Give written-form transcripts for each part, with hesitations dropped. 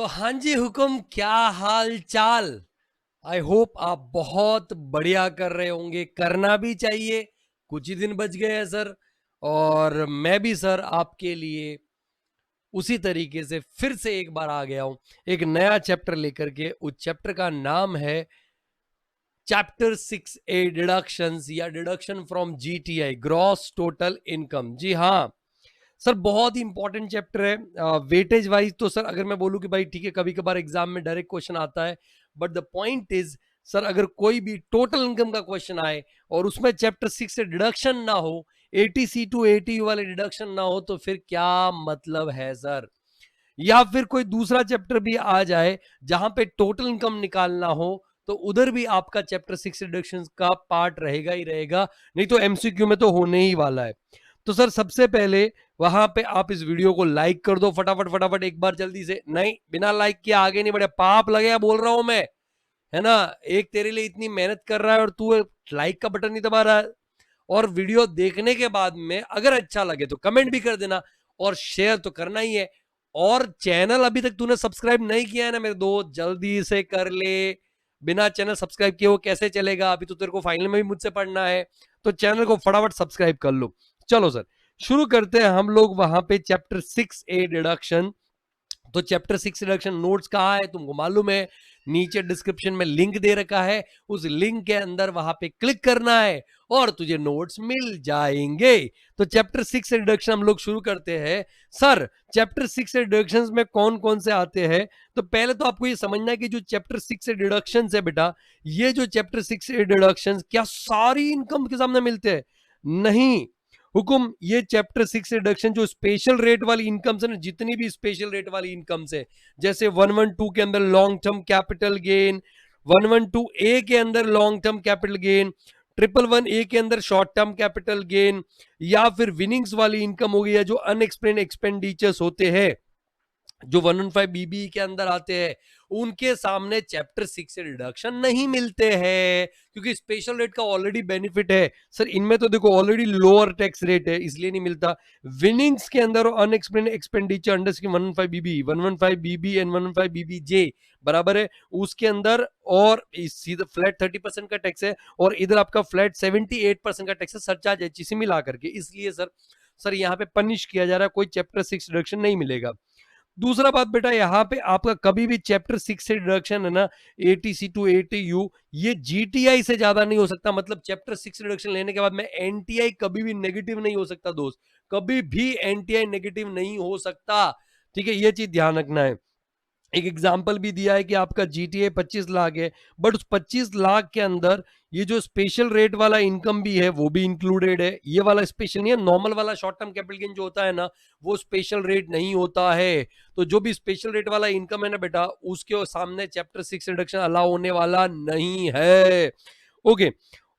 तो हाँ जी हुकुम, क्या हाल चाल। आई होप आप बहुत बढ़िया कर रहे होंगे, करना भी चाहिए। कुछ ही दिन बच गए हैं सर, और मैं भी सर आपके लिए उसी तरीके से फिर से एक बार आ गया हूं, एक नया चैप्टर लेकर के। उस चैप्टर का नाम है चैप्टर 6A, डिडक्शंस या deduction from GTI, gross total income. जी हाँ सर, बहुत ही इंपॉर्टेंट चैप्टर है। वेटेज वाइज तो सर अगर मैं बोलूं कि भाई ठीक है, कभी कभार एग्जाम में डायरेक्ट क्वेश्चन आता है, but the point is sir, अगर कोई भी टोटल इनकम का क्वेश्चन आए और उसमें चैप्टर 6 से डिडक्शन ना हो, एटीसी टू एटीयू वाले डिडक्शन ना हो, तो फिर क्या मतलब है सर। या फिर कोई दूसरा चैप्टर भी आ जाए जहां पे टोटल इनकम निकालना हो, तो उधर भी आपका चैप्टर 6 डिडक्शन का पार्ट रहेगा ही रहेगा, नहीं तो एमसीक्यू में तो होने ही वाला है। तो सर सबसे पहले वहां पे आप इस वीडियो को लाइक कर दो फटाफट फटाफट एक बार जल्दी से। नहीं, बिना लाइक किए आगे नहीं बढ़े, पाप लगेगा बोल रहा हूं मैं, है ना। एक तेरे लिए इतनी मेहनत कर रहा है और तू लाइक का बटन नहीं दबा रहा है। और वीडियो देखने के बाद में अगर अच्छा लगे तो कमेंट भी कर देना, और शेयर तो करना ही है। और चैनल अभी तक तूने सब्सक्राइब नहीं किया है ना मेरे दोस्त, जल्दी से कर ले। बिना चैनल सब्सक्राइब किए वो कैसे चलेगा, अभी तो तेरे को फाइनल में भी मुझसे पढ़ना है। तो चैनल को फटाफट सब्सक्राइब कर लो। चलो सर, शुरू करते हैं हम लोग वहां पे चैप्टर 6A डिडक्शन। तो चैप्टर 6 डिडक्शन नोट्स कहाँ है तुमको मालूम है, नीचे डिस्क्रिप्शन में लिंक दे रखा है, उस लिंक के अंदर वहां पे क्लिक करना है और तुझे नोट्स मिल जाएंगे। तो चैप्टर 6 से डिडक्शन हम लोग शुरू करते हैं। सर चैप्टर 6 से डिडक्शंस में कौन कौन से आते हैं, तो पहले तो आपको ये समझना है कि जो चैप्टर 6 से डिडक्शंस है बेटा, ये जो चैप्टर 6 से डिडक्शंस क्या सारी इनकम के सामने मिलते हैं? नहीं हुकुम, ये चैप्टर 6 रिडक्शन जो स्पेशल रेट वाली इनकम है ना, जितनी भी स्पेशल रेट वाली इनकम है, जैसे 112 के अंदर long term capital gain, 112A के अंदर long term capital gain, 111A के अंदर शॉर्ट टर्म कैपिटल गेन, या फिर विनिंग्स वाली इनकम हो गई है, जो अनएक्सप्लेन एक्सपेंडिचर्स होते हैं जो 115BB के अंदर आते हैं, उनके सामने चैप्टर 6 से रिडक्शन नहीं मिलते हैं, क्योंकि स्पेशल रेट का ऑलरेडी बेनिफिट है। सर इनमें तो देखो ऑलरेडी लोअर टैक्स रेट है, इसलिए नहीं मिलता। विनिंग्स के अंदर और unexplained expenditure under 115BB, 115BB and 115BBJ बराबर है, उसके अंदर और सीधा फ्लैट 30% का टैक्स है, और इधर आपका फ्लैट 78% का टैक्स है, सरचार्ज एचईसी मिला करके। इसलिए सर यहाँ पे पनिश किया जा रहा है, कोई चैप्टर 6 रिडक्शन नहीं मिलेगा। दूसरा बात बेटा, यहाँ पे आपका कभी भी चैप्टर 6 से डिडक्शन है ना, एटीसी टू एटीयू, ये जीटीआई से ज्यादा नहीं हो सकता। मतलब चैप्टर 6 डिडक्शन लेने के बाद में एनटीआई कभी भी नेगेटिव नहीं हो सकता दोस्त, कभी भी एनटीआई नेगेटिव नहीं हो सकता। ठीक है, ये चीज ध्यान रखना है। एक एग्जाम्पल भी दिया है कि आपका जीटीए 25 लाख है, बट उस 25 लाख के अंदर ये जो स्पेशल रेट वाला इनकम भी है वो भी इंक्लूडेड है। ये वाला स्पेशल नहीं है, नॉर्मल वाला शॉर्ट टर्म कैपिटल गेन जो होता है ना, वो स्पेशल रेट नहीं होता है। तो जो भी स्पेशल रेट वाला इनकम है ना बेटा, उसके सामने चैप्टर 6 रिडक्शन अलाउ होने वाला नहीं है। ओके,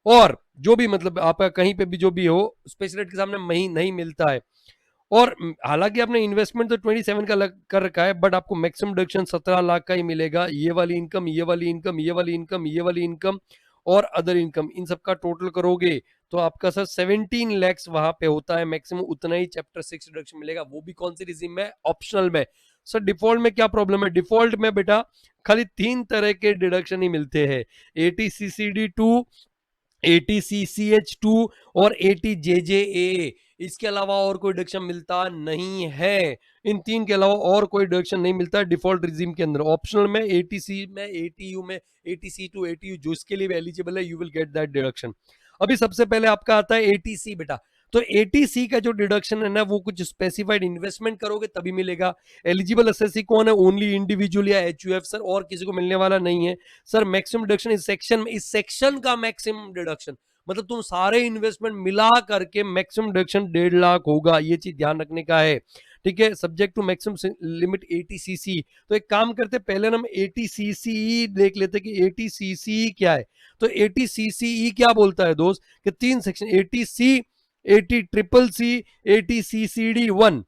और जो भी मतलब आपका कहीं पे भी जो भी हो, स्पेशल रेट के सामने नहीं मिलता है। और हालांकि आपने इन्वेस्टमेंट तो 27 का कर रखा है, बट आपको मैक्सिमम डिडक्शन 17 लाख का ही मिलेगा। ये वाली इनकम, ये वाली इनकम, ये वाली इनकम, ये वाली इनकम और अदर इनकम, इन सब का टोटल करोगे तो आपका सर 17 लैक्स वहां पे होता है मैक्सिमम। उतना ही चैप्टर 6 डिडक्शन मिलेगा, वो भी कौन सी रिजीम में? ऑप्शनल में। सर डिफॉल्ट में क्या प्रॉब्लम है? डिफॉल्ट में बेटा खाली 3 तरह के डिडक्शन ही मिलते हैं, ATCCD2, ATCCH2 और ATJJA। इसके अलावा और कोई डिडक्शन मिलता नहीं है। इन 3 के अलावा और कोई डिडक्शन नहीं मिलता डिफॉल्ट रिजीम के अंदर। ऑप्शनल में, एटीसी में, एटीयू में, एटीसी टू एटीयू जो इसके लिए एलिजिबल है, you will get that deduction. अभी सबसे पहले आपका आता है एटीसी बेटा। तो एटीसी का जो डिडक्शन है ना, वो कुछ स्पेसिफाइड इन्वेस्टमेंट करोगे तभी मिलेगा। एलिजिबल एसएससी कौन है? ओनली इंडिविजुअल या एचयूएफ सर, और किसी को मिलने वाला नहीं है। सर मैक्सिमम डिडक्शन इस सेक्शन का मैक्सिमम डिडक्शन, मतलब तुम सारे इन्वेस्टमेंट मिला करके मैक्सिमम डिडक्शन 1.5 लाख होगा, ये चीज ध्यान रखने का है। ठीक है, सब्जेक्ट टू मैक्सिमम लिमिट एटीसीसी। तो एक काम करते पहले हम एटीसीसी देख लेते कि एटीसीसी क्या है। तो एटीसीसी क्या बोलता है दोस्त, कि 3 सेक्शन, एटीसी, ATCCC, ATCCD1,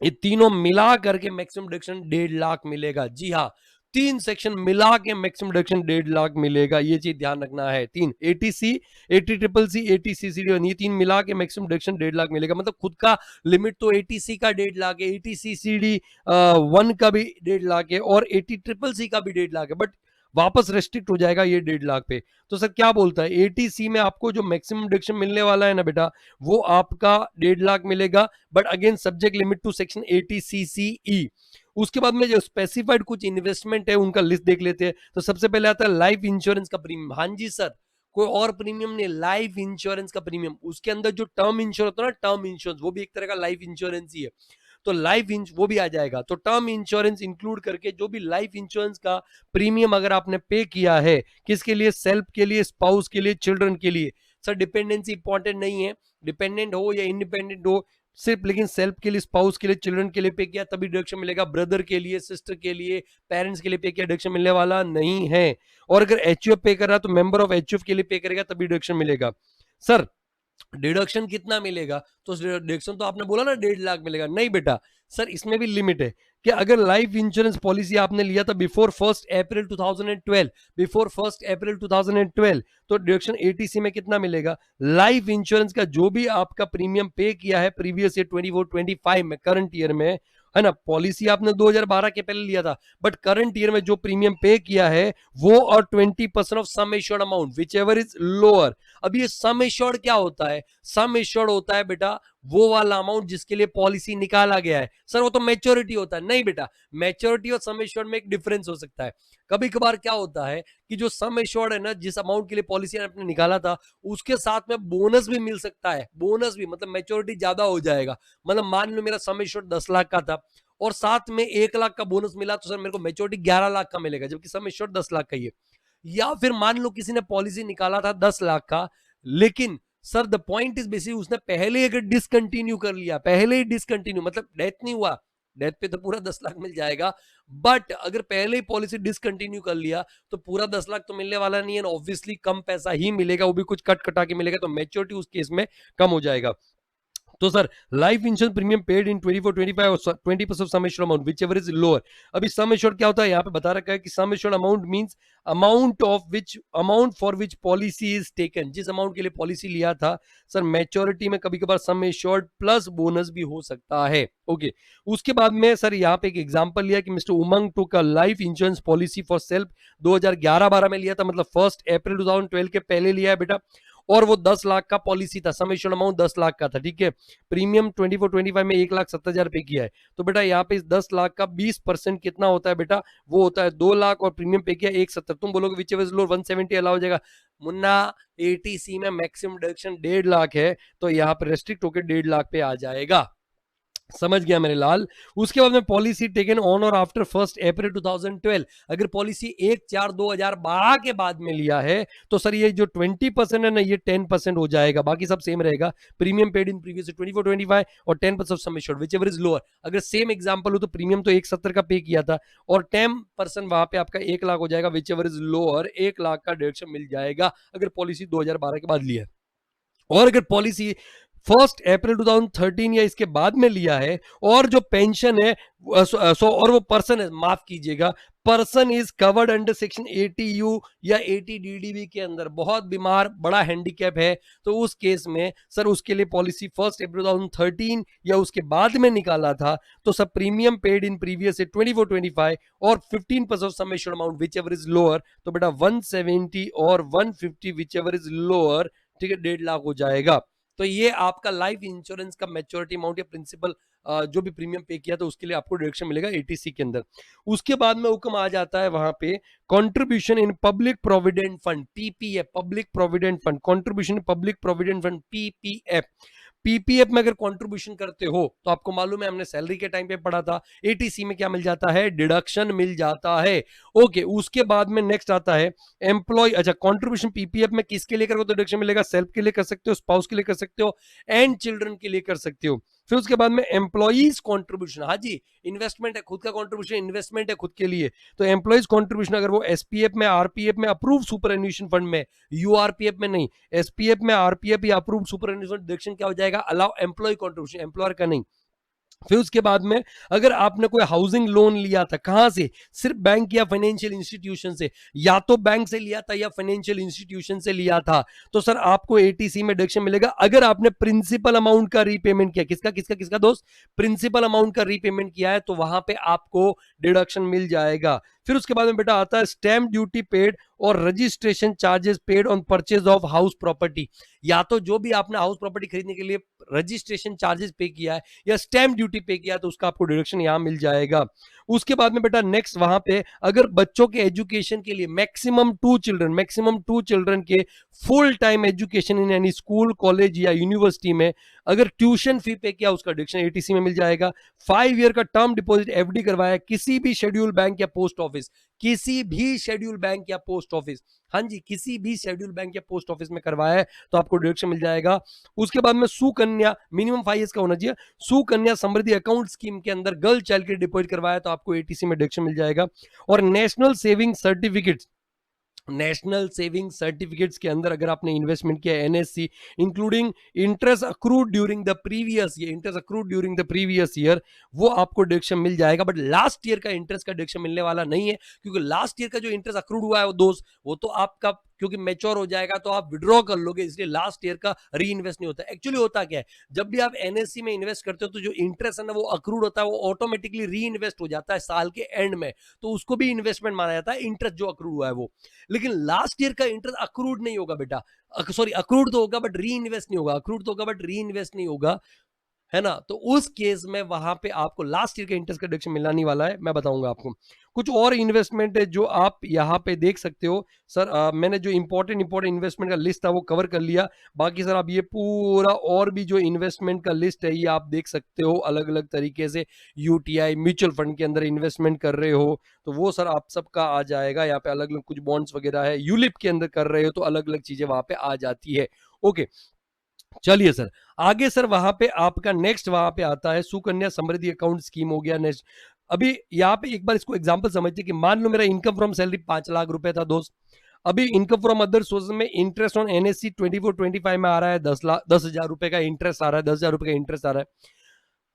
ये तीनों मिला करके मैक्सिमम डिडक्शन 1.5 लाख मिलेगा। जी हाँ, 3 सेक्शन मिला के मैक्सिमम डिडक्शन 1.5 लाख मिलेगा, ये चीज ध्यान रखना है। 3 एटीसी, एटी ट्रिपल सी, एटीसीसीडी, ये 3 मिला के मैक्सिमम डिडक्शन 1.5 लाख मिलेगा। मतलब खुद का लिमिट तो एटीसी का 1.5 लाख है, एटीसीसीडी 1 का भी 1.5 लाख है और एटी ट्रिपल सी का भी 1.5 लाख है, बट वापस रेस्ट्रिक्ट हो जाएगा ये 1.5 लाख पे। तो सर क्या बोलता है, एटीसी में आपको जो मैक्सिमम डिडक्शन मिलने वाला है ना बेटा, वो आपका 1.5 लाख मिलेगा, but again subject limit to section 80 CCE। उसके बाद में जो स्पेसिफाइड कुछ इन्वेस्टमेंट है उनका लिस्ट देख लेते हैं। तो सबसे पहले आता है लाइफ इंश्योरेंस का प्रीमियम। हाँ जी सर, कोई और प्रीमियम नहीं, लाइफ इंश्योरेंस का प्रीमियम। उसके अंदर जो टर्म इंश्योरेंस होता है ना, टर्म इंश्योरेंस, वो भी एक तरह का लाइफ इंश्योरेंस ही है, तो लाइफ वो भी आ जाएगा। तो टर्म इंश्योरेंस इंक्लूड करके जो भी लाइफ इंश्योरेंस का प्रीमियम अगर आपने पे किया है, किसके लिए, सेल्फ के लिए, स्पाउस के लिए, चिल्ड्रन के लिए। सर डिपेंडेंसी इंपॉर्टेंट नहीं है, डिपेंडेंट हो या इंडिपेंडेंट हो, सिर्फ लेकिन सेल्फ के लिए, स्पाउस के लिए, चिल्ड्रन के लिए पे किया तभी डिडक्शन मिलेगा। ब्रदर के लिए, सिस्टर के लिए, पेरेंट्स के लिए पे किया डिडक्शन मिलने वाला नहीं है। और अगर एचयूएफ पे कर रहा है तो मेंबर ऑफ एचयूएफ के लिए पे करेगा तभी डिडक्शन मिलेगा। सर डिडक्शन कितना मिलेगा, तो डिडक्शन तो आपने बोला ना 1.5 लाख मिलेगा, नहीं बेटा, सर इसमें भी लिमिट है कि अगर लाइफ इंश्योरेंस पॉलिसी आपने लिया था बिफोर 1 अप्रैल 2012, बिफोर 1 अप्रैल 2012, तो डिडक्शन एटीसी में कितना मिलेगा, लाइफ इंश्योरेंस का जो भी आपका प्रीमियम पे किया है प्रीवियस ईयर 24-25 में, करंट ईयर में, है ना, पॉलिसी आपने 2012 के पहले लिया था, बट करंट ईयर में जो प्रीमियम पे किया है वो और 20% of sum assured amount which ever is lower. अब ये सम एश्योर्ड क्या होता है, सम एश्योर्ड होता है बेटा वो वाला अमाउंट जिसके लिए पॉलिसी निकाला गया है। सर वो तो मैच्योरिटी होता है, नहीं बेटा, मैच्योरिटी और सम एश्योर्ड में एक डिफरेंस हो सकता है। कभी कभार क्या होता है कि जो सम एश्योर्ड है ना, जिस अमाउंट के लिए पॉलिसी आपने निकाला था, उसके साथ में बोनस भी मिल सकता है, बोनस भी, मतलब मैच्योरिटी ज्यादा हो जाएगा। मतलब मान लो मेरा सम एश्योर्ड 10 लाख का था और साथ में 1 लाख का बोनस मिला, तो सर मेरे को मैच्योरिटी 11 लाख का मिलेगा, जबकि सम एश्योर्ड 10 लाख का ही है। या फिर मान लो किसी ने पॉलिसी निकाला था 10 लाख का, लेकिन sir the point is basically उसने पहले ही अगर डिसकंटिन्यू कर लिया, पहले ही डिसकंटिन्यू, मतलब डेथ नहीं हुआ, डेथ पे तो पूरा 10 लाख मिल जाएगा, बट अगर पहले ही पॉलिसी डिसकंटिन्यू कर लिया तो पूरा 10 लाख तो मिलने वाला नहीं है, ऑब्वियसली कम पैसा ही मिलेगा, वो भी कुछ कट कटा के मिलेगा, तो मैच्योरिटी उस केस में कम हो जाएगा। तो sir life insurance premium paid in 24-25 और 20% sum assured amount which ever is lower. अभी सम एश्योर्ड क्या होता है, यहाँ पे बता रखा है कि sum assured amount means amount for which policy is taken, जिस अमाउंट के लिए पॉलिसी लिया था। सर मैच्योरिटी में कभी कभार सम एश्योर्ड प्लस बोनस भी हो सकता है। ओके, उसके बाद में सर यहाँ पे एक एग्जांपल लिया कि mister Umang took a life insurance policy for self 2011-12 में लिया था, मतलब 1 अप्रैल 2012 के पहले लिया है बेटा, और वो 10 लाख का पॉलिसी था, सम एश्योर्ड अमाउंट 10 लाख का था, ठीक है। प्रीमियम 24-25 में 1,70,000 पे किया है, तो बेटा यहाँ पे इस 10 लाख का 20% कितना होता है बेटा, वो होता है 2 लाख, और प्रीमियम पे किया 170। तुम बोलोगे which ever is lower 170 allow हो जाएगा, मुन्ना एटीसी में मैक्सिमम डिडक्शन 1.5 लाख है, तो यहाँ पे रेस्ट्रिक्ट होकर 1.5 लाख पे आ जाएगा। समझ गया मेरे लाल। उसके बाद में पॉलिसी टेकन ऑन और आफ्टर 1 अप्रैल 2012, अगर पॉलिसी 1/4/2012 के बाद में लिया है तो सर ये जो 20% है ना, ये 10% हो जाएगा, बाकी सब सेम रहेगा। प्रीमियम पेड इन प्रीवियस 24-25 और 10% sum assured which ever is lower. अगर सेम एग्जांपल हो तो प्रीमियम तो 170 का पे किया था और 10% वहां पे आपका 1 लाख हो जाएगा, which ever is lower 1 lakh का डिडक्शन मिल जाएगा अगर पॉलिसी 2012 के बाद लिया है। और अगर पॉलिसी 1 अप्रैल 2013 या इसके बाद में लिया है और जो पेंशन है और वो पर्सन है, माफ कीजिएगा, person is covered under section 80U या 80DDB के अंदर, बहुत बीमार, बड़ा हैंडीकैप है, तो उस केस में सर उसके लिए पॉलिसी 1 अप्रैल 2013 या उसके बाद में निकाला था, तो सब प्रीमियम पेड इन प्रीवियस 24-25 और 15% sum assured amount which ever is lower, तो बेटा 170 और 150 विच एवर इज लोअर, ठीक है, 1.5 लाख हो जाएगा। तो ये आपका लाइफ इंश्योरेंस का मैच्योरिटी अमाउंट या प्रिंसिपल जो भी प्रीमियम पे किया तो उसके लिए आपको डिडक्शन मिलेगा एटीसी के अंदर। उसके बाद में हुक्म आ जाता है वहां पे contribution in public provident fund, PPF, public provident fund, contribution public provident fund, PPF. PPF में अगर कंट्रीब्यूशन करते हो तो आपको मालूम है, हमने सैलरी के टाइम पे पढ़ा था, एटीसी में क्या मिल जाता है, डिडक्शन मिल जाता है। ओके, उसके बाद में नेक्स्ट आता है एम्प्लॉय। अच्छा, कंट्रीब्यूशन पीपीएफ में किसके लिए करोगे तो डिडक्शन मिलेगा, सेल्फ के लिए कर सकते हो, स्पाउस के लिए कर सकते हो, एंड चिल्ड्रन के लिए कर सकते हो। फिर उसके बाद में एम्प्लॉइज कंट्रीब्यूशन, हाँ जी, इन्वेस्टमेंट है, खुद का कंट्रीब्यूशन इन्वेस्टमेंट है खुद के लिए, तो एम्प्लॉइज कंट्रीब्यूशन अगर वो एसपीएफ में, आरपीएफ में, अप्रूव सुपर एन्यूएशन फंड में, यूआरपीएफ में नहीं, एसपीएफ में, आरपीएफ या अप्रूव सुपर एन्यूएशन डिडक्शन क्या हो जाएगा, अलाउ एम्प्लॉय कंट्रीब्यूशन, एम्प्लॉयर का नहीं। फिर उसके बाद में अगर आपने कोई हाउसिंग लोन लिया था, कहां से, सिर्फ बैंक या फाइनेंशियल इंस्टीट्यूशन से, या तो बैंक से लिया था या फाइनेंशियल इंस्टीट्यूशन से लिया था, तो सर आपको एटीसी में डिडक्शन मिलेगा। अगर आपने प्रिंसिपल अमाउंट का रीपेमेंट किया, किसका किसका किसका दोस्त, प्रिंसिपल अमाउंट का रीपेमेंट किया है, तो वहां पे आपको डिडक्शन मिल जाएगा। फिर उसके बाद में बेटा आता है स्टैंप ड्यूटी पेड और registration charges paid on purchase of house property. या तो जो भी आपने हाउस प्रॉपर्टी खरीदने के लिए रजिस्ट्रेशन चार्जेस पे किया है या स्टैंप ड्यूटी पे किया, तो उसका आपको डिडक्शन यहां मिल जाएगा। उसके बाद में बेटा नेक्स्ट वहां पे अगर बच्चों के एजुकेशन के लिए मैक्सिमम टू चिल्ड्रन के full time education in any school, college या यूनिवर्सिटी में अगर ट्यूशन फी पे किया, उसका डिडक्शन एटीसी में मिल जाएगा। 5 ईयर का टर्म डिपॉजिट एफडी करवाया किसी भी शेड्यूल बैंक या पोस्ट ऑफिस, किसी भी शेड्यूल बैंक या पोस्ट ऑफिस, हाँ जी किसी भी शेड्यूल बैंक या पोस्ट ऑफिस में करवाया है तो आपको डिडक्शन मिल जाएगा। उसके बाद में सुकन्या, मिनिमम 5 इयर्स का होना चाहिए, सुकन्या समृद्धि अकाउंट स्कीम के अंदर गर्ल चाइल्ड के डिपॉजिट करवाया तो आपको एटीसी में डिडक्शन मिल जाएगा। और national saving certificates, national saving certificates के अंदर अगर आपने इन्वेस्टमेंट किया NSC including interest accrued during the previous year, interest accrued during the previous year, वो आपको डिडक्शन मिल जाएगा। बट लास्ट ईयर का इंटरेस्ट का डिडक्शन मिलने वाला नहीं है, क्योंकि लास्ट ईयर का जो इंटरेस्ट अक्रूड हुआ है वो दोस्त, वो तो आपका क्योंकि मैच्योर हो जाएगा तो आप विड्रॉ कर लोगे, इसलिए लास्ट ईयर का री इन्वेस्ट नहीं होता। एक्चुअली होता क्या है, जब भी आप एनएससी में इन्वेस्ट करते हो तो जो इंटरेस्ट है ना वो अक्रूड होता है, वो ऑटोमेटिकली री इन्वेस्ट हो जाता है साल के एंड में, तो उसको भी इन्वेस्टमेंट माना जाता है, इंटरेस्ट जो अक्रूड हुआ है वो। लेकिन लास्ट ईयर का इंटरेस्ट अक्रूड नहीं होगा बेटा, सॉरी अक्रूड तो होगा बट री इन्वेस्ट नहीं होगा, अक्रूड तो होगा बट री इन्वेस्ट नहीं होगा, है ना। तो उस केस में वहां पे आपको लास्ट ईयर का इंटरेस्ट का डिडक्शन मिलना नहीं वाला है, मैं बताऊंगा आपको। कुछ और इन्वेस्टमेंट है जो आप यहाँ पे देख सकते हो सर। मैंने जो इंपॉर्टेंट इन्वेस्टमेंट का लिस्ट था वो कवर कर लिया, बाकी सर आप ये पूरा और भी जो इन्वेस्टमेंट का लिस्ट है ये आप देख सकते हो अलग अलग तरीके से। यूटीआई म्यूचुअल फंड के अंदर इन्वेस्टमेंट कर रहे हो तो वो सर आप सबका आ जाएगा यहाँ पे, अलग अलग कुछ बॉन्ड्स वगैरह है, यूलिप के अंदर कर रहे हो तो अलग अलग चीजें वहां पे आ जाती है। ओके चलिए सर आगे सर वहां पे आपका नेक्स्ट वहां पे आता है सुकन्या समृद्धि अकाउंट स्कीम हो गया नेक्स्ट। अभी यहाँ पे एक बार इसको एग्जांपल समझिए कि मान लो मेरा इनकम फ्रॉम सैलरी 5 लाख रुपए था दोस्त, अभी इनकम फ्रॉम अदर सोर्सेज में इंटरेस्ट ऑन एनएससी 24-25 में आ रहा है 10,000 रुपए का इंटरेस्ट आ रहा है, 10,000 रुपए का इंटरेस्ट आ रहा है।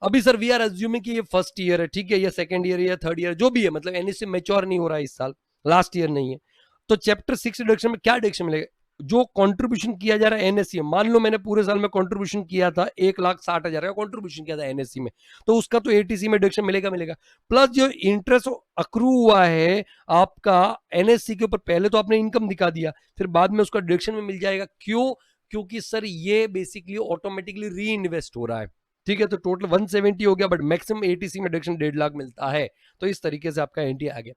अभी सर वी आर अज्यूमिंग कि ये फर्स्ट ईयर है, ठीक है, या सेकंड ईयर या थर्ड ईयर जो भी है, मतलब एनएससी मैच्योर नहीं हो रहा है इस साल, लास्ट ईयर नहीं है, तो चैप्टर 6 डिडक्शन में क्या डिडक्शन मिलेगा, जो कंट्रीब्यूशन किया जा रहा है एनएससी में, मान लो मैंने पूरे साल में कंट्रीब्यूशन किया था 1,60,000 का कंट्रीब्यूशन किया था एनएससी में, तो उसका तो एटीसी में डिडक्शन मिलेगा मिलेगा। प्लस जो इंटरेस्ट अक्रू हुआ है आपका एनएससी के ऊपर, पहले तो आपने इनकम दिखा दिया फिर बाद में उसका डिडक्शन में मिल जाएगा, क्यों, क्योंकि सर ये बेसिकली ऑटोमेटिकली री इन्वेस्ट हो रहा है, ठीक है। तो टोटल 170 हो गया बट मैक्सिमम एटीसी में डिडक्शन 1.5 लाख मिलता है, तो इस तरीके से आपका एनटी आ गया।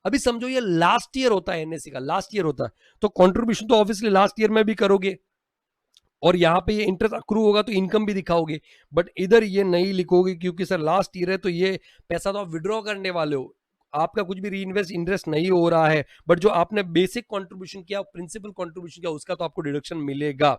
अभी समझो ये लास्ट ईयर होता है एनएससी का, लास्ट ईयर होता है तो कंट्रीब्यूशन तो ऑब्वियसली लास्ट ईयर में भी करोगे और यहाँ पे ये इंटरेस्ट अक्रू होगा तो इनकम भी दिखाओगे, बट इधर ये नहीं लिखोगे क्योंकि सर लास्ट ईयर है तो ये पैसा तो आप विड्रॉ करने वाले हो, आपका कुछ भी री इन्वेस्ट इंटरेस्ट नहीं हो रहा है, बट जो आपने बेसिक कंट्रीब्यूशन किया, प्रिंसिपल कंट्रीब्यूशन किया, उसका तो आपको डिडक्शन मिलेगा।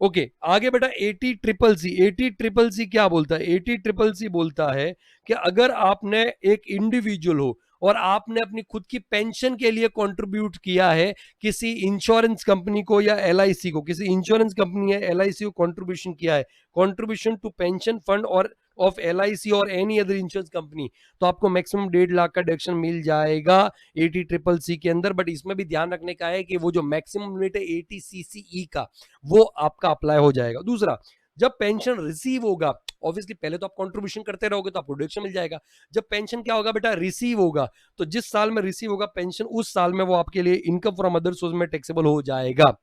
ओके आगे बेटा 80CCC क्या बोलता है, 80CCC बोलता है कि अगर आपने एक इंडिविजुअल हो और आपने अपनी खुद की पेंशन के लिए कंट्रीब्यूट किया है किसी इंश्योरेंस कंपनी को या एलआईसी को, किसी इंश्योरेंस कंपनी या एलआईसी को कंट्रीब्यूशन किया है, कंट्रीब्यूशन टू पेंशन फंड और ऑफ एलआईसी और एनी अदर इंश्योरेंस कंपनी, तो आपको मैक्सिमम 1.5 लाख का डिडक्शन मिल जाएगा 80CCC के अंदर। बट इसमें भी ध्यान रखने का है कि वो जो मैक्सिमम लिमिट है 80CCE का वो आपका अप्लाई हो जाएगा। दूसरा, जब पेंशन रिसीव होगा, ऑब्वियसली पहले तो आप कंट्रीब्यूशन करते रहोगे तो आपको डिडक्शन मिल जाएगा, जब पेंशन क्या होगा बेटा, रिसीव होगा, तो जिस साल में रिसीव होगा पेंशन उस साल में वो आपके लिए इनकम फ्रॉम अदर सोर्स में टैक्सेबल हो जाएगा।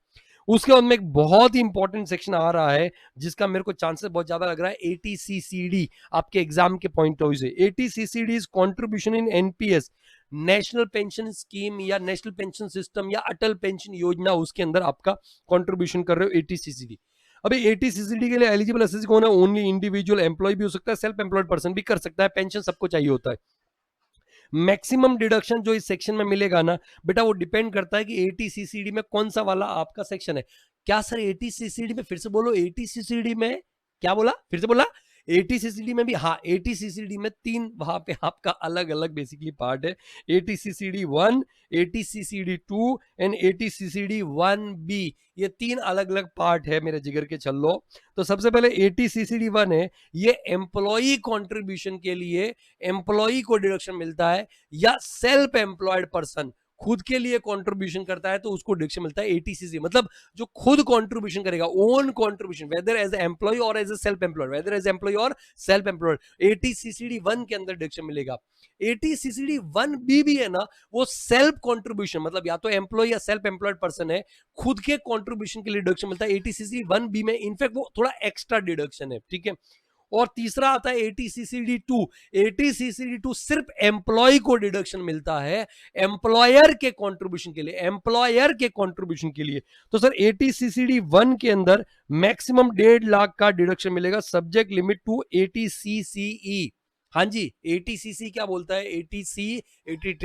उसके बाद में एक बहुत ही इंपॉर्टेंट सेक्शन आ रहा है जिसका मेरे को चांसेस बहुत ज्यादा लग रहा है, 80CCD आपके एग्जाम के पॉइंट ऑफ व्यू से। 80CCD is contribution in NPS, national pension scheme या नेशनल पेंशन सिस्टम या अटल पेंशन योजना, उसके अंदर आपका कंट्रीब्यूशन कर रहे हो 80CCD। अभी 80CCD के लिए एलिजिबल एसएससी कौन है, ओनली इंडिविजुअल एम्प्लॉय भी हो सकता है, सेल्फ एम्प्लॉयड पर्सन भी कर सकता है, पेंशन सबको चाहिए होता है। मैक्सिमम डिडक्शन जो इस सेक्शन में मिलेगा ना बेटा वो डिपेंड करता है कि 80CCD में कौन सा वाला आपका सेक्शन है। क्या सर 80CCD में, फिर से बोलो, 80CCD में क्या बोला, फिर से बोला, एटीसीसीडी में भी, हाँ एटीसीसीडी में 3 वहां पे आपका अलग अलग बेसिकली पार्ट है, एटीसीसीडी 1, एटीसीसीडी 2 एंड एटीसीसीडी 1B, ये 3 अलग अलग पार्ट है मेरे जिगर के छल्लो। तो सबसे पहले एटीसीसीडी 1 है, ये एम्प्लॉई कॉन्ट्रीब्यूशन के लिए एम्प्लॉई को डिडक्शन मिलता है, या सेल्फ एम्प्लॉयड पर्सन खुद के लिए कंट्रीब्यूशन करता है तो उसको डिडक्शन मिलता है एटीसीसी, मतलब जो खुद कंट्रीब्यूशन करेगा, own contribution, whether as employ और as a self employed, whether as employ और सेल्फ एम्प्लॉयड, एटीसीसीडी 1 के अंदर डिडक्शन मिलेगा। एटीसीसीडी 1B भी है ना, वो सेल्फ कंट्रीब्यूशन, मतलब या तो एम्प्लॉय या सेल्फ एम्प्लॉयड पर्सन है, खुद के कंट्रीब्यूशन के लिए डिडक्शन मिलता है एटीसीसी 1B में, इनफैक्ट वो थोड़ा एक्स्ट्रा डिडक्शन है, ठीक है। और तीसरा आता है एटीसीसीडी 2, एटीसीसीडी 2 सिर्फ एम्प्लॉय को डिडक्शन मिलता है एम्प्लॉयर के कंट्रीब्यूशन के लिए, एम्प्लॉयर के कंट्रीब्यूशन के लिए। तो सर एटीसीसीडी 1 के अंदर मैक्सिमम 1.5 लाख का डिडक्शन मिलेगा, सब्जेक्ट लिमिट टू एटीसीसीई। हाँ जी, एटीसीसी क्या बोलता है, एटीसी, एटी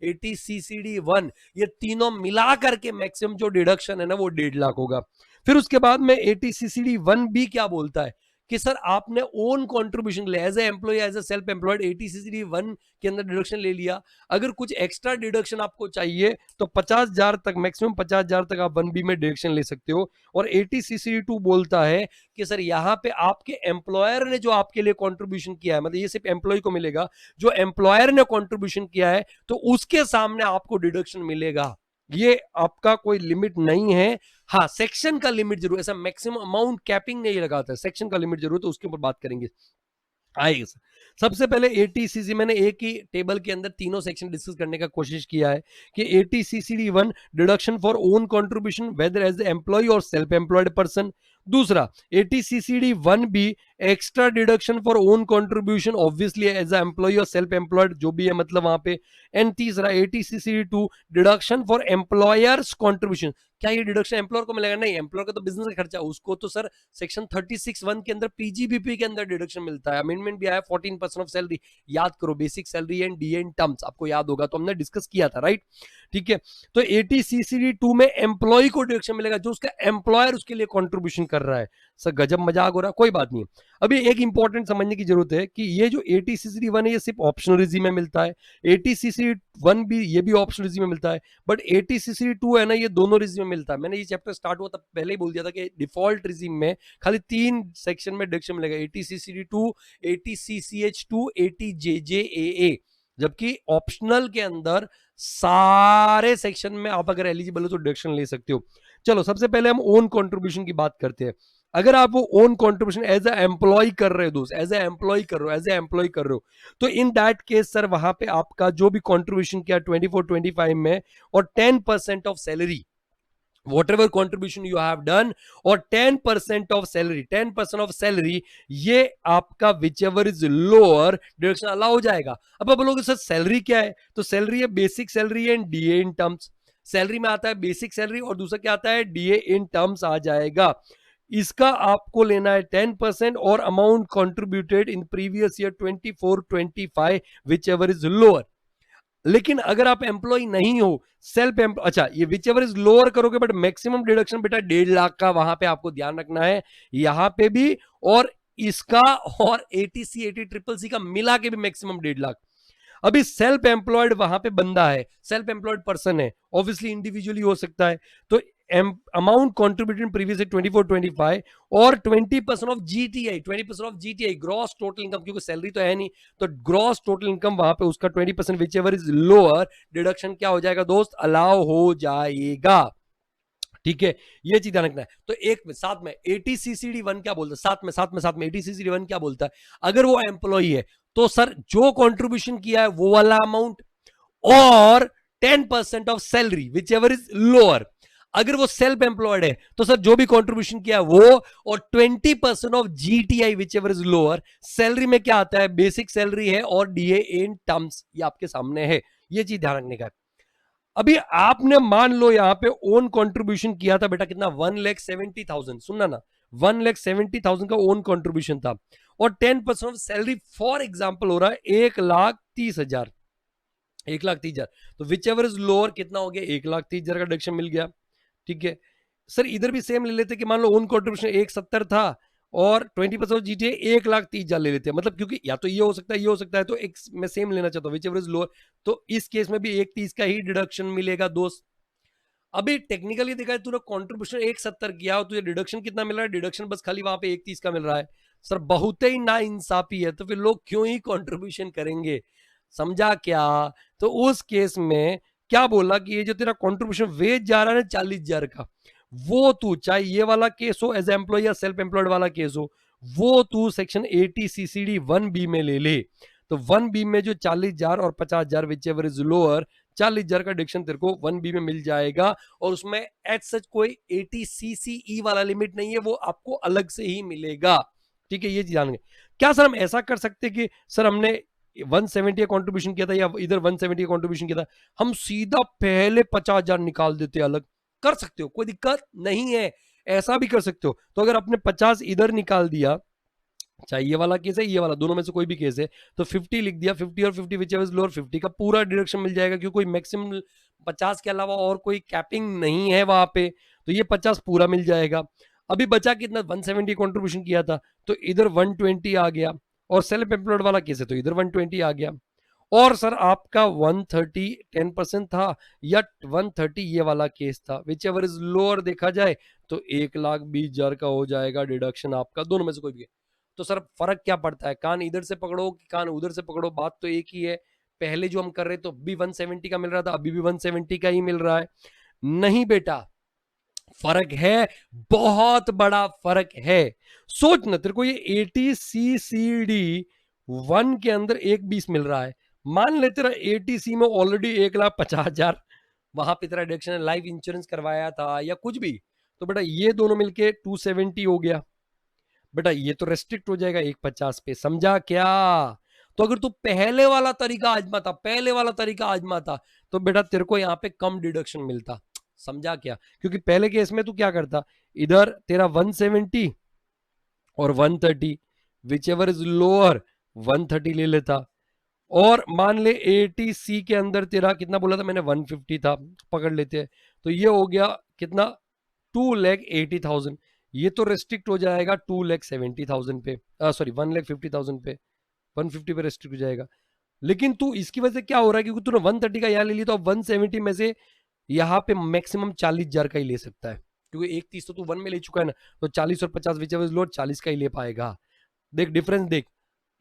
एटीसीसीडी 1, ये तीनों मिला करके मैक्सिमम जो डिडक्शन है ना वो 1.5 लाख होगा। फिर उसके बाद में एटीसीसीडी 1B क्या बोलता है कि सर आपने ओन कंट्रीब्यूशन ले, as a employ as a self employed eighty CCD 1 के अंदर डिडक्शन ले लिया, अगर कुछ एक्स्ट्रा डिडक्शन आपको चाहिए तो 50,000 तक, मैक्सिमम 50,000 तक आप 1B में डिडक्शन ले सकते हो। और एटीसीसीडी 2 बोलता है कि सर यहाँ पे आपके एम्प्लॉयर ने जो आपके लिए कंट्रीब्यूशन किया है, मतलब ये सिर्फ एम्प्लॉय को मिलेगा, जो एम्प्लॉयर ने कंट्रीब्यूशन किया है तो उसके सामने आपको डिडक्शन मिलेगा, ये आपका कोई लिमिट नहीं है। हाँ सेक्शन का लिमिट जरूर, ऐसा मैक्सिमम अमाउंट कैपिंग नहीं लगाता है, सेक्शन का लिमिट जरूर, तो उसके ऊपर बात करेंगे आएगा। सबसे पहले एटीसीसी, मैंने एक ही टेबल के अंदर तीनों सेक्शन डिस्कस करने का कोशिश किया है कि eighty CCD 1 deduction for own contribution whether as employ और सेल्फ एम्प्लॉयड पर्सन, दूसरा eighty CCD 1B extra deduction for own contribution obviously as employ और सेल्फ एम्प्लॉयड जो भी है मतलब वहां पे, एंड तीसरा eighty CCD 2 deduction for employers contribution. क्या ये डिडक्शन एम्प्लॉयर को मिलेगा? नहीं, एम्प्लॉयर का तो बिजनेस का खर्चा, उसको तो सर सेक्शन 36(1) के अंदर पीजीबीपी के अंदर डिडक्शन मिलता है, अमेंडमेंट भी आया 14% ऑफ सैलरी, याद करो basic salary and DA in terms, आपको याद होगा तो हमने डिस्कस किया था, राइट, ठीक है। तो एटीसीसीडी 2 में एम्प्लॉय को डिडक्शन मिलेगा जो उसका एम्प्लॉयर उसके लिए कंट्रीब्यूशन कर रहा है। सर गजब मजाक हो रहा है, कोई बात नहीं। अभी एक इंपॉर्टेंट समझने की जरूरत है कि ये जो एटीसीसीडी 1 है ये सिर्फ ऑप्शनल रिजीम में मिलता है, एटीसीसीडी 1B ये भी ऑप्शनल रिजीम में मिलता है, बट एटीसीसीडी 2 है ना ये दोनों रिजीम में मिलता है। मैंने ये चैप्टर स्टार्ट हुआ तब पहले ही बोल दिया था कि डिफॉल्ट रिजीम में खाली 3 सेक्शन में डिडक्शन मिलेगा, एटीसीसीडी 2, एटीसीसीएच2, एटीजेजेएए, जबकि ऑप्शनल के अंदर सारे सेक्शन में आप अगर एलिजिबल हो तो डिडक्शन ले सकते हो। चलो सबसे पहले हम ओन कंट्रीब्यूशन की बात करते हैं। अगर आप वो own contribution as a employee कर रहे हो दोस्त, एज ए एम्प्लॉय कर रहे हो, एज ए एम्प्लॉय कर रहे हो, तो इन दैट केस सर वहां पे आपका जो भी कंट्रीब्यूशन किया 24-25 में और 10% of salary, whatever contribution you have done, और 10% of salary, 10% of salary, ये आपका whichever is lower deduction allow हो जाएगा। अब आप बोलोगे सर सैलरी क्या है, तो सैलरी है basic salary and DA in terms. Salary में आता है बेसिक सैलरी और दूसरा क्या आता है, डीए इन टर्म्स आ जाएगा। इसका आपको लेना है 10% और amount contributed in previous year 24-25 whichever is lower। लेकिन अगर आप एम्प्लॉय नहीं हो, सेल्फ एम्प्लॉय, अच्छा ये विचएवर इज लोअर करोगे बट मैक्सिमम डिडक्शन बेटा 1.5 लाख का वहां पे आपको ध्यान रखना है, यहां पे भी और इसका और एटीसी 80CCC का मिला के भी मैक्सिमम 1.5 लाख। अभी सेल्फ एम्प्लॉयड वहां पे बंदा है, सेल्फ एम्प्लॉयड पर्सन है, ऑब्वियसली इंडिविजुअली हो सकता है, तो अमाउंट कॉन्ट्रीब्यूटेड प्रीवियस 24-25 और 20% of GTI, 20% of GTI gross total income, क्योंकि सैलरी तो है नहीं तो ग्रॉस टोटल इनकम वहां पे उसका 20% which ever is lower deduction क्या हो जाएगा दोस्त, अलाउ हो जाएगा, ठीक है। ये चीज ध्यान रखना है। तो एक में साथ में एटीसीसीडी 1 क्या बोलता है, साथ में एटीसीसीडी 1 क्या बोलता है, अगर वो एम्प्लॉय है तो सर जो कंट्रीब्यूशन किया है वो वाला अमाउंट और 10% of salary which ever is lower. अगर वो सेल्फ एम्प्लॉयड है तो सर जो भी कंट्रीब्यूशन किया है वो और 20% of GTI which ever is lower. Salary में क्या आता है, बेसिक सैलरी है और डीए इन टर्म्स, ये आपके सामने है, ये चीज ध्यान रखने का है। अभी आपने मान लो यहां पे ओन कंट्रीब्यूशन किया था बेटा कितना, 1,70,000, सुनना ना 1,70,000 का ओन कंट्रीब्यूशन था और 10% ऑफ सैलरी फॉर एग्जांपल हो रहा है 1,30,000, 1,30,000, तो विच एवर इज लोअर कितना हो गया, 1,30,000 का डिडक्शन मिल गया, ठीक है। सर इधर भी सेम ले लेते कि मान लो ओन कंट्रीब्यूशन 1,70 था और 20% ऑफ जीटीए 1,30,000 ले लेते हैं, मतलब क्योंकि या तो ये हो सकता है, ये हो सकता है, तो एक मैं सेम लेना चाहता हूँ, विच एवर इज लोअर, तो इस केस में भी 1,30 का ही डिडक्शन मिलेगा दोस्त। अभी टेक्निकली देखा है, तूने कॉन्ट्रीब्यूशन 1,70 किया और तुझे डिडक्शन कितना मिल रहा है? डिडक्शन बस खाली वहां पे 1,30 का मिल रहा है। सर बहुत ही ना इंसाफी है, तो फिर लोग क्यों ही कॉन्ट्रीब्यूशन करेंगे? समझा क्या? तो उस केस में क्या बोला कि ये जो तेरा कॉन्ट्रीब्यूशन वेज जा रहा है ना 40,000 का, वो तू चाहे ये वाला केस हो एज एम्प्लॉय या सेल्फ एम्प्लॉयड वाला केस हो, वो तू सेक्शन 80 सीसीडी 1B में ले ले। तो 1B में जो 40,000 और 50,000 विच एवर इज लोअर, 40,000 का डिडक्शन तेरे को 1B में मिल जाएगा, और उसमें एज सच कोई 80 सीसीई वाला लिमिट नहीं है, वो आपको अलग से ही मिलेगा। ठीक है, ये चीज जानेंगे। क्या सर हम ऐसा कर सकते हैं कि सर हमने 170 का कंट्रीब्यूशन किया था या इधर 170 का कंट्रीब्यूशन किया था, हम सीधा पहले 50,000 निकाल देते अलग? कर सकते हो, कोई दिक्कत नहीं है, ऐसा भी कर सकते हो। तो अगर आपने 50 इधर निकाल दिया, चाहे ये वाला केस है ये वाला, दोनों में से कोई भी केस है, तो 50 लिख दिया, 50 और 50 विच एवर लोअर, 50 का पूरा डिडक्शन मिल जाएगा, क्योंकि कोई मैक्सिमम 50 के अलावा और कोई कैपिंग नहीं है वहां पे, तो ये 50 पूरा मिल जाएगा। अभी बचा कितना? 170 कंट्रीब्यूशन किया था, तो इधर 120 आ गया, और सेल्फ एम्प्लॉयड वाला केस है तो इधर 120 आ गया। और सर आपका 130 10% था या 130 ये वाला केस था, विच एवर इज लोअर देखा जाए तो 1,20,000 का हो जाएगा डिडक्शन आपका, दोनों में से कोई भी। तो सर फर्क क्या पड़ता है? कान इधर से पकड़ो कि कान उधर से पकड़ो, बात तो एक ही है। पहले जो हम कर रहे तो भी 170 का मिल रहा था, अभी भी 170 का ही मिल रहा है। नहीं बेटा, फर्क है, बहुत बड़ा फर्क है। सोच ना, तेरे को ये 80 सीसीडी 1 के अंदर 1,20 मिल रहा है, मान ले तेरा 80C में ऑलरेडी 1,50,000 वहां पे तेरा डिडक्शन है, लाइफ इंश्योरेंस करवाया था या कुछ भी, तो बेटा ये दोनों मिलके 270 हो गया। बेटा ये तो रेस्ट्रिक्ट हो जाएगा 1,50 पे, समझा क्या? तो अगर तू पहले वाला तरीका आजमाता, पहले वाला तरीका आजमाता, तो बेटा तेरे को यहाँ पे कम डिडक्शन मिलता, समझा क्या? क्योंकि पहले केस में तू क्या करता, इधर तेरा 170 और 130 विच एवर इज लोअर 130 ले लेता, और मान ले 80C के अंदर तेरा कितना बोला था मैंने? 150 था, पकड़ लेते हैं, तो ये हो गया कितना? 2,80,000। ये तो रेस्ट्रिक्ट हो जाएगा 2,70,000 पे, सॉरी 1,50,000 पे, 150 पे रेस्ट्रिक्ट हो जाएगा। लेकिन तू इसकी वजह से क्या हो रहा है, क्योंकि तूने 130 का यहाँ ले लिया, तो 170 में से यहाँ पे मैक्सिमम 40,000 का ही ले सकता है, क्योंकि 1,30 तो तू 1 में ले चुका है ना, तो 40 और 50 विच एवर लोड 40 का ही ले पाएगा। देख डिफरेंस देख,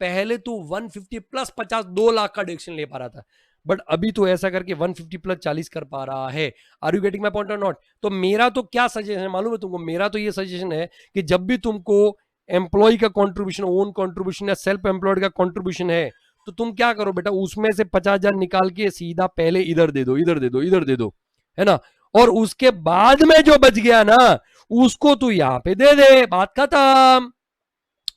पहले तू 150 प्लस 50 2 लाख का डिडक्शन ले पा रहा था, बट अभी तो ऐसा करके 150 प्लस 40 कर पा रहा है। Are you getting my point और नॉट? तो मेरा तो क्या सजेशन है मालूम है तुमको? मेरा तो ये सजेशन है कि जब भी तुमको एम्प्लॉय का कंट्रीब्यूशन, ओन कंट्रीब्यूशन या सेल्फ एम्प्लॉयड का कंट्रीब्यूशन है, तो तुम क्या करो बेटा, उसमें से 50,000 निकाल के सीधा पहले इधर दे दो, इधर दे दो, इधर दे दो, है ना? और उसके बाद में जो बच गया ना, उसको तू यहां पे दे दे, बात खत्म।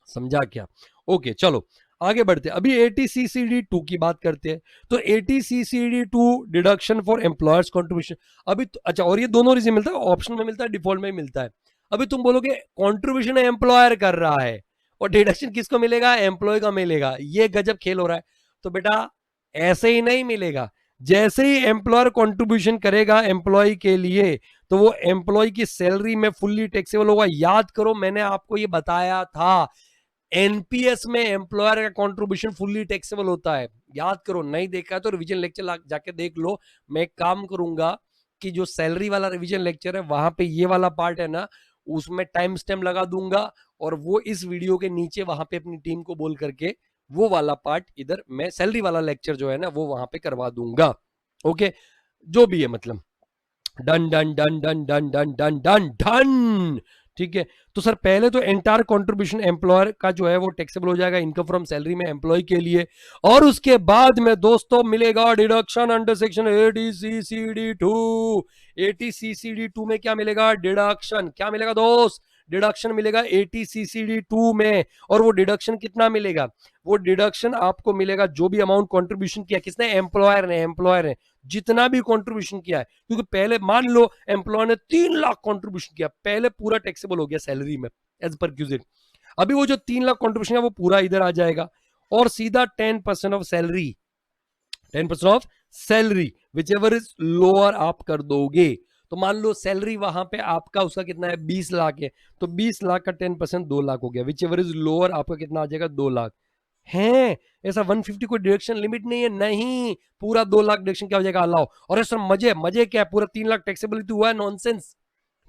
समझा क्या? ओके चलो आगे बढ़ते हैं। अभी 80CCD2 की बात करते हैं। तो 80CCD2 deduction for employers contribution, अभी अच्छा, और ये दोनों रीजन मिलता है, ऑप्शन में मिलता है, डिफॉल्ट में मिलता है। अभी तुम बोलोगे कंट्रीब्यूशन एम्प्लॉयर कर रहा है और डिडक्शन किसको मिलेगा? एम्प्लॉय का मिलेगा, ये गजब खेल हो रहा है। तो बेटा ऐसे ही नहीं मिलेगा, जैसे ही एम्प्लॉयर कंट्रीब्यूशन करेगा एम्प्लॉय के लिए, तो वो एम्प्लॉय की सैलरी में फुल्ली टैक्सेबल होगा। याद करो मैंने आपको ये बताया था, एनपीएस में एम्प्लॉयर का कंट्रीब्यूशन फुल्ली टैक्सेबल होता है। याद करो, नहीं देखा तो रिवीजन लेक्चर जाके देख लो। मैं एक काम करूंगा कि जो सैलरी वाला रिवीजन लेक्चर है वहां पे ये वाला पार्ट है ना, उसमें टाइम स्टैम्प लगा दूंगा, और वो इस वीडियो के नीचे वहां पे अपनी टीम को बोल करके वो वाला पार्ट इधर मैं सैलरी वाला लेक्चर जो है ना वो वहां पे करवा दूंगा। ओके, जो भी है, मतलब done done done done done done done done done. ठीक है, तो सर पहले तो एंटायर कंट्रीब्यूशन एम्प्लॉयर का जो है वो टैक्सेबल हो जाएगा इनकम फ्रॉम सैलरी में एम्प्लॉय के लिए, और उसके बाद में दोस्तों मिलेगा deduction under section 80CCD2। 80CCD2 में क्या मिलेगा? डिडक्शन। क्या मिलेगा दोस्त? डिडक्शन मिलेगा 80CCD2 में। और वो डिडक्शन कितना मिलेगा? वो डिडक्शन आपको मिलेगा जो भी अमाउंट कंट्रीब्यूशन किया, किसने? एम्प्लॉयर ने। एम्प्लॉयर ने जितना भी कंट्रीब्यूशन किया है, क्योंकि पहले मान लो एम्प्लॉयर ने 3 लाख कंट्रीब्यूशन किया, पहले पूरा टैक्सेबल हो गया सैलरी में एज पर क्यूजिट। अभी वो जो 3 लाख कंट्रीब्यूशन है वो पूरा इधर आ जाएगा, और सीधा 10% of salary, 10% of salary which ever is lower आप कर दोगे। तो मान लो सैलरी वहां पे आपका उसका कितना है 20 लाख है, तो 20 लाख का 10% 2 लाख हो गया, विच एवर इज लोअर आपका कितना आ जाएगा 2 लाख है। ऐसा 150 कोई डिडक्शन लिमिट नहीं है, नहीं, पूरा 2 लाख डिडक्शन क्या हो जाएगा अलाउ। और सर मजे मजे क्या है, पूरा 3 लाख टैक्सेबिलिटी हुआ है, नॉनसेंस,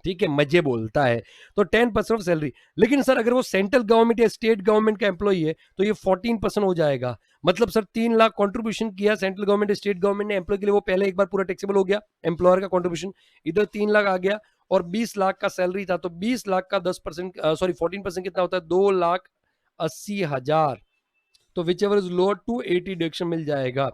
ठीक है, मजे बोलता है। तो 10% ऑफ सैलरी, लेकिन सर अगर वो सेंट्रल गवर्नमेंट या स्टेट गवर्नमेंट का एम्प्लॉई है तो ये 14% हो जाएगा। मतलब सर 3 लाख कंट्रीब्यूशन किया सेंट्रल गवर्नमेंट स्टेट गवर्नमेंट ने एम्प्लॉय के लिए, वो पहले एक बार पूरा टैक्सेबल हो गया एम्प्लॉयर का कंट्रीब्यूशन, इधर 3 लाख आ गया और 20 लाख का सैलरी था, तो 20 लाख का 10% सॉरी 14% कितना होता है 2,80,000, तो whichever is lower 280 deduction मिल जाएगा।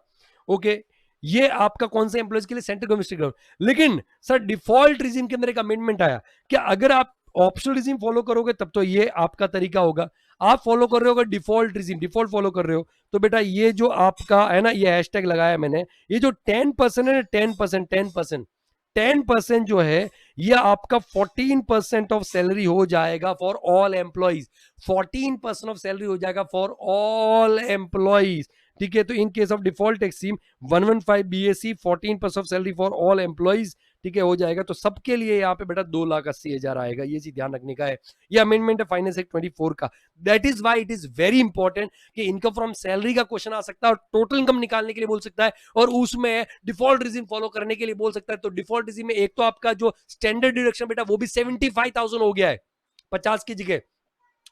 ओके, ये आपका कौन से एम्प्लॉयज के लिए, सेंट्रल गवर्नमेंट स्टेट गवर्नमेंट। लेकिन सर डिफॉल्ट रिजीम के अंदर एक अमेंडमेंट आया कि अगर आप ऑप्शनल रिजीम फॉलो करोगे तब तो ये आपका तरीका होगा, आप फॉलो कर रहे हो अगर डिफॉल्ट रिजीम, डिफॉल्ट फॉलो कर रहे हो तो बेटा ये जो आपका है ना, ये हैशटैग लगाया मैंने, ये जो 10% है ना, 10% जो है ये आपका 14% ऑफ सैलरी हो जाएगा for all employees, 14% of salary हो जाएगा फॉर ऑल एम्प्लॉइज, ठीक है। तो इन case of default tax scheme 115 BSc 14% of salary for all employees, ठीक है, हो जाएगा। तो सबके लिए यहाँ पे बेटा 2,80,000 आएगा, ये चीज ध्यान रखने का है। ये अमेंडमेंट है फाइनेंस एक्ट 24 का। That is why it is very important कि इनकम फ्रॉम सैलरी का क्वेश्चन आ सकता है और टोटल इनकम निकालने के लिए बोल सकता है, और उसमें डिफॉल्ट रिजीम फॉलो करने के लिए बोल सकता है। तो डिफॉल्ट रिजीम में एक तो आपका जो स्टैंडर्ड डिडक्शन बेटा वो भी 75,000 हो गया है 50 की जगह,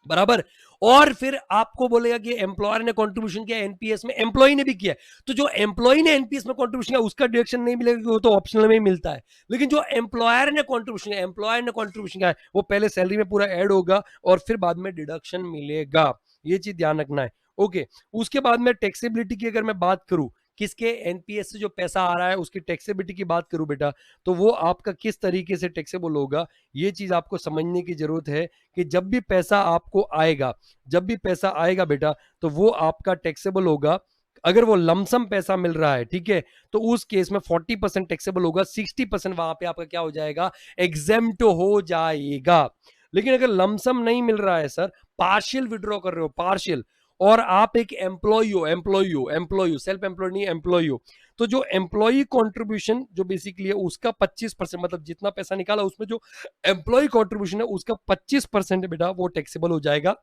बराबर। और फिर आपको बोलेगा कि एम्प्लॉयर ने कंट्रीब्यूशन किया एनपीएस में, एम्प्लॉय ने भी किया, तो जो एम्प्लॉय ने एनपीएस में कंट्रीब्यूशन किया उसका डिडक्शन नहीं मिलेगा, वो तो ऑप्शनल में ही मिलता है। लेकिन जो एम्प्लॉयर ने कंट्रीब्यूशन किया है वो पहले सैलरी में पूरा ऐड होगा और फिर बाद में डिडक्शन मिलेगा, ये चीज ध्यान रखना है। ओके, उसके बाद में टैक्सेबिलिटी की अगर मैं बात करूं, किसके एनपीएस से जो पैसा आ रहा है उसकी टैक्सेबिलिटी की बात करूं बेटा, तो वो आपका किस तरीके से टैक्सेबल होगा, ये चीज आपको समझने की जरूरत है कि जब भी पैसा आपको आएगा, जब भी पैसा आएगा बेटा, तो वो आपका टैक्सेबल होगा। अगर वो लमसम पैसा मिल रहा है, ठीक है, तो उस केस में 40% टैक्सेबल होगा, 60% वहां पे आपका क्या हो जाएगा, एग्जेम्प्ट हो जाएगा। लेकिन अगर लमसम नहीं मिल रहा है सर, पार्शियल विड्रॉ कर रहे हो, पार्शियल, और आप एक एम्प्लॉय हो, सेल्फ एम्प्लॉयड नहीं, एम्प्लॉय हो, तो जो एम्प्लॉय कंट्रीब्यूशन जो बेसिकली है उसका 25%, मतलब जितना पैसा निकाला उसमें जो एम्प्लॉय कंट्रीब्यूशन है उसका 25% बेटा वो टैक्सेबल हो जाएगा,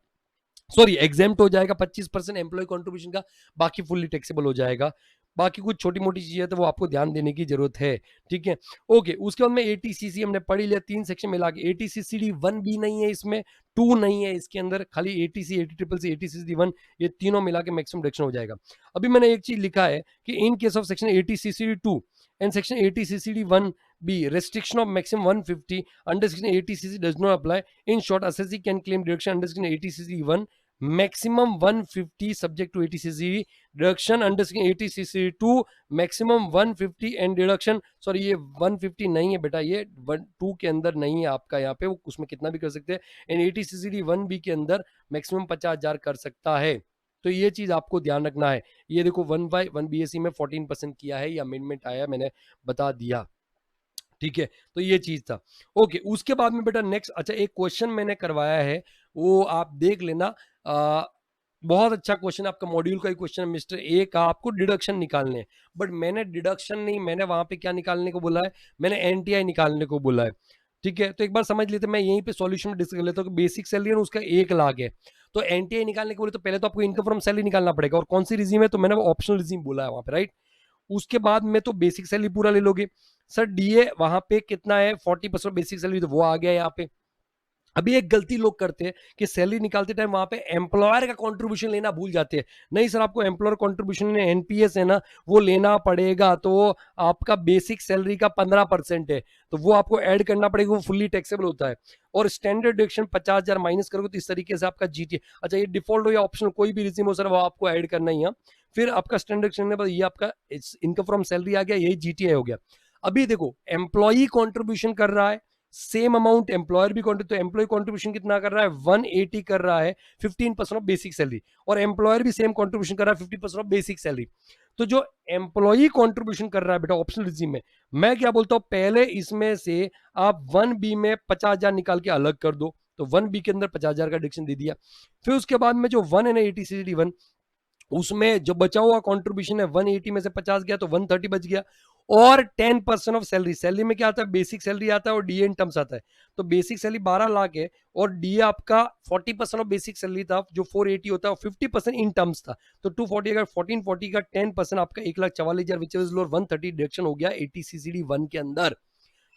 सॉरी एग्जेम्प्ट हो जाएगा 25% एम्प्लॉय कंट्रीब्यूशन का, बाकी फुल्ली टैक्सेबल हो जाएगा। बाकी कुछ छोटी मोटी चीजें तो वो आपको ध्यान देने की जरूरत है, ठीक है। ओके, उसके बाद में एटीसीसी हमने पढ़ लिया, 3 सेक्शन मिला के, एटीसीसीडी 1 भी नहीं है इसमें, 2 नहीं है इसके अंदर, खाली एटीसी, एटीट्रिपल एटीसीसी 1, ये तीनों मिला के मैक्सिमम डिडक्शन हो जाएगा। अभी मैंने एक चीज लिखा है कि in case of section eighty CC 2 and section eighty CC 1 B, restriction of maximum 150 under section 80cc does not apply. In short, assessee can claim deduction under section 80cc 1, maximum 150 subject to 80cc deduction under section 80cc 2, maximum 150 and deduction, sorry ये 150 नहीं है बेटा, ये 2 के अंदर नहीं है आपका, यहाँ पे वो उसमें कितना भी कर सकते हैं, एंड 80cc 1B के अंदर मैक्सिमम 50,000 कर सकता है। तो ये चीज आपको ध्यान रखना है। ये देखो 1/1 BSc में 14% किया है, ये अमेंडमेंट आया, मैंने बता दिया, ठीक है। तो ये चीज था। ओके, उसके बाद में बेटा नेक्स्ट, अच्छा एक क्वेश्चन मैंने करवाया है, वो आप देख लेना, बहुत अच्छा क्वेश्चन, आपका मॉड्यूल का ही क्वेश्चन है, मिस्टर ए का, आपको डिडक्शन निकालने हैं, बट मैंने डिडक्शन नहीं, मैंने वहां पे क्या निकालने को बोला है, मैंने एनटीआई निकालने को बोला है, ठीक है। तो एक बार समझ लेते, मैं यहीं पे सॉल्यूशन में डिस्कस कर लेता हूँ कि बेसिक सैलरी है उसका 1 लाख है, तो एनटीआई निकालने के बोले तो पहले तो आपको इनकम फ्रॉम सैलरी निकालना पड़ेगा, और कौन सी रिजीम है, तो मैंने वो ऑप्शनल रिजीम बोला है वहां पे, राइट। उसके बाद में तो बेसिक सैलरी पूरा ले लोगे, सर डीए वहां पे कितना है 40% बेसिक सैलरी, तो वो आ गया यहाँ पे। अभी एक गलती लोग करते हैं कि सैलरी निकालते टाइम वहां पे एम्प्लॉयर का कंट्रीब्यूशन लेना भूल जाते हैं। नहीं सर, आपको एम्प्लॉयर कंट्रीब्यूशन एनपीएस है ना वो लेना पड़ेगा, तो आपका बेसिक सैलरी का 15% है, तो वो आपको ऐड करना पड़ेगा, वो फुल्ली टैक्सेबल होता है। और स्टैंडर्ड डिडक्शन 50,000 माइनस करोगे तो इस तरीके से आपका जीटीए, अच्छा ये डिफॉल्ट हो या ऑप्शनल कोई भी रिजीम हो सर, वो आपको ऐड करना ही है। फिर आपका स्टैंडर्ड ये आपका इनकम फ्रॉम सैलरी आ गया, यही जीटीए हो गया। अभी देखो एम्प्लॉई कंट्रीब्यूशन कर रहा है सेम अमाउंट, एम्प्लॉयर भी तो एम्प्लॉय कंट्रीब्यूशन कितना कर रहा है 180 कर रहा है, 15% ऑफ बेसिक सैलरी, और एम्प्लॉयर भी सेम कंट्रीब्यूशन कर रहा है 50% ऑफ बेसिक सैलरी। तो जो एम्प्लॉई कंट्रीब्यूशन कर रहा है बेटा ऑप्शनल रिजीम में, मैं क्या बोलता हूं, पहले इसमें से आप 1B में 50,000 निकाल के अलग कर दो, तो 1B के अंदर 50,000 का डिडक्शन दे दिया। फिर उसके बाद में जो 1 है ना 80/1, उसमें जो बचा हुआ कंट्रीब्यूशन है 180 में से 50 गया तो 130 बच गया, और 10% ऑफ सैलरी। सैलरी में क्या आता है, बेसिक सैलरी आता है और डीए इन टर्म्स आता है। तो बेसिक सैलरी 12 लाख है और डीए आपका 40% ऑफ बेसिक सैलरी था जो 480 होता है और 50% इन टर्म्स था। तो 240 अगर 1440 का 10% आपका 1,44,000 विच इज लोअर 130 डिडक्शन हो गया 80 CCD1 के अंदर।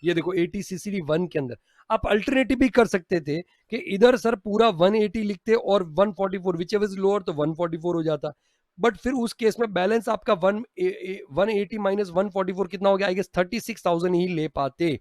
ये देखो 80 CCD1 के अंदर आप अल्टरनेटिव भी कर सकते थे कि इधर सर पूरा 180 लिखते और 144 विच इज लोअर तो 144 हो जाता। बट फिर उस केस में बैलेंस आपका 180 माइनस 144 कितना हो गया, आई गेस 36,000 ही ले पाते।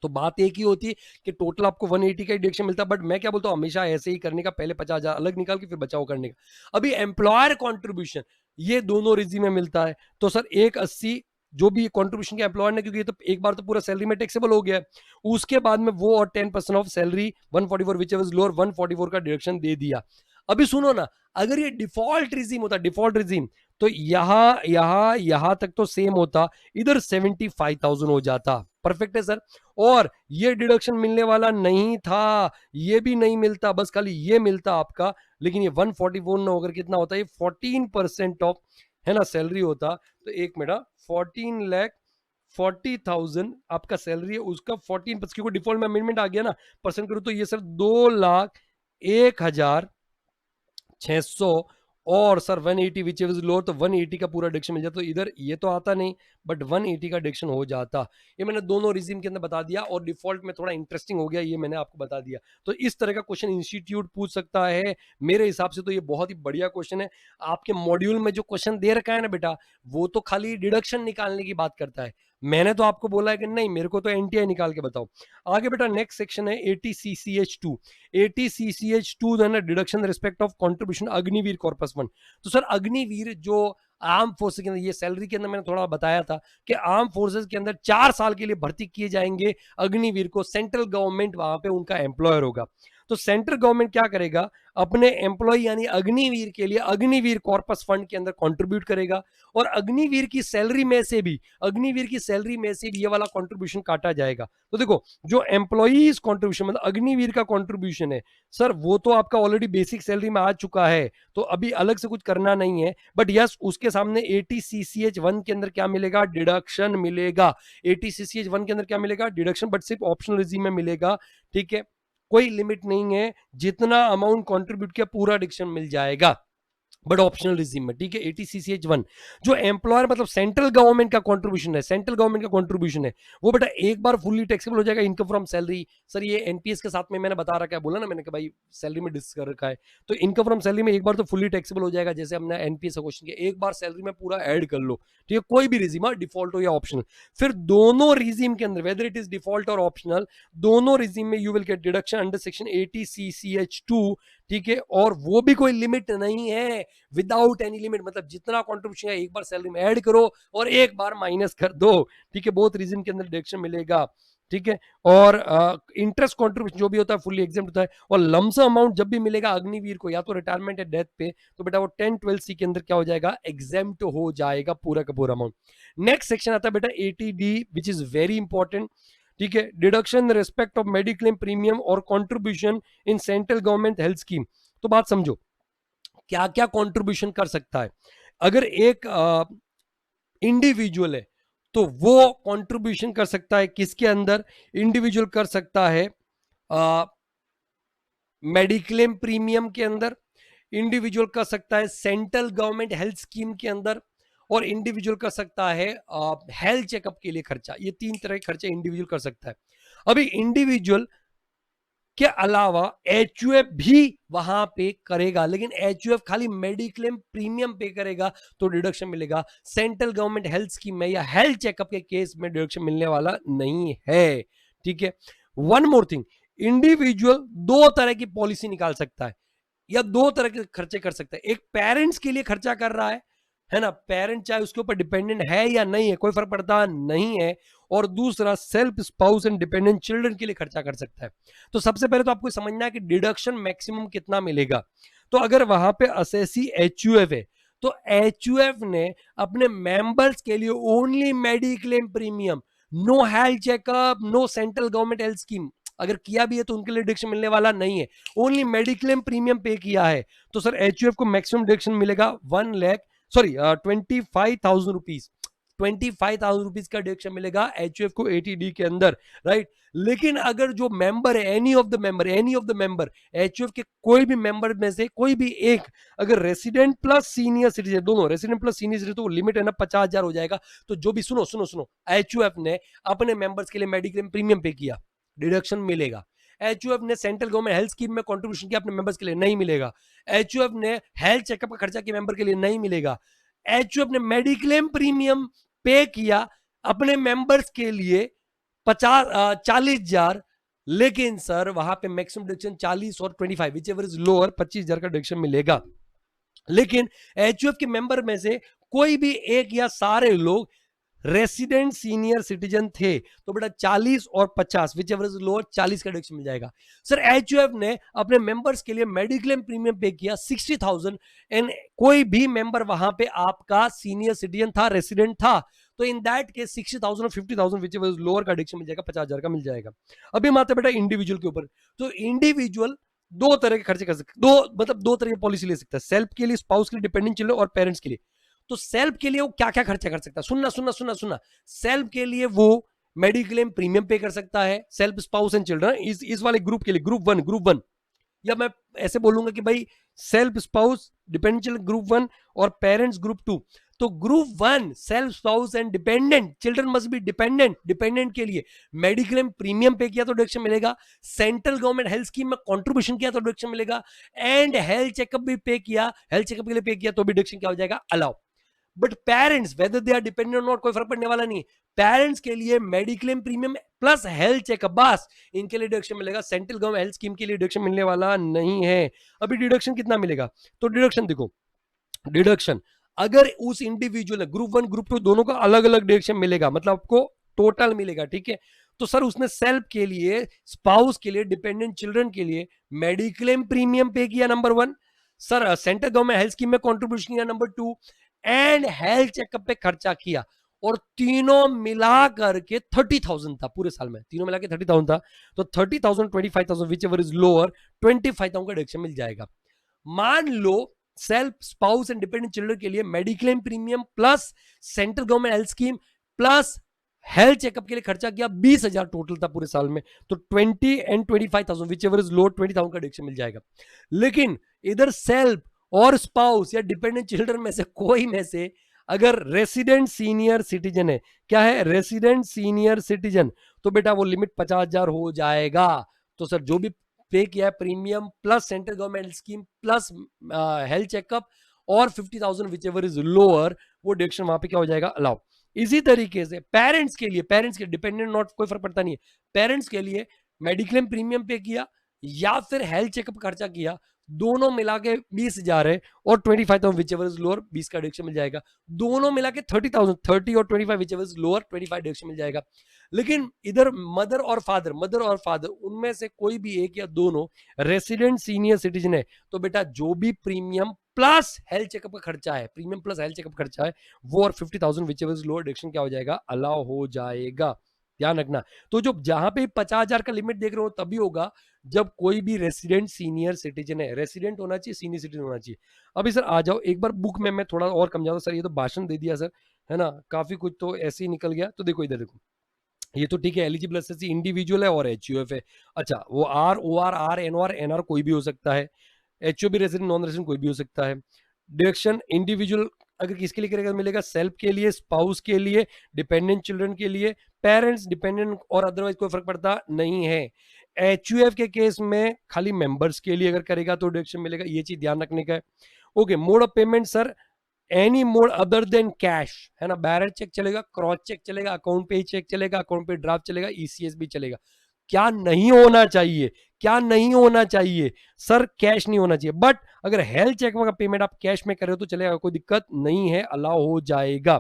तो बात एक ही होती है कि टोटल आपको 180 का डिडक्शन मिलता है। बट मैं क्या बोलता हूँ, हमेशा ऐसे ही करने का, पहले 50,000 अलग निकाल के फिर बचाव करने का। अभी एम्प्लॉयर कॉन्ट्रीब्यूशन ये दोनों रिजीम में मिलता है। तो सर 180 जो भी कॉन्ट्रीब्यूशन के एम्प्लॉयर ने, क्योंकि ये तो एक बार तो पूरा सैलरी में टैक्सेबल हो गया है, उसके बाद में वो और 10% of salary 144 which is lower 144 का डिडक्शन दे दिया। अभी सुनो ना, अगर ये डिफॉल्ट रिजीम होता, डिफॉल्ट रिजीम, तो यहां तक तो सेम होता, इधर 75,000 हो जाता। परफेक्ट है सर। और ये डिडक्शन मिलने वाला नहीं था, ये भी नहीं मिलता, बस खाली ये मिलता आपका। लेकिन ये 144 ना होकर कितना होता है, ये 14% ऑफ है ना सैलरी होता। तो एक मिनट, 14,40,000 आपका सैलरी है, उसका 14%, क्योंकि डिफॉल्ट में अमेंडमेंट आ गया ना, परसेंट करो तो ये सर 2,01,600 और सर 180 विच इज लोअर, तो 180 का पूरा डिडक्शन मिल जाता। तो इधर ये तो आता नहीं बट 180 का डिडक्शन हो जाता। ये मैंने दोनों रिजीम के अंदर बता दिया और डिफॉल्ट में थोड़ा इंटरेस्टिंग हो गया, ये मैंने आपको बता दिया। तो इस तरह का क्वेश्चन इंस्टीट्यूट पूछ सकता है। मेरे हिसाब से तो ये बहुत ही बढ़िया क्वेश्चन है। आपके मॉड्यूल में जो क्वेश्चन दे रखा है ना बेटा, वो तो खाली डिडक्शन निकालने की बात करता है। मैंने तो आपको बोला है कि नहीं, मेरे को तो एनटीआई निकाल के बताओ। आगे बेटा नेक्स्ट सेक्शन है 80CCH2। 80CCH2 जो है ना, deduction respect of contribution Agniveer corpus fund. तो सर अग्निवीर जो आर्म फोर्सेस के अंदर, ये सैलरी के अंदर मैंने थोड़ा बताया था कि आर्म फोर्सेस के अंदर 4 साल के लिए भर्ती किए जाएंगे अग्निवीर को। सेंट्रल गवर्नमेंट वहां पे उनका एम्प्लॉयर होगा। तो सेंट्रल गवर्नमेंट क्या करेगा, अपने एम्प्लॉय यानी अग्निवीर के लिए अग्निवीर कॉर्पस फंड के अंदर कंट्रीब्यूट करेगा और अग्निवीर की सैलरी में से भी, अग्निवीर की सैलरी में से भी ये वाला कंट्रीब्यूशन काटा जाएगा। तो देखो जो एम्प्लॉइज कंट्रीब्यूशन मतलब अग्निवीर का कंट्रीब्यूशन है सर, वो तो आपका ऑलरेडी बेसिक सैलरी में आ चुका है, तो अभी अलग से कुछ करना नहीं है। बट यस, उसके सामने 80CCH1 के अंदर क्या मिलेगा, डिडक्शन मिलेगा। 80CCH1 के अंदर क्या मिलेगा, डिडक्शन, बट सिर्फ ऑप्शनल रिजीम में मिलेगा। ठीक है, कोई लिमिट नहीं है, जितना अमाउंट कंट्रीब्यूट किया पूरा डिडक्शन मिल जाएगा, बट ऑप्शनल रिजीम में। ठीक है, 80CCH1 जो एम्प्लॉयर मतलब सेंट्रल गवर्नमेंट का कंट्रीब्यूशन है, सेंट्रल गवर्नमेंट का कंट्रीब्यूशन है, वो बेटा एक बार फुल्ली टैक्सेबल हो जाएगा इनकम फ्रॉम सैलरी। सर ये एनपीएस के साथ में मैंने बता रखा है, बोला ना मैंने कि भाई सैलरी में डिस्कस कर रखा है, तो इनकम फ्रॉम सैलरी में एक बार तो फुल्ली टैक्सेबल हो जाएगा। जैसे हमने एनपीएस का क्वेश्चन किया, एक बार सैलरी में पूरा ऐड कर लो। ठीक है, कोई भी रिजीम, डिफॉल्ट हो या ऑप्शनल। फिर दोनों रिजीम के अंदर वेदर इट इज डिफॉल्ट और ऑप्शनल, दोनों रिजीम में you will get deduction under section 80CCH2। ठीक है, और वो भी कोई लिमिट नहीं है, विदाउट एनी लिमिट, मतलब जितना कंट्रीब्यूशन है एक बार सैलरी में ऐड करो और एक बार माइनस कर दो। ठीक है, बहुत रिजीम के अंदर डिडक्शन मिलेगा। ठीक है, और इंटरेस्ट कंट्रीब्यूशन जो भी होता है फुल्ली एग्जेम्प्ट होता है। और लमसम अमाउंट जब भी मिलेगा अग्निवीर को, या तो रिटायरमेंट या डेथ पे, तो बेटा वो 10-12C के अंदर क्या हो जाएगा, एग्जेम्प्ट हो जाएगा पूरा का पूरा अमाउंट। नेक्स्ट सेक्शन आता है बेटा 80D which is very important. ठीक है, deduction respect of mediclaim premium और contribution in central government health scheme. तो बात समझो, क्या क्या कंट्रीब्यूशन कर सकता है। अगर एक इंडिविजुअल है तो वो कंट्रीब्यूशन कर सकता है किसके अंदर, इंडिविजुअल कर सकता है मेडिक्लेम प्रीमियम के अंदर, इंडिविजुअल कर सकता है सेंट्रल गवर्नमेंट हेल्थ स्कीम के अंदर, और इंडिविजुअल कर सकता है हेल्थ चेकअप के लिए खर्चा। ये 3 तरह के खर्चे इंडिविजुअल कर सकता है। अभी इंडिविजुअल के अलावा एचयूएफ भी वहां पे करेगा, लेकिन एचयूएफ खाली मेडिक्लेम प्रीमियम पे करेगा तो डिडक्शन मिलेगा। सेंट्रल गवर्नमेंट हेल्थ स्कीम में या हेल्थ चेकअप के केस में डिडक्शन मिलने वाला नहीं है। ठीक है, वन मोर थिंग, इंडिविजुअल 2 तरह की पॉलिसी निकाल सकता है या 2 तरह के खर्चे कर सकता है। एक पेरेंट्स के लिए खर्चा कर रहा है ना, पेरेंट चाहे उसके ऊपर डिपेंडेंट है या नहीं है कोई फर्क पड़ता नहीं है, और दूसरा self spouse and dependent children के लिए खर्चा कर सकता है। तो सबसे पहले तो आपको समझना है कि डिडक्शन मैक्सिमम कितना मिलेगा। तो अगर वहां पे असेसी एचयूएफ है तो एचयूएफ ने अपने मेंबर्स के लिए only mediclaim premium, no health checkup, no central government health scheme, अगर किया भी है तो उनके लिए डिडक्शन मिलने वाला नहीं है, ओनली मेडिक्लेम प्रीमियम पे किया है। तो सर एचयूएफ को मैक्सिमम डिडक्शन मिलेगा 25,000 रुपीज। 25,000 रुपीज का डिडक्शन मिलेगा एचयूएफ को 80D के अंदर, राइट। लेकिन अगर जो मेंबर है, any of the member HUF के कोई भी मेंबर में से कोई भी एक अगर रेसिडेंट प्लस सीनियर सिटीजन, दोनों रेसिडेंट प्लस सीनियर सिटीजन, तो लिमिट है ना 50,000 हो जाएगा। तो जो भी सुनो एचयूएफ ने अपने मेंबर्स के लिए मेडिक्लेम प्रीमियम पे किया, डिडक्शन मिलेगा। एचयूएफ ने सेंट्रल गवर्नमेंट हेल्थ स्कीम में कंट्रीब्यूशन किया अपने मेंबर्स के लिए, नहीं मिलेगा। एचयूएफ ने हेल्थ चेकअप का खर्चा किया मेंबर के लिए, नहीं मिलेगा। एचयूएफ ने मेडिक्लेम प्रीमियम पे किया अपने मेंबर्स के लिए 40,000, लेकिन सर वहां पे मैक्सिमम डिडक्शन 40 और 25 विच एवर इज लोअर 25,000 का डिडक्शन मिलेगा। लेकिन एचयूएफ के मेंबर में से कोई भी एक या सारे लोग रेसिडेंट सीनियर सिटीजन थे, तो बेटा 40 और 50 विच एवर इज लोअर 40 का डिडक्शन मिल जाएगा। सर एचयूएफ ने अपने मेंबर्स के लिए मेडिक्लेम प्रीमियम पे किया 60,000 एंड कोई भी मेंबर वहां पे आपका सीनियर सिटीजन था, रेसिडेंट था, तो इन दैट केस 60,000 और 50,000 विच एवर इज लोअर का डिडक्शन मिल जाएगा, 50,000 का मिल जाएगा। अभी हम आते बेटा इंडिविजुअल के ऊपर। तो इंडिविजुअल दो तरह के खर्चे कर सकते, दो तरह की पॉलिसी ले सकता है, सेल्फ के लिए, स्पाउस के लिए, डिपेंडेंट चिल्ड्रन और पेरेंट्स के लिए। तो सेल्फ के लिए वो क्या क्या खर्चा कर सकता है, सुनना। सेल्फ के लिए वो मेडिक्लेम प्रीमियम पे कर सकता है, सेल्फ, स्पाउस एंड चिल्ड्रन, इस वाले ग्रुप के लिए, ग्रुप वन, या मैं ऐसे बोलूंगा कि भाई self, spouse, dependent children group 1 और पेरेंट्स ग्रुप 2। तो group 1 self, spouse and dependent children must be dependent के लिए मेडिक्लेम प्रीमियम पे किया तो डिडक्शन मिलेगा, सेंट्रल गवर्नमेंट हेल्थ स्कीम में कंट्रीब्यूशन किया तो डिडक्शन मिलेगा, एंड हेल्थ चेकअप भी पे किया, हेल्थ चेकअप के लिए पे किया तो भी डिडक्शन क्या हो जाएगा, allow. But parents whether they are dependent और नॉट, कोई फर्क पड़ने वाला नहीं है। पेरेंट्स के लिए mediclaim premium plus health checkup, बस इनके लिए डिडक्शन मिलेगा, सेंट्रल गवर्नमेंट हेल्थ स्कीम के लिए डिडक्शन मिलने वाला नहीं है। अभी डिडक्शन कितना मिलेगा, तो डिडक्शन देखो, डिडक्शन अगर उस इंडिविजुअल है ग्रुप 1 ग्रुप 2 दोनों का अलग अलग डिडक्शन मिलेगा, मतलब आपको टोटल मिलेगा, ठीक है। तो सर उसने सेल्फ के लिए, स्पाउस के लिए, डिपेंडेंट चिल्ड्रन के लिए मेडिक्लेम प्रीमियम पे किया, number 1। Sir central government health scheme में कंट्रीब्यूशन किया, नंबर 2, एंड हेल्थ चेकअप पे खर्चा किया, और तीनों मिला करके 30,000 था पूरे साल में, तीनों मिला के 30,000 था। तो 30,000 25,000 विच एवर इज लोअर 25,000 का डिडक्शन मिल जाएगा। मान low self, spouse and dependent children के लिए mediclaim premium plus central government health scheme plus health checkup के लिए खर्चा किया 20,000 टोटल था पूरे साल में, तो 20 and 25,000 which ever is lower 20,000 का डिडक्शन मिल जाएगा। लेकिन इधर सेल्फ और स्पाउस या डिपेंडेंट चिल्ड्रन में से कोई में से अगर रेसिडेंट सीनियर सिटीजन है, क्या है, रेसिडेंट सीनियर सिटीजन, तो बेटा वो लिमिट 50,000 हो जाएगा। तो सर जो भी पे किया है premium plus central government scheme plus health checkup और 50,000 विच एवर इज लोअर, वो डिडक्शन वहां पे क्या हो जाएगा, अलाउ। इसी तरीके से पेरेंट्स के लिए डिपेंडेंट नॉट कोई फर्क पड़ता नहीं है, पेरेंट्स के लिए मेडिक्लेम प्रीमियम पे किया या फिर हेल्थ चेकअप खर्चा किया, दोनों मिला के 20,000 है, और 25,000 विच एवर इज लोअर 20 का डिडक्शन मिल जाएगा। दोनों मिला के 30,000, 30 और 25 whichever is lower 25 deduction मिल जाएगा। लेकिन इधर मदर और फादर उनमें से कोई भी एक या दोनों रेसिडेंट सीनियर सिटीजन है, तो बेटा जो भी प्रीमियम प्लस हेल्थ चेकअप का खर्चा है, प्रीमियम प्लस हेल्थ चेकअप खर्चा है, वो और 50,000 which ever is lower deduction क्या हो जाएगा, अलाउ हो जाएगा। ध्यान रखना। तो जो जहां पे 50,000 का लिमिट देख रहे हो तभी होगा जब कोई भी रेसिडेंट सीनियर सिटीजन है, रेसिडेंट होना चाहिए, सीनियर सिटीजन होना चाहिए। अभी सर आ जाओ एक बार बुक में, मैं थोड़ा और कम जाता हूं सर, ये तो भाषण दे दिया सर, है ना, काफी कुछ तो ऐसे ही निकल गया। तो देखो इधर देखो, ये तो ठीक है, एलिजिबल एसएससी इंडिविजुअल है और एचयूएफ है। अच्छा वो R, OR, R, NOR, NR कोई भी हो सकता है, एचओ भी रेसिडेंट, नॉन रेसिडेंट कोई भी हो सकता है। डिडक्शन इंडिविजुअल अगर किसके लिए करेगा मिलेगा, सेल्फ के लिए, स्पाउस के लिए, डिपेंडेंट चिल्ड्रन के लिए, पेरेंट्स, डिपेंडेंट और अदरवाइज कोई फर्क पड़ता नहीं है। एचयूएफ के केस में खाली मेंबर्स के लिए अगर करेगा तो डिडक्शन मिलेगा, ये चीज ध्यान रखने का है। Okay, mode of payment sir any mode other than cash, है ना, बैरेट चेक चलेगा, क्रॉस चेक चलेगा, अकाउंट पे चेक चलेगा, अकाउंट पे ड्राफ्ट चलेगा, ईसीएस भी चलेगा। क्या नहीं होना चाहिए, क्या नहीं होना चाहिए सर, कैश नहीं होना चाहिए। बट अगर हेल्थ चेक का पेमेंट आप कैश में कर रहे हो तो चलेगा, कोई दिक्कत नहीं है, अलाउ हो जाएगा।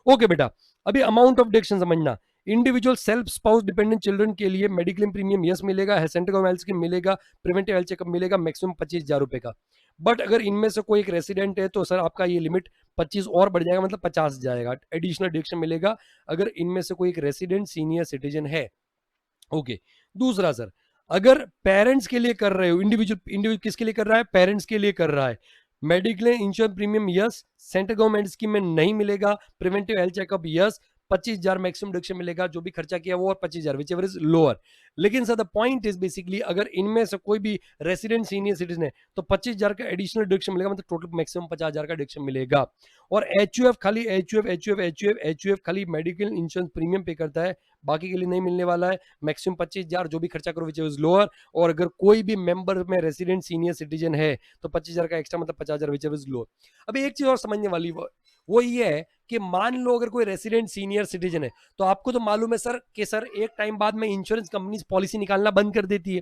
ओके बेटा, अभी अमाउंट ऑफ डिडक्शन समझना। Individual, self, spouse, dependent children के लिए मेडिक्लेम प्रीमियम यस मिलेगा, सेंट्रल गवर्नमेंट हेल्थ स्कीम मिलेगा, प्रिवेंटिव हेल्थ चेकअप मिलेगा, मैक्सिमम 25,000 रुपए का। बट अगर इनमें से कोई एक रेसिडेंट है तो सर आपका ये लिमिट 25 और बढ़ जाएगा, मतलब 50 जाएगा, एडिशनल डिडक्शन मिलेगा अगर इनमें से कोई एक रेसिडेंट सीनियर सिटीजन है। ओके, दूसरा सर, अगर पेरेंट्स के लिए कर रहे हो, इंडिविजुअल किसके लिए कर रहा है, पेरेंट्स के लिए कर रहा है, mediclaim insurance premium yes, central government scheme में नहीं मिलेगा, preventive health checkup yes, 25,000 maximum deduction मिलेगा, जो भी खर्चा किया वो, और 25,000 विच एवर इज लोअर। लेकिन sir the point is basically अगर इनमें से कोई भी रेसिडेंट सीनियर सिटीजन है तो 25,000 का एडिशनल डिडक्शन मिलेगा, मतलब टोटल मैक्सिमम 50,000 का डिडक्शन मिलेगा। और एचयूएफ खाली एचयूएफ खाली मेडिकल इंश्योरेंस प्रीमियम पे करता है, बाकी के लिए नहीं मिलने वाला है। मैक्सिमम 25,000 जो भी खर्चा करो विच इज लोअर, और अगर कोई भी मेंबर में रेसिडेंट सीनियर सिटीजन है तो 25,000 का एक्स्ट्रा, मतलब 50,000 विच इज लोअर। अभी एक चीज और समझने वाली वो ये है कि मान लो अगर कोई रेसिडेंट सीनियर सिटीजन है तो आपको तो मालूम है सर कि सर एक टाइम बाद में इंश्योरेंस कंपनी पॉलिसी निकालना बंद कर देती है।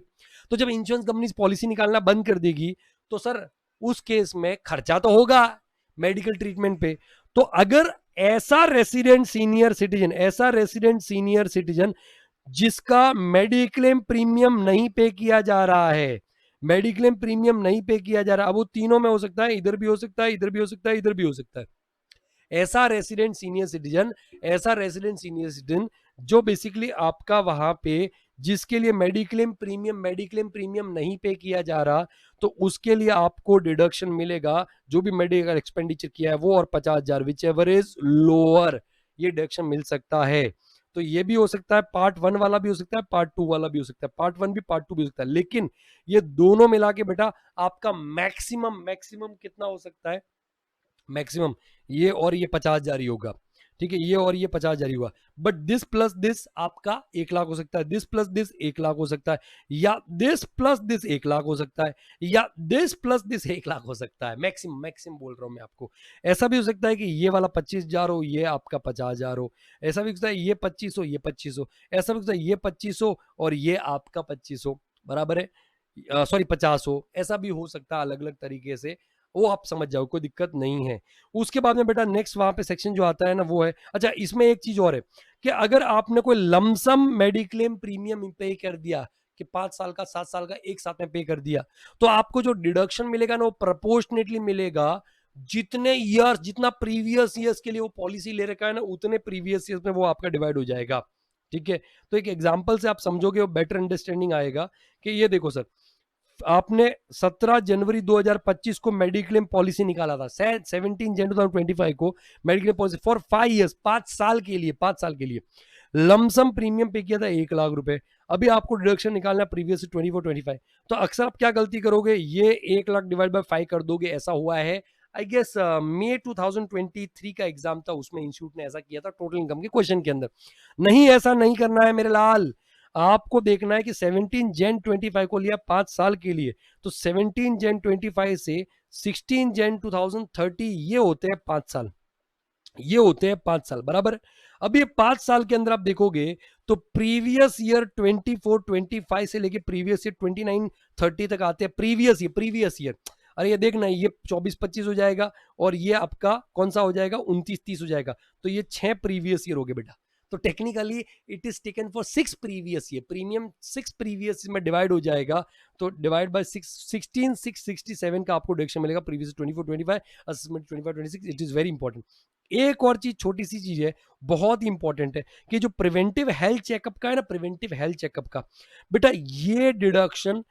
तो जब इंश्योरेंस कंपनी पॉलिसी निकालना बंद कर देगी तो सर उस केस में खर्चा तो होगा मेडिकल ट्रीटमेंट पे। तो अगर ऐसा रेसिडेंट सीनियर सिटीजन जिसका मेडिक्लेम प्रीमियम नहीं पे किया जा रहा है, मेडिक्लेम प्रीमियम नहीं पे किया जा रहा, अब वो तीनों में हो सकता है, इधर भी हो सकता है, इधर भी हो सकता है, इधर भी हो सकता है। ऐसा रेसिडेंट सीनियर सिटीजन जो बेसिकली आपका वहां पे जिसके लिए मेडिक्लेम प्रीमियम नहीं पे किया जा रहा, तो उसके लिए आपको डिडक्शन मिलेगा जो भी मेडिकल एक्सपेंडिचर किया है वो, और 50,000 विच एवर इज लोअर, ये डिडक्शन मिल सकता है। तो ये भी हो सकता है, पार्ट 1 वाला भी हो सकता है, पार्ट 2 वाला भी हो सकता है, पार्ट 1 भी पार्ट 2 भी हो सकता है। लेकिन ये दोनों मिला के बेटा आपका मैक्सिमम कितना हो सकता है, मैक्सिमम ये और ये 50,000 ही होगा, ठीक है, ये और ये 50,000 ही हुआ। बट दिस प्लस दिस आपका 1,00,000 हो सकता है, दिस प्लस दिस 1,00,000 हो सकता है, या दिस प्लस दिस 1,00,000 हो सकता है, या दिस प्लस दिस 1,00,000 हो सकता है। मैक्सिमम बोल रहा हूं मैं आपको। ऐसा भी हो सकता है कि ये वाला 25,000 हो, ये आपका 50,000 हो। ऐसा भी हो सकता है ये 25 हो, ये 25 हो। ऐसा भी हो सकता है ये 25 हो और ये आपका 25 हो, बराबर है, सॉरी 50 हो। ऐसा भी हो सकता है अलग अलग तरीके से, वो आप समझ जाओ, कोई दिक्कत नहीं है। उसके बाद में बेटा नेक्स्ट वहां पे सेक्शन जो आता है ना वो है, अच्छा इसमें एक चीज और है कि अगर आपने कोई लमसम मेडिक्लेम प्रीमियम पे कर दिया कि 5 साल का 7 साल का एक साथ में पे कर दिया, तो आपको जो डिडक्शन मिलेगा ना वो प्रोपोर्शनेटली मिलेगा जितने ईयर्स, जितना प्रीवियस ईयर्स के लिए वो पॉलिसी ले रखा है ना, उतने प्रीवियस ईयर्स में वो आपका डिवाइड हो जाएगा। ठीक है, तो एक एग्जाम्पल से आप समझोगे, वो बेटर अंडरस्टैंडिंग आएगा कि ये देखो सर, आपने 17 जनवरी 2025 को मेडिक्लेम पॉलिसी निकाला था, 17 जनवरी 2025 को मेडिक्लेम पॉलिसी फॉर 5 इयर्स, 5 साल के लिए लमसम प्रीमियम पे किया था 1,00,000 रुपए। अभी आपको डिडक्शन निकालना प्रीवियस 24-25, तो अक्सर आप क्या गलती करोगे, ये 1,00,000 डिवाइड बाय 5 कर दोगे। ऐसा हुआ है आई गेस मई 2023 का एग्जाम था, उसमें इंस्टीट्यूट ने ऐसा किया था टोटल इनकम के क्वेश्चन के अंदर। नहीं, ऐसा नहीं करना है मेरे लाल, आपको देखना है कि 17 जन 25 को लिया 5 साल के लिए, तो 17 जन 25 से 16 जन 2030 ये होते हैं 5 साल, ये होते हैं 5 साल, बराबर। अब ये 5 साल के अंदर आप देखोगे तो प्रीवियस ईयर 24-25 से लेके प्रीवियस ईयर 29-30 तक आते हैं। प्रीवियस ईयर, अरे ये देखना, ये 24-25 हो जाएगा और ये आपका कौन सा हो जाएगा, 29-30 हो जाएगा। तो ये 6 प्रीवियस ईयर हो गए बेटा। तो technically it is taken for 6 previous year, premium 6 previous में डिवाइड हो जाएगा। तो डिवाइड बाय 16,667 का आपको डिडक्शन मिलेगा previous 24-25, assessment 25-26। It is very important. एक और चीज, छोटी सी चीज है, बहुत ही इंपॉर्टेंट है कि जो प्रिवेंटिव हेल्थ चेकअप का है ना, प्रिवेंटिव हेल्थ चेकअप का बेटा, ये deduction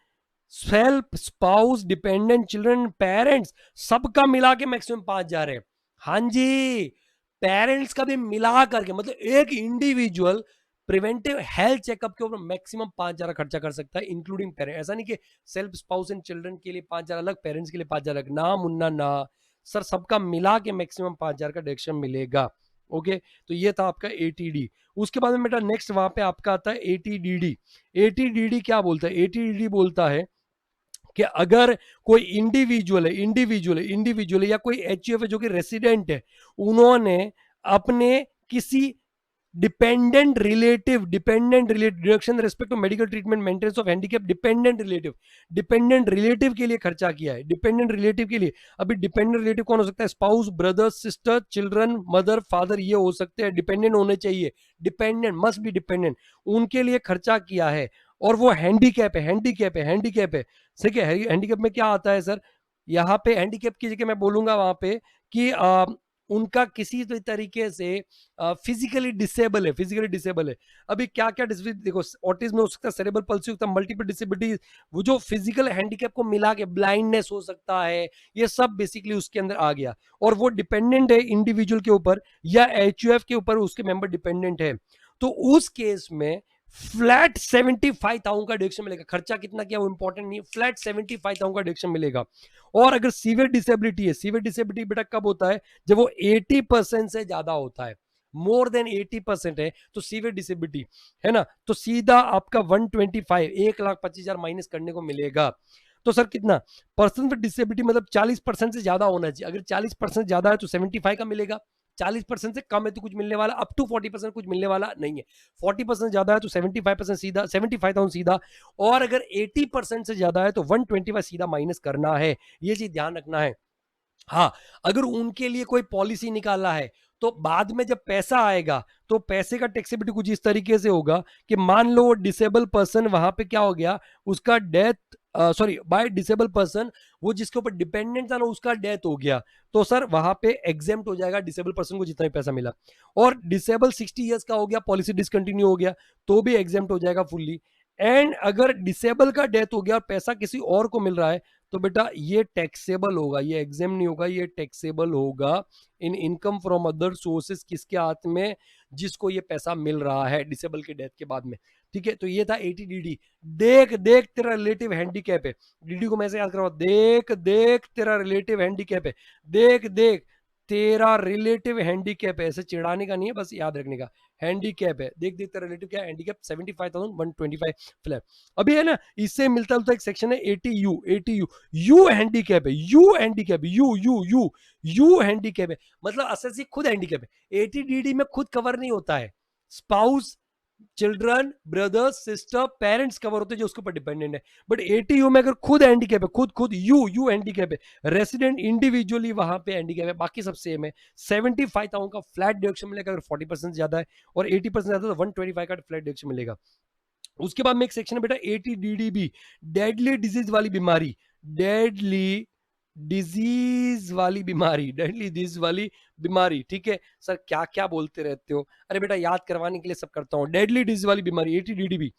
self, spouse, dependent children, parents सबका मिला के मैक्सिमम 5,000 है। हाँ जी, पेरेंट्स का भी मिला करके, मतलब एक इंडिविजुअल प्रिवेंटिव हेल्थ चेकअप के ऊपर मैक्सिमम 5,000 खर्चा कर सकता है, इंक्लूडिंग पेरेंट। ऐसा नहीं कि सेल्फ, स्पाउस एंड चिल्ड्रन के लिए 5,000 अलग, पेरेंट्स के लिए 5,000 अलग, ना मुन्ना ना सर, सबका मिला के मैक्सिमम 5,000 का डिडक्शन मिलेगा। ओके, तो ये था आपका एटीडी। उसके बाद में बेटा नेक्स्ट वहां पे आपका आता है एटीडीडी। एटीडीडी क्या बोलता है, एटीडीडी बोलता है कि अगर कोई इंडिविजुअल है या कोई एचयूएफ है जो कि रेसिडेंट है, उन्होंने अपने किसी dependent relative deduction respect to medical treatment, maintenance of handicap, dependent relative के लिए खर्चा किया है, डिपेंडेंट रिलेटिव के लिए। अभी डिपेंडेंट रिलेटिव कौन हो सकता है, spouse, brother, sister, children, mother, father, ये हो सकते हैं। डिपेंडेंट होने चाहिए, डिपेंडेंट मस्ट बी डिपेंडेंट, उनके लिए खर्चा किया है। और वो हैंडीकैप है, ठीक है। हैंडीकैप में क्या आता है सर, यहाँ पे हैंडीकैप की जगह मैं बोलूंगा वहां पे कि उनका किसी भी तरीके से फिजिकली डिसेबल है। अभी क्या क्या डिसेबिलिटी देखो, ऑटिज्म हो सकता है, सेरेब्रल पल्सी हो सकता है, मल्टीपल डिसेबिलिटी, वो जो फिजिकल हैंडीकैप को मिला के ब्लाइंडनेस हो सकता है, ये सब बेसिकली उसके अंदर आ गया। और वो डिपेंडेंट है इंडिविजुअल के ऊपर या एचयूएफ के ऊपर उसके मेंबर डिपेंडेंट है। तो उस केस में फ्लैट 75,000 का डिडक्शन मिलेगा। खर्चा कितना किया वो इंपॉर्टेंट नहीं है, फ्लैट 75,000 का डिडक्शन मिलेगा। और अगर सीवियर डिसेबिलिटी है, सीवियर डिसेबिलिटी बेटा कब होता है, जब वो 80% से ज्यादा होता है, मोर देन 80% है तो सीवियर डिसेबिलिटी है ना, तो सीधा आपका 125 1,25,000 माइनस करने को मिलेगा। तो सर कितना पर्सन विद डिसेबिलिटी, मतलब 40% से ज्यादा होना चाहिए। अगर 40% ज्यादा है तो 75 का मिलेगा, 40% से कम है तो कुछ मिलने वाला, अप टू 40% कुछ मिलने वाला नहीं है। 40% ज्यादा है तो 75% सीधा, 75,000 सीधा। और अगर 80% से ज्यादा है तो 125 सीधा माइनस करना है, ये चीज ध्यान रखना है। हाँ, अगर उनके लिए कोई पॉलिसी निकाला है तो बाद में जब पैसा आएगा तो पैसे का टैक्सेबिलिटी कुछ इस तरीके से होगा कि मान लो वो डिसेबल पर्सन वहां पे क्या हो गया, उसका death, sorry by disable person, वो जिसके ऊपर डिपेंडेंट था ना उसका डेथ हो गया, तो सर वहां पे एग्जेम्प्ट हो जाएगा डिसेबल पर्सन को जितना भी पैसा मिला। और डिसेबल 60 ईयर्स का हो गया, पॉलिसी डिसकंटिन्यू हो गया, तो भी एग्जेम्प्ट हो जाएगा फुल्ली। एंड अगर डिसेबल का डेथ हो गया और पैसा किसी और को मिल रहा है तो बेटा ये टैक्सेबल होगा, ये एग्जाम नहीं होगा, ये टैक्सेबल होगा इन इनकम फ्रॉम अदर सोर्सेस, किसके हाथ में, जिसको ये पैसा मिल रहा है डिसेबल के डेथ के बाद में। ठीक है, तो ये था 80 DD। देख देख तेरा रिलेटिव हैंडीकैप है, डीडी को मैं से याद करवा, देख देख तेरा रिलेटिव हैंडीकैप है, देख देख तेरा रिलेटिव हैंडीकैप है, ऐसे चिढ़ाने का नहीं है, बस याद रखने का, हैंडीकैप है, देख देख तेरा रिलेटिव क्या है, हैंडीकैप 75,125 फ्लैट। अभी है ना, इससे मिलता जुलता एक सेक्शन है 80U, 80U, यू हैंडीकैप है, यू हैंडीकैप, यू हैंडीकैप है, मतलब असेसी खुद हैंडीकैप है। 80DD में खुद कवर नहीं होता है, spouse, children, brothers, sister, parents cover होते हैं जो उसके ऊपर डिपेंडेंट है। बट 80U में अगर खुद हैंडीकैप है, खुद यू हैंडीकैप है, रेसिडेंट इंडिविजुअली वहां पे हैंडीकैप है, बाकी सब सेम है, 75,000 का फ्लैट डिडक्शन मिलेगा अगर 40% ज्यादा है, और 80% ज्यादा तो 125 का फ्लैट डिडक्शन मिलेगा। उसके बाद में एक सेक्शन है बेटा 80DDB, डेडली डिजीज वाली बीमारी, डेडली डिजीज वाली बीमारी, डेडली डिजीज वाली बीमारी। ठीक है सर, क्या क्या बोलते रहते हो, अरे बेटा याद करवाने के लिए सब करता हूं, डेडली डिजीज वाली बीमारी 80DDB।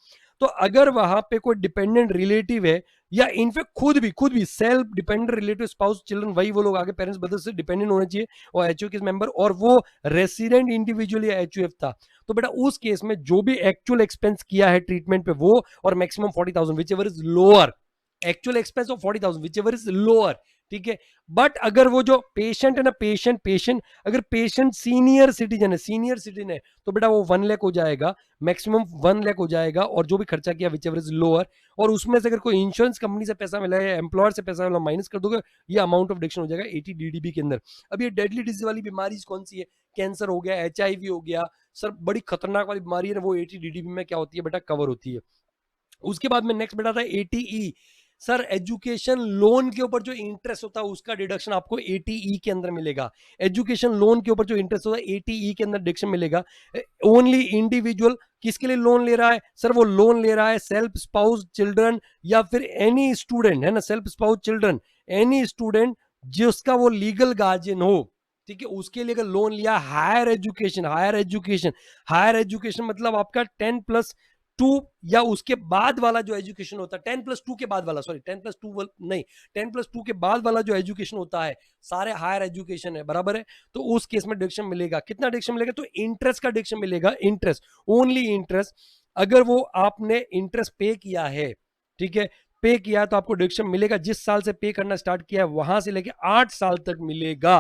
तो अगर वहां पे कोई डिपेंडेंट रिलेटिव है या इनफेक्ट खुद भी self dependent relative, spouse, children, वही वो लोग आगे पेरेंट्स ब्रदर्स से डिपेंडेंट होने चाहिए और एचयू के मेंबर, और वो रेसिडेंट इंडिविजुअली एचयूएफ था, तो बेटा उस केस में जो भी एक्चुअल एक्सपेंस किया है ट्रीटमेंट पे वो, और maximum 40,000 which ever is lower, actual expense of 40,000 which ever is lower. ठीक है, बट अगर वो जो पेशेंट है ना, पेशेंट अगर पेशेंट सीनियर सिटीजन है तो बेटा वो 1 लाख हो जाएगा, मैक्सिमम 1 लाख हो जाएगा, और जो भी खर्चा किया विच एवर इज लोअर, और उसमें से अगर कोई इंश्योरेंस कंपनी से पैसा मिला है या एम्प्लॉयर से पैसा मिला माइनस कर दोगे, ये अमाउंट ऑफ डिडक्शन हो जाएगा 80DDB के अंदर। अब ये डेडली डिजीज वाली बीमारी कौन सी है, कैंसर हो गया, HIV हो गया, सर बड़ी खतरनाक वाली बीमारी है ना, वो 80DDB में क्या होती है बेटा, कवर होती है। उसके बाद में नेक्स्ट बेटा था 80E, सर एजुकेशन लोन के ऊपर जो इंटरेस्ट होता है उसका डिडक्शन आपको 80E के अंदर मिलेगा। एजुकेशन लोन के ऊपर जो इंटरेस्ट होता है 80E के अंदर डिडक्शन मिलेगा। ओनली इंडिविजुअल किसके लिए लोन ले रहा है, सर वो लोन ले रहा है सेल्फ, स्पाउस, चिल्ड्रन, या फिर एनी स्टूडेंट, है ना, self, spouse, children, any student जिसका वो लीगल गार्जियन हो। ठीक है, उसके लिए अगर लोन लिया, हायर एजुकेशन मतलब आपका 10+2 या उसके बाद वाला जो एजुकेशन होता है, 10+2 के बाद वाला, सॉरी 10+2 नहीं, 10+2 के बाद वाला जो एजुकेशन होता है, सारे हायर एजुकेशन है, बराबर है, तो उस केस में डिडक्शन मिलेगा। कितना डिडक्शन मिलेगा, तो इंटरेस्ट का डिडक्शन मिलेगा, इंटरेस्ट, ओनली इंटरेस्ट। अगर वो आपने इंटरेस्ट पे किया है, ठीक है, पे किया तो आपको डिडक्शन मिलेगा, जिस साल से पे करना स्टार्ट किया है वहां से लेके 8 साल तक मिलेगा।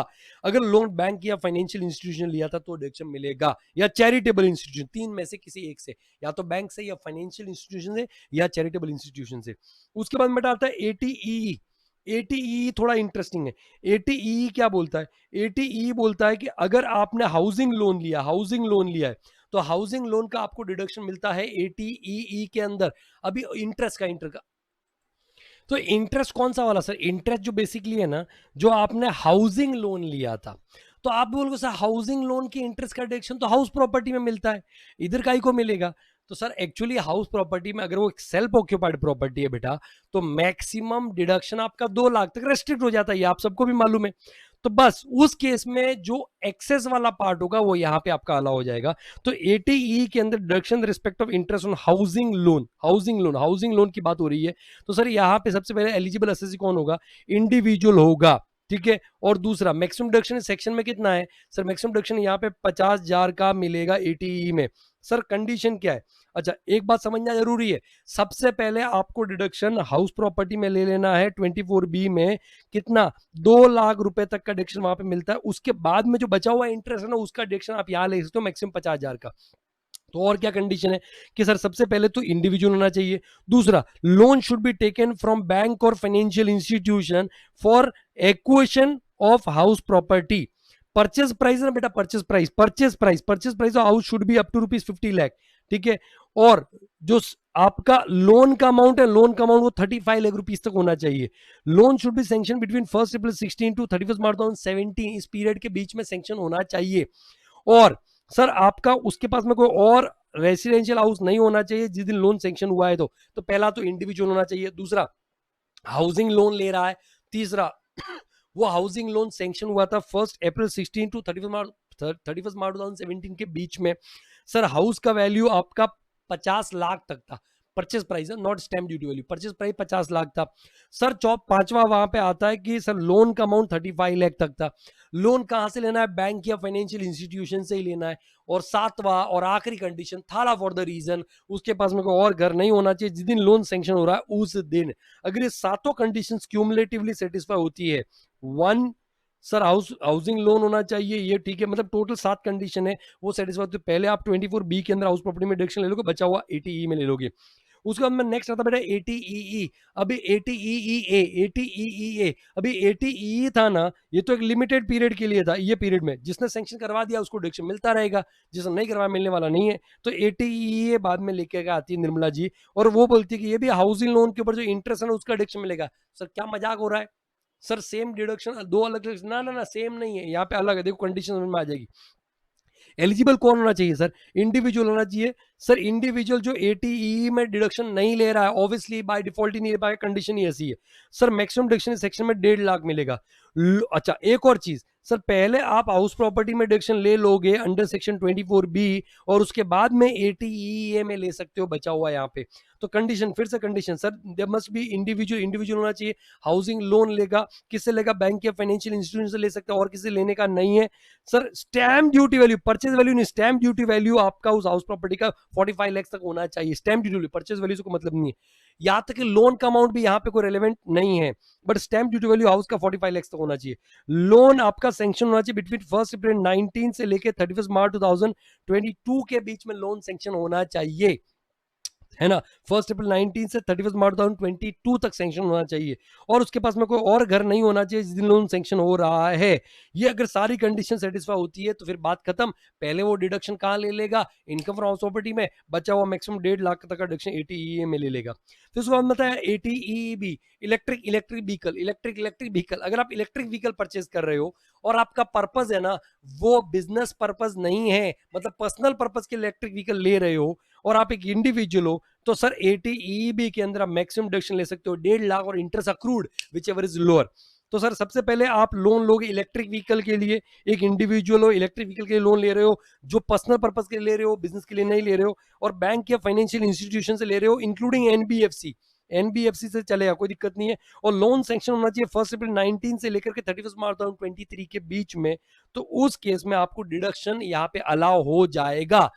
अगर लोन बैंक या फाइनेंशियल इंस्टीट्यूशन लिया था तो डिडक्शन मिलेगा, या चैरिटेबल इंस्टीट्यूशन, 3 में से किसी एक से, या तो बैंक से, या फाइनेंशियल इंस्टीट्यूशन से, या चैरिटेबल इंस्टीट्यूशन से। उसके बाद में आता है 80E। 80E थोड़ा इंटरेस्टिंग है। 80E क्या बोलता है, 80E बोलता है कि अगर आपने हाउसिंग लोन लिया है तो हाउसिंग लोन का आपको डिडक्शन मिलता है 80EE के अंदर। अभी इंटरेस्ट का तो इंटरेस्ट कौन सा वाला सर, इंटरेस्ट जो बेसिकली है ना, जो आपने हाउसिंग लोन लिया था, तो आप बोलोगे सर हाउसिंग लोन की इंटरेस्ट का डिडक्शन तो हाउस प्रॉपर्टी में मिलता है, इधर का ही को मिलेगा। तो सर एक्चुअली हाउस प्रॉपर्टी में अगर वो सेल्फ ऑक्यूपाइड प्रॉपर्टी है बेटा, तो मैक्सिमम डिडक्शन आपका 2 लाख तक रेस्ट्रिक्ट हो जाता है, ये आप सबको भी मालूम है। तो बस उस केस में जो एक्सेस वाला पार्ट होगा वो यहाँ पे आपका अलाउ हो जाएगा। तो एटीई के अंदर deduction respect of interest on housing loan, housing loan की बात हो रही है। तो सर यहाँ पे सबसे पहले एलिजिबल एसएससी कौन होगा? इंडिविजुअल होगा, ठीक है। और दूसरा मैक्सिमम डिडक्शन सेक्शन में कितना है सर? मैक्सिमम डिडक्शन यहाँ पे 50,000 का मिलेगा एटीई में। सर कंडीशन क्या है? अच्छा एक बात समझना जरूरी है, सबसे पहले आपको डिडक्शन हाउस प्रॉपर्टी में ले लेना है 24B में, कितना 2 लाख रुपए तक का डिडक्शन वहां पे मिलता है। उसके बाद में जो बचा हुआ इंटरेस्ट है ना, उसका डिडक्शन आप यहाँ ले सकते हो मैक्सिमम 50,000 का। तो और क्या कंडीशन है कि सर सबसे पहले तो इंडिविजुअल होना चाहिए, दूसरा loan should be taken from bank और financial institution for acquisition of house property. Purchase price ना बेटा, purchase price of house should be up to ₹50 lakh, ठीक है। और जो आपका लोन का अमाउंट है, लोन का अमाउंट वो 35 लाख रुपीज तक होना चाहिए। Loan should be sanction between 1 April 2016 to 31 March 2017, इस पीरियड के बीच में सैंक्शन होना चाहिए। और सर आपका उसके पास में कोई और रेसिडेंशियल हाउस नहीं होना चाहिए जिस दिन लोन सैंक्शन हुआ है। तो पहला तो इंडिविजुअल होना चाहिए, दूसरा हाउसिंग लोन ले रहा है, तीसरा वो हाउसिंग लोन सैंक्शन हुआ था 1 April 2016 टू 31 March 2017 के बीच में। सर हाउस का वैल्यू आपका 50 लाख तक था, परचेज प्राइस है not stamp duty value, purchase price 50 lakh था। सर पांचवा वहां पे आता है कि सर लोन का अमाउंट 35 लाख तक था। लोन कहां से लेना है? बैंक या फाइनेंशियल इंस्टीट्यूशन से ही लेना है। और सातवां और आखिरी कंडीशन, थारा फॉर द रीजन, उसके पास में कोई और घर नहीं होना चाहिए जिस दिन लोन सैंक्शन हो रहा है उस दिन। अगर ये सातों कंडीशन क्यूमुलेटिवली सेटिस्फाई होती है, वन सर हाउसिंग लोन होना चाहिए, ये ठीक है, मतलब टोटल 7 कंडीशन है वो सेटिस्फाई होती है। पहले आप 24B के अंदर हाउस प्रॉपर्टी में डिडक्शन ले लोगे, बचा हुआ एटीई में ले लोगे। उसके बाद में नेक्स्ट आता बेटा एटीईई। अभी एटीईई अभी एटीई था ना, ये तो एक लिमिटेड पीरियड के लिए था, ये पीरियड में जिसने सैंक्शन करवा दिया उसको डिडक्शन मिलता रहेगा, जिसने नहीं करवा मिलने वाला नहीं है। तो एटीईई बाद में लेके आती है निर्मला जी, और वो बोलती है कि ये भी हाउसिंग लोन के ऊपर जो इंटरेस्ट है ना उसका डिडक्शन मिलेगा। सर क्या मजाक हो रहा है? सर सेम डिडक्शन, दो अलग ना ना ना सेम नहीं है, यहाँ पे अलग है, देखो कंडीशन में आ जाएगी। एलिजिबल कौन होना चाहिए सर? इंडिविजुअल होना चाहिए। सर इंडिविजुअल जो एटीई में डिडक्शन नहीं ले रहा है, ऑब्वियसली बाय डिफॉल्ट ही नहीं ले पाएगा, कंडीशन ही ऐसी है। सर मैक्सिमम डिडक्शन सेक्शन में 1.5 लाख मिलेगा। अच्छा एक और चीज सर, पहले आप हाउस प्रॉपर्टी में डिडक्शन ले लोगे अंडर सेक्शन 24B, और उसके बाद में एटीई में ले सकते हो बचा हुआ यहाँ पे। तो कंडीशन फिर से condition sir, there must be individual होना चाहिए। हाउसिंग लोन लेगा, किससे लेगा? बैंक या फाइनेंशियल इंस्टीट्यूशन से ले सकता है, और किसी लेने का नहीं है। Sir stamp duty value, purchase value नहीं, स्टैम्प ड्यूटी वैल्यू आपका उस हाउस प्रॉपर्टी का 45 लाख तक होना चाहिए। स्टैम्प ड्यूटी, परचेज वैल्यू से कोई मतलब नहीं है। यहाँ तक कि लोन का अमाउंट भी यहाँ पे कोई रेलेवेंट नहीं है, but stamp duty value house का 45 लाख तक होना चाहिए। लोन आपका सैंक्शन होना चाहिए बिटवीन 1 April 19 से लेके 31 March 2022 के बीच में लोन सैंक्शन होना चाहिए, है ना। 1 April 19 से 31 March 2022 तक सैंक्शन होना चाहिए, और उसके पास में कोई और घर नहीं होना चाहिए जिस दिन लोन सैंक्शन हो रहा है। ये अगर सारी कंडीशन सेटिस्फाई होती है तो फिर बात खत्म। पहले वो डिडक्शन कहाँ ले लेगा? इनकम फ्रॉम हाउस प्रॉपर्टी में, बचा हुआ मैक्सिमम 1.5 लाख तक का डिडक्शन एटीई में ले लेगा। फिर उसके बाद बताया एटीई इलेक्ट्रिक व्हीकल। अगर आप इलेक्ट्रिक व्हीकल परचेज कर रहे हो और आपका पर्पज है ना वो बिजनेस पर्पज नहीं है, मतलब पर्सनल पर्पज के इलेक्ट्रिक व्हीकल ले रहे हो, और आप एक इंडिविजुअल हो, तो सर एटीईबी के अंदर आप मैक्सिमम डिडक्शन ले सकते हो 1.5 लाख, और interest accrued which ever is lower. तो सर सबसे पहले आप लोन लोगे इलेक्ट्रिक व्हीकल के लिए, एक इंडिविजुअल हो इलेक्ट्रिक व्हीकल के लिए लोन ले रहे हो, जो पर्सनल पर्पज के लिए ले रहे हो, बिजनेस के लिए नहीं ले रहे हो, और बैंक या फाइनेंशियल इंस्टीट्यूशन से ले रहे हो इंक्लूडिंग एनबीएफसी से चलेगा, कोई दिक्कत नहीं है। और लोन सैंक्शन होना चाहिए 1 April 19 से लेकर के 31 March 2023 के बीच में। तो उस केस में आपको डिडक्शन यहाँ पे अलाउ हो जाएगा।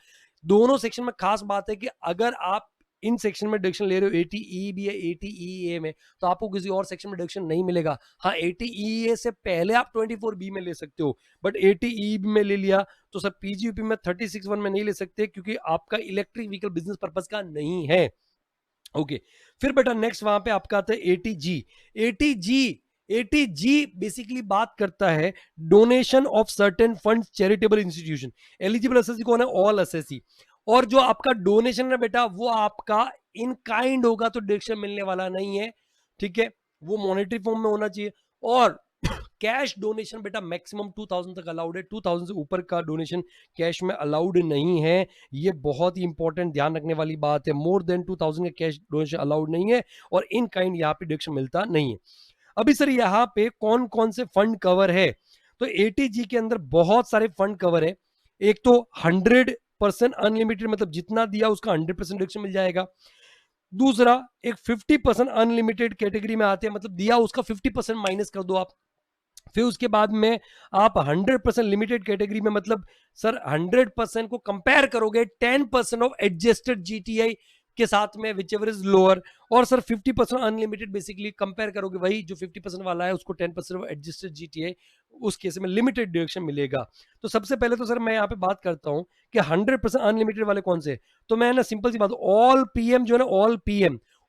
दोनों सेक्शन में खास बात है कि अगर आप इन सेक्शन में डिडक्शन ले रहे हो एटीई भी है एटीई में, तो आपको किसी और सेक्शन में डिडक्शन नहीं मिलेगा। हाँ एटीई से पहले आप 24B में ले सकते हो, बट एटीई में ले लिया तो सर पीजीयूपी में 36(1) में नहीं ले सकते, क्योंकि आपका इलेक्ट्रिक व्हीकल बिजनेस पर्पज का नहीं है। ओके फिर बेटा नेक्स्ट वहां पे आपका आता है एटीजी बेसिकली बात करता है donation of certain funds charitable institution. Eligible SSC कौन है? All SSC. और जो आपका डोनेशन है बेटा वो आपका इन काइंड होगा, तो डिडक्शन मिलने वाला नहीं है, ठीक है, वो मॉनेटरी फॉर्म में होना चाहिए। और कैश डोनेशन बेटा मैक्सिमम 2000 तक अलाउड है, 2000 से ऊपर का डोनेशन कैश में अलाउड नहीं है। ये बहुत ही इंपॉर्टेंट ध्यान रखने वाली बात है, मोर देन 2000 का कैश डोनेशन अलाउड नहीं है, और इन काइंड यहाँ पे डिडक्शन मिलता नहीं है। अभी सर यहाँ पे कौन कौन से फंड कवर है? तो ATG के अंदर बहुत सारे फंड कवर है। एक तो 100% अनलिमिटेड, मतलब जितना दिया उसका 100% डिडक्शन मिल जाएगा। दूसरा एक 50% अनलिमिटेड कैटेगरी में आते हैं, मतलब दिया उसका 50% माइनस कर दो आप। फिर उसके बाद में आप 100% लिमिटेड कैटेगरी में, मतलब सर 100% को कंपेयर करोगे 10% ऑफ एडजस्टेड GTI के साथ में, विच एवर इज लोअर। और सर 50% अनलिमिटेड बेसिकली कंपेयर करोगे वही जो 50% वाला है उसको 10% ऑफ एडजस्टेड GTI, उस केस में लिमिटेड डिडक्शन मिलेगा। तो सबसे पहले तो सर मैं यहाँ पे बात करता हूँ कि 100% अनलिमिटेड वाले कौन से। तो मैं ना सिंपल सी बात, ऑल PM जो है ना,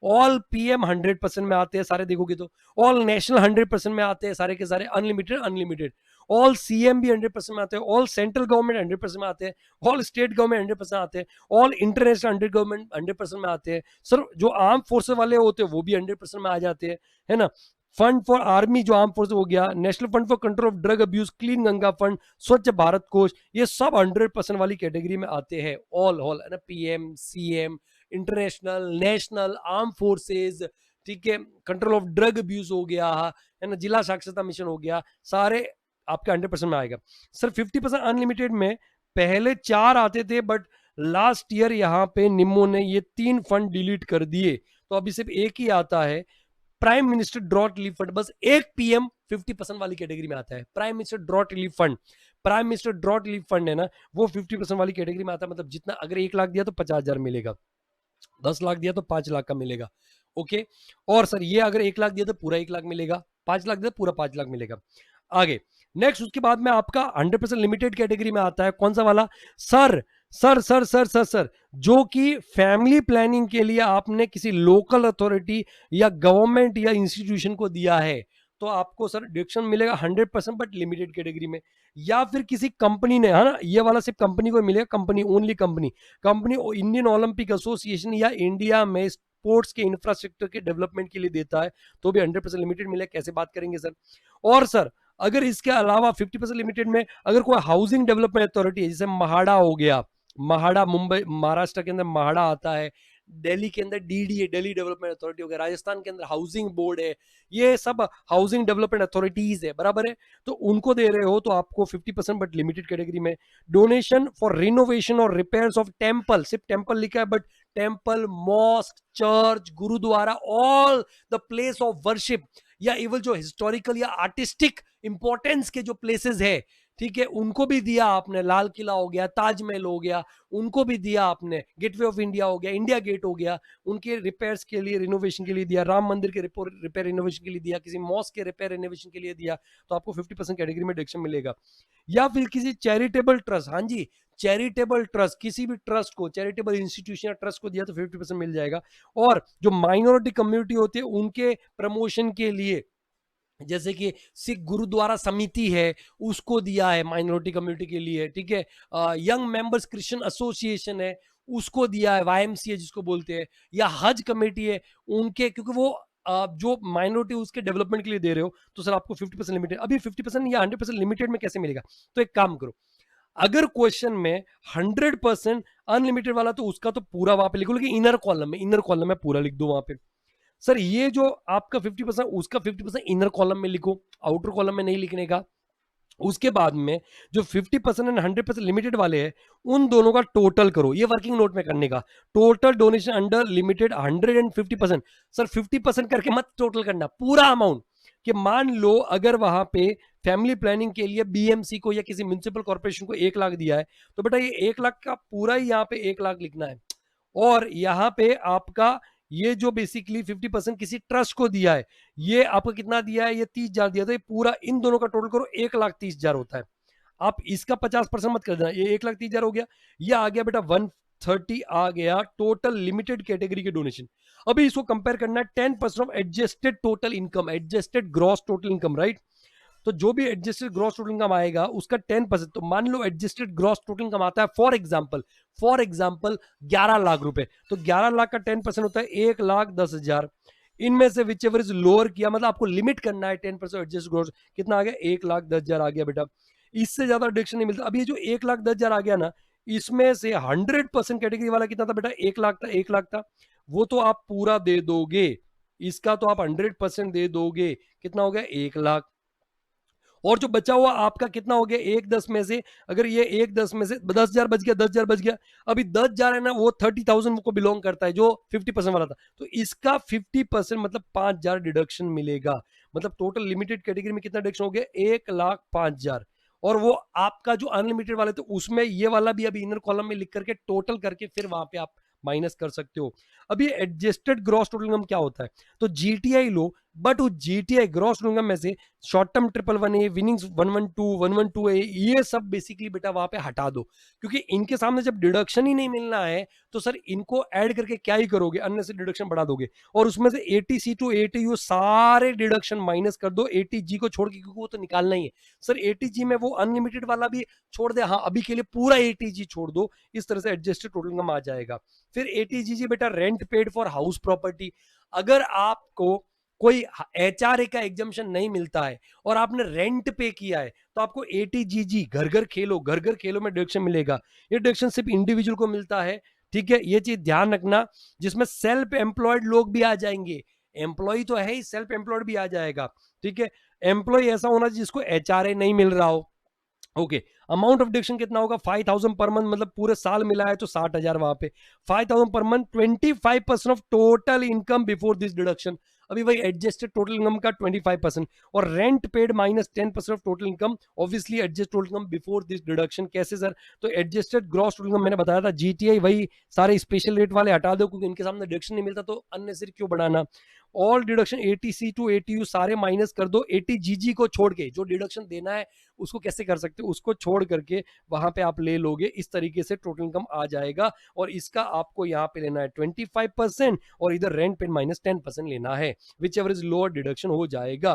ऑल पीएम 100% में आते हैं सारे, देखोगे तो। ऑल नेशनल 100% में आते हैं सारे के सारे, अनलिमिटेड। ऑल CM भी 100% में आते हैं, ऑल सेंट्रल गवर्नमेंट 100% में आते हैं, ऑल स्टेट गवर्नमेंट 100% आते हैं, ऑल इंटरनेशनल 100% में आते हैं। सर जो आर्म फोर्सेस वाले होते हैं वो भी 100% में आ जाते हैं, है ना। फंड फॉर आर्मी जो आर्म फोर्स हो गया, national fund for control of drug abuse, clean Ganga fund, स्वच्छ भारत कोष, ये सब 100% वाली कैटेगरी में आते हैं। ऑल है ना, PM, CM, international, national, arm forces, ठीक है, कंट्रोल ऑफ ड्रग अब्यूज हो गया, है ना, जिला साक्षरता मिशन हो गया, सारे आपके 100% में आएगा। सर 50% अनलिमिटेड में पहले 4 आते थे, बट लास्ट ईयर यहाँ पे निम्मो ने ये 3 फंड डिलीट कर दिए, तो अभी सिर्फ एक ही आता है, prime minister drought relief fund. बस एक PM 50% वाली कैटेगरी में आता है, prime minister drought relief fund. Prime minister drought relief fund है ना, वो 50% वाली कैटेगरी में आता है, मतलब जितना अगर 1 लाख दिया तो 50,000 मिलेगा, 10 लाख दिया तो 5 लाख का मिलेगा। ओके, और सर ये अगर 1 लाख दिया तो पूरा 1 लाख मिलेगा, 5 लाख दिया तो पूरा 5 लाख मिलेगा। आगे नेक्स्ट उसके बाद में आपका 100% लिमिटेड कैटेगरी में आता है, कौन सा वाला सर, सर जो कि फैमिली प्लानिंग के लिए आपने किसी लोकल अथॉरिटी या गवर्नमेंट या इंस्टीट्यूशन को दिया है, तो आपको सर डिडक्शन मिलेगा 100%, बट लिमिटेड कैटेगरी में। या फिर किसी कंपनी ने, है ना, ये वाला सिर्फ कंपनी को मिलेगा, company only, company Indian Olympic association या इंडिया में स्पोर्ट्स के इंफ्रास्ट्रक्चर के डेवलपमेंट के लिए देता है, तो भी 100% लिमिटेड मिलेगा। कैसे बात करेंगे सर। और सर अगर इसके अलावा 50% लिमिटेड में अगर कोई हाउसिंग डेवलपमेंट अथॉरिटी है, जैसे महाड़ा हो गया, महाड़ा मुंबई महाराष्ट्र के अंदर महाड़ा आता है, दिल्ली के अंदर DD है, दिल्ली डेवलपमेंट अथॉरिटी हो गया, राजस्थान के अंदर हाउसिंग बोर्ड है, ये सब हाउसिंग डेवलपमेंट अथॉरिटीज है, बराबर है। तो उनको दे रहे हो तो आपको 50%, बट लिमिटेड कैटेगरी में। डोनेशन फॉर रिनोवेशन और रिपेयर्स ऑफ टेम्पल, सिर्फ टेम्पल लिखा है, but temple, mosque, church, gurdwara, all the place of worship, या इवन जो हिस्टोरिकल या आर्टिस्टिक इंपॉर्टेंस के जो प्लेसेस है, ठीक है, उनको भी दिया आपने। लाल किला हो गया, ताजमहल हो गया, उनको भी दिया आपने। गेटवे ऑफ इंडिया हो गया, इंडिया गेट हो गया, उनके रिपेयर्स के लिए, रिनोवेशन के लिए दिया। राम मंदिर के रिपेयर रिनोवेशन के लिए दिया, किसी मॉस्क के रिपेयर रिनोवेशन के लिए दिया, तो आपको 50% कैटेगरी में डिडक्शन मिलेगा। या फिर किसी चैरिटेबल ट्रस्ट, हाँ जी, चैरिटेबल ट्रस्ट, किसी भी ट्रस्ट को, चैरिटेबल इंस्टीट्यूशन या ट्रस्ट को दिया तो 50% मिल जाएगा। और जो माइनॉरिटी कम्युनिटी होती है उनके प्रमोशन के लिए, जैसे कि सिख गुरुद्वारा समिति है, उसको दिया है माइनॉरिटी कम्युनिटी के लिए, ठीक है। यंग मेंबर्स क्रिश्चियन एसोसिएशन है, उसको दिया है, YMCA जिसको बोलते हैं, या हज कमेटी है उनके, क्योंकि वो जो माइनॉरिटी उसके डेवलपमेंट के लिए दे रहे हो, तो सर आपको 50% लिमिटेड। अभी 50% या 100% लिमिटेड में कैसे मिलेगा, तो एक काम करो, अगर क्वेश्चन में 100% अनलिमिटेड वाला, तो उसका तो पूरा वहां पे लिखो, लेकिन इनर कॉलम में पूरा लिख दो वहां पे। सर ये जो आपका 50%, उसका 50% इनर कॉलम में लिखो, आउटर कॉलम में नहीं लिखने का। उसके बाद में जो 50% एंड 100% लिमिटेड वाले हैं, उन दोनों का टोटल करो, ये वर्किंग नोट में करने का। Total donation under limited 150%। Sir 50% करके मत टोटल करना, पूरा अमाउंट। कि मान लो अगर वहां पे फैमिली प्लानिंग के लिए BMC को या किसी म्युनिसिपल कॉर्पोरेशन को 1 लाख दिया है, तो बेटा ये 1 लाख का पूरा ही यहाँ पे 1 लाख लिखना है। और यहाँ पे आपका ये जो बेसिकली 50% किसी ट्रस्ट को दिया है, ये आपको कितना दिया है, ये 30,000 दिया था, ये पूरा इन दोनों का टोटल करो 1,30,000 होता है। आप इसका 50% मत कर देना, ये 1,30,000 हो गया। ये आ गया बेटा 130 आ गया टोटल लिमिटेड कैटेगरी के डोनेशन। अभी इसको कंपेयर करना है 10% of adjusted total income, adjusted gross total income, right. तो जो भी एडजस्टेड ग्रॉस टोटल इनकम आएगा उसका 10%, तो मान लो एडजस्टेड ग्रॉस टोटल इनकम आता है फॉर एग्जांपल 11 लाख रुपए, तो 11 लाख का 10% होता है 1,10,000। इनमें से विच एवर इज लोअर किया, मतलब आपको लिमिट करना है 10% एडजस्ट ग्रॉस, कितना आ गया 1,10,000 आ गया बेटा। इससे ज्यादा डिडक्शन नहीं मिलता। अब ये जो 1,10,000 आ गया ना, इसमें से 100% कैटेगरी वाला कितना था बेटा, 1 लाख था, वो तो आप पूरा दे दोगे, इसका तो आप 100% दे दोगे, कितना हो गया 1 लाख। और जो बचा हुआ आपका कितना हो गया, 1/10 में से, अगर ये 1/10 में से 10,000 बच गया, 10,000 बच गया, अभी 10,000 है ना, वो 30,000 को बिलोंग करता है जो 50% वाला था, तो इसका 50% मतलब 5,000 डिडक्शन मिलेगा। मतलब टोटल लिमिटेड कैटेगरी में कितना डिडक्शन हो गया, 1,05,000। और वो आपका जो अनलिमिटेड वाले, तो उसमें ये वाला भी अभी इनर कॉलम में लिख करके टोटल करके फिर वहां पे आप माइनस कर सकते हो। अभी एडजस्टेड ग्रॉस टोटल इनकम क्या होता है, तो जीटीआई लो, बट उस जीटीआई ग्रॉस टोटल इनकम में से short term 111A, winnings 112, 112A, ये सब बेसिकली बेटा वहां पे हटा दो, क्योंकि इनके सामने जब डिडक्शन ही नहीं मिलना है तो सर इनको ऐड करके क्या ही करोगे, अन्य से डिडक्शन बढ़ा दोगे। और उसमें से एटीसी टू एटीयू सारे डिडक्शन माइनस कर दो, एटीजी को छोड़ के, क्योंकि वो तो निकालना ही है। सर एटीजी में वो अनलिमिटेड वाला भी छोड़ दे, हाँ अभी के लिए पूरा एटीजी छोड़ दो, इस तरह से एडजस्टेड टोटल इनकम आ जाएगा। फिर एटीजीजी बेटा rent paid for house property, अगर आपको कोई एचआरए का एग्जम्पशन नहीं मिलता है और आपने रेंट पे किया है तो आपको एटीजीजी घर घर खेलो, घर घर खेलो में डिडक्शन मिलेगा। ये डिडक्शन सिर्फ इंडिविजुअल को मिलता है, ठीक है, ये चीज ध्यान रखना, जिसमें सेल्फ एम्प्लॉयड लोग भी आ जाएंगे, एम्प्लॉय तो है ही, सेल्फ एम्प्लॉयड भी आ जाएगा, ठीक है। एम्प्लॉय ऐसा होना चाहिए जिसको एचआरए नहीं मिल रहा हो, ओके। अमाउंट ऑफ डिडक्शन कितना होगा, 5,000 पर मंथ, मतलब पूरे साल मिला है तो 60,000 वहां पे, 5,000 per month, 25% of total income before this deduction. अभी वही एडजस्टेड टोटल इनकम का 25%, और rent paid minus 10% of total income, obviously adjust total income before this deduction. कैसे सर, तो एडजस्टेड ग्रॉस टोटल इनकम मैंने बताया था, जीटीआई वही सारे स्पेशल रेट वाले हटा दो, क्योंकि इनके सामने डिडक्शन नहीं मिलता तो अननेसेसरी क्यों बढ़ाना। All deduction eighty C to eighty U सारे माइनस कर दो, एटीजीजी को छोड़ के, जो डिडक्शन देना है उसको कैसे कर सकते हो, उसको छोड़ करके वहां पे आप ले लोगे, इस तरीके से टोटल इनकम आ जाएगा। और इसका आपको यहाँ पे लेना है 25% और इधर रेंट पे माइनस 10% लेना है, which ever is lower deduction हो जाएगा।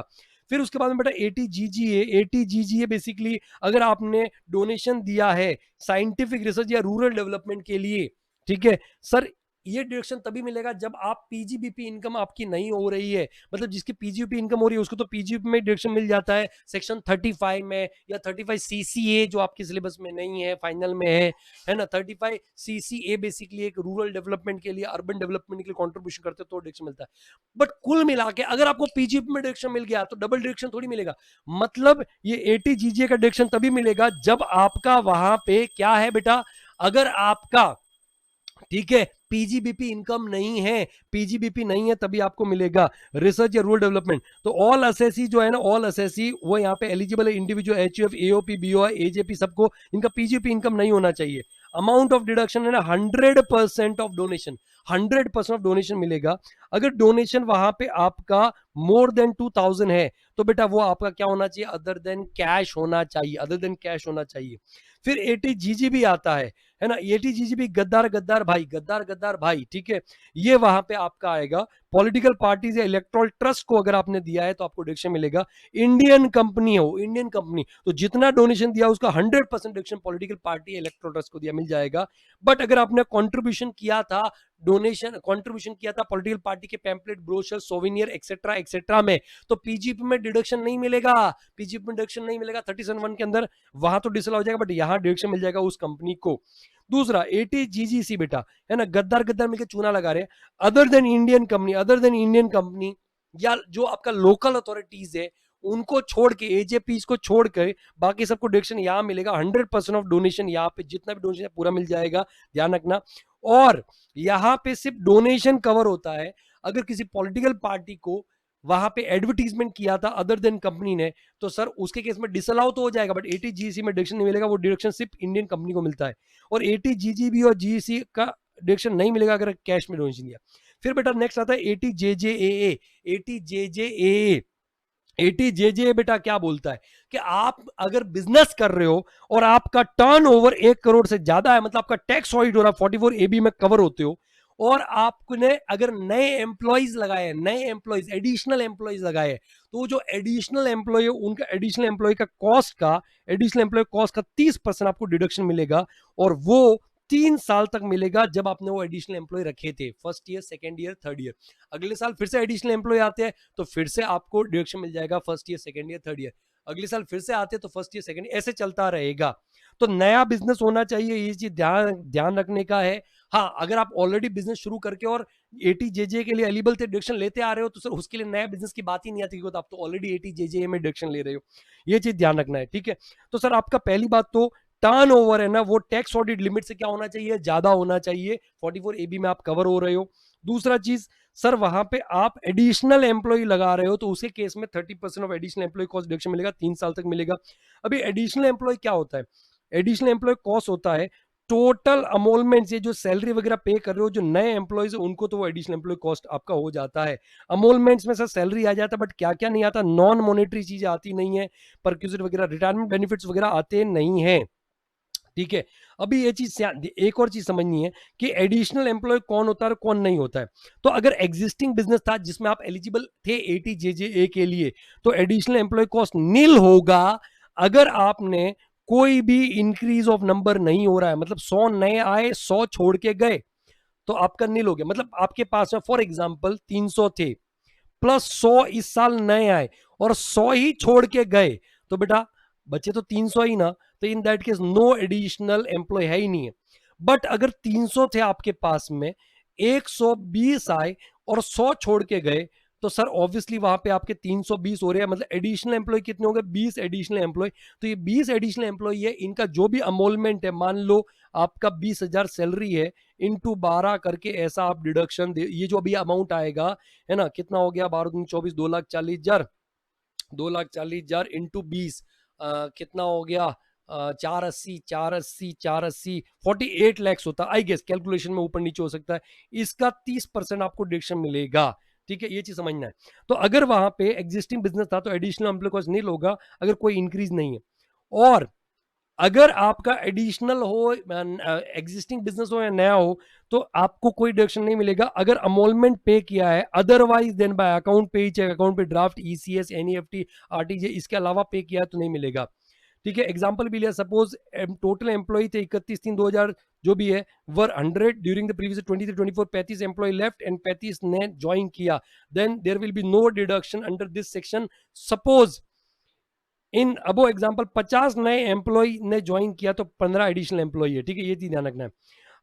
फिर उसके बाद में बेटा एटीजीजीए, एटीजीजीए बेसिकली अगर आपने डोनेशन दिया है साइंटिफिक रिसर्च या रूरल डेवलपमेंट के लिए, ठीक है सर, ये डिडक्शन तभी मिलेगा जब आप पीजीबीपी इनकम आपकी नहीं हो रही है, मतलब जिसकी पीजीबीपी इनकम हो रही है उसको तो पीजीबीपी में डिडक्शन मिल जाता है सेक्शन 35 में, या 35 सीसीए जो आपके सिलेबस में नहीं है, फाइनल में है ना। 35 सीसीए बेसिकली एक रूरल डेवलपमेंट के लिए, अर्बन डेवलपमेंट के लिए कंट्रीब्यूशन करते तो डिडक्शन मिलता है। बट कुल मिला के अगर आपको पीजीबीपी में डिडक्शन मिल गया तो डबल डिडक्शन थोड़ी मिलेगा, मतलब ये एटीजीजे का डिडक्शन तभी मिलेगा जब आपका वहां पे क्या है बेटा, अगर आपका, ठीक है, पीजीबीपी इनकम नहीं है, पीजीबीपी नहीं है तभी आपको मिलेगा रिसर्च या रूरल डेवलपमेंट। तो ऑल असेसी जो है ना, ऑल असेसी वो यहाँ पे एलिजिबल है, individual, HUF, AOP, BOI, AJP, सबको इनका पीजीबीपी इनकम नहीं होना चाहिए। अमाउंट ऑफ डिडक्शन है ना 100% ऑफ डोनेशन, 100% ऑफ डोनेशन मिलेगा। अगर डोनेशन वहां पे आपका मोर देन 2,000 है तो बेटा वो आपका क्या होना चाहिए, अदर देन कैश होना चाहिए, अदर देन कैश होना चाहिए। फिर एटीजीजी भी आता है ना, एटीजीजी भी गद्दार गद्दार भाई, गद्दार गद्दार भाई, ठीक है, ये वहां पे आपका आएगा। पॉलिटिकल पार्टीज या इलेक्ट्रल ट्रस्ट को अगर आपने दिया है तो आपको डिडक्शन मिलेगा। इंडियन कंपनी हो, इंडियन कंपनी, तो जितना डोनेशन दिया उसका 100% deduction political party electoral trust को दिया मिल जाएगा। बट अगर आपने कॉन्ट्रीब्यूशन किया था, डोनेशन कॉन्ट्रीब्यूशन किया था पॉलिटिकल पार्टी के pamphlet, brochure, souvenir etcetera etcetera में, तो पीजीपी में डिडक्शन नहीं मिलेगा, पीजीपी में डिडक्शन नहीं मिलेगा 37(1) के अंदर, वहां तो डिसअलाउ हो जाएगा, बट यहां डिडक्शन मिल जाएगा उस कंपनी को। दूसरा एटीजीजीसी बेटा है ना, गद्दार गद्दार मिलकर चूना लगा रहे हैं, other than Indian company, other than Indian company, या जो आपका लोकल अथॉरिटीज है उनको छोड़ के, एजेपीज को छोड़ के बाकी सबको डिडक्शन यहाँ मिलेगा। 100% ऑफ डोनेशन यहाँ पे जितना भी डोनेशन है पूरा मिल जाएगा, ध्यान रखना। और यहाँ पे सिर्फ डोनेशन कवर होता है अगर किसी पॉलिटिकल पार्टी को वहां पे एडवर्टीजमेंट किया था अदर देन कंपनी ने, तो सर उसके केस में डिसअलाउ तो हो जाएगा, बट एटीजीसी में डिडक्शन नहीं मिलेगा, वो डिडक्शन सिर्फ इंडियन कंपनी को मिलता है। और एटीजीजीबी और जीसी का डिडक्शन नहीं मिलेगा अगर कैश में डोनेशन दिया। फिर बेटा नेक्स्ट आता है एटीजेजेए, एटीजेजेए, एटीजेजे बेटा क्या बोलता है कि आप अगर बिजनेस कर रहे हो और आपका टर्नओवर 1 करोड़ से ज्यादा है, मतलब आपका टैक्स ऑडिट हो रहा है, 44AB में कवर होते हो, और आपने अगर नए एम्प्लॉइज लगाए, नए एम्प्लॉइज, एडिशनल एम्प्लॉइज लगाए, तो जो एडिशनल एम्प्लॉय उनका एडिशनल एम्प्लॉय का कॉस्ट का, एडिशनल एम्प्लॉय कॉस्ट का 30% आपको डिडक्शन मिलेगा, और वो 3 साल तक मिलेगा जब आपने वो एडिशनल एम्प्लॉय रखे थे, first year, second year, third year. अगले साल फिर से एडिशनल एम्प्लॉय आते हैं तो फिर से आपको डिडक्शन मिल जाएगा, first year, second year, third year. अगले साल फिर से आते हैं तो फर्स्ट ईयर, सेकेंड, ऐसे चलता रहेगा। तो नया बिजनेस होना चाहिए, ये चीज ध्यान ध्यान रखने का है। हाँ, अगर आप ऑलरेडी बिजनेस शुरू करके और 80 जेजे के लिए एलिजिबल थे, डिडक्शन लेते आ रहे हो, तो सर उसके लिए नया बिजनेस की बात ही नहीं आती, क्योंकि आप तो ऑलरेडी 80 जेजे में डिडक्शन ले रहे हो। ये चीज ध्यान रखना है, ठीक है। तो सर आपका पहली बात तो टर्नओवर है ना, वो टैक्स ऑडिट लिमिट से क्या होना चाहिए, ज्यादा होना चाहिए। 44 AB में आप कवर हो रहे हो। दूसरा चीज, सर वहां पे आप एडिशनल एम्प्लॉय लगा रहे हो, तो उसके केस में 30% of additional employ cost deduction मिलेगा, 3 साल तक मिलेगा। अभी एडिशनल एम्प्लॉय क्या होता है? एडिशनल एम्प्लॉय कॉस्ट होता है टोटल अमोलमेंट से, जो सैलरी वगैरह पे कर रहे हो, जो नए एम्प्लॉयज उनको, तो वो एडिशनल एम्प्लॉय कॉस्ट आपका हो जाता है। अमोलमेंट्स में सर सैलरी आ जाता है, बट क्या क्या नहीं आता, नॉन मॉनेटरी चीजें आती नहीं है, परक्यूजिट वगैरह, रिटायरमेंट बेनिफिट्स वगैरह आते नहीं है, ठीक है। अभी ये चीज, एक और चीज समझनी है कि एडिशनल एम्प्लॉय कौन होता है और कौन नहीं होता है। तो अगर एग्जिस्टिंग बिजनेस था जिसमें आप एलिजिबल थे 80 जेजे के लिए, तो एडिशनल एम्प्लॉय कॉस्ट नील होगा। अगर आपने कोई भी इंक्रीज ऑफ नंबर नहीं हो रहा है, मतलब 100 नए आए, 100 छोड़ के गए, तो आपका नील हो गया। मतलब आपके पास में फॉर एग्जाम्पल 300 थे, प्लस 100 इस साल नए आए, और 100 ही छोड़ के गए, तो बेटा बचे तो 300 ही ना। तो in that case no additional employee है ही नहीं है। बट अगर 300 थे आपके पास में, 120 आए और 100 छोड़ के गए, तो सर ऑब्वियसली वहां पे आपके 320 हो रहे हैं, मतलब एडिशनल एम्प्लॉय कितने हो गए, 20 एडिशनल एम्प्लॉय। तो ये 20 एडिशनल एम्प्लॉय है, इनका जो भी अमोलमेंट है, मान लो आपका 20,000 सैलरी है, इंटू 12 करके ऐसा आप डिडक्शन दे, ये जो अभी अमाउंट आएगा, है ना, कितना हो गया, 12 24, 2,40,000, 2,40,000 इंटू 20, कितना हो गया, 480, 480, 480, 48 lakhs होता है, आई गेस, कैलकुलेशन में ऊपर नीचे हो सकता है। इसका 30% आपको डिडक्शन मिलेगा, ठीक है, ये चीज समझना है। तो अगर वहां पे एग्जिस्टिंग बिजनेस था, तो एडिशनल एम्प्लॉय कॉस्ट नहीं होगा, अगर कोई इंक्रीज नहीं है। और अगर आपका एडिशनल हो, एग्जिस्टिंग बिजनेस हो या नया हो, तो आपको कोई डिडक्शन नहीं मिलेगा। अगर अमोलमेंट पे किया है अदरवाइज देन बाय अकाउंट पे, चेक अकाउंट पे, ड्राफ्ट, ईसीएस, एनईएफटी, आरटीजे, इसके अलावा पे किया है तो नहीं मिलेगा, ठीक है। एग्जांपल भी लिया, सपोज टोटल एम्प्लॉय थे 31/3/2000 जो भी है, where 100 during the previous 23-24, 35 employ left and 35 ने ज्वाइन किया, then there will be no deduction under this section. Suppose in above example 50 नए एम्प्लॉय ने ज्वाइन किया, तो 15 एडिशनल एम्प्लॉय है, ठीक है, ये चीज ध्यान रखना है।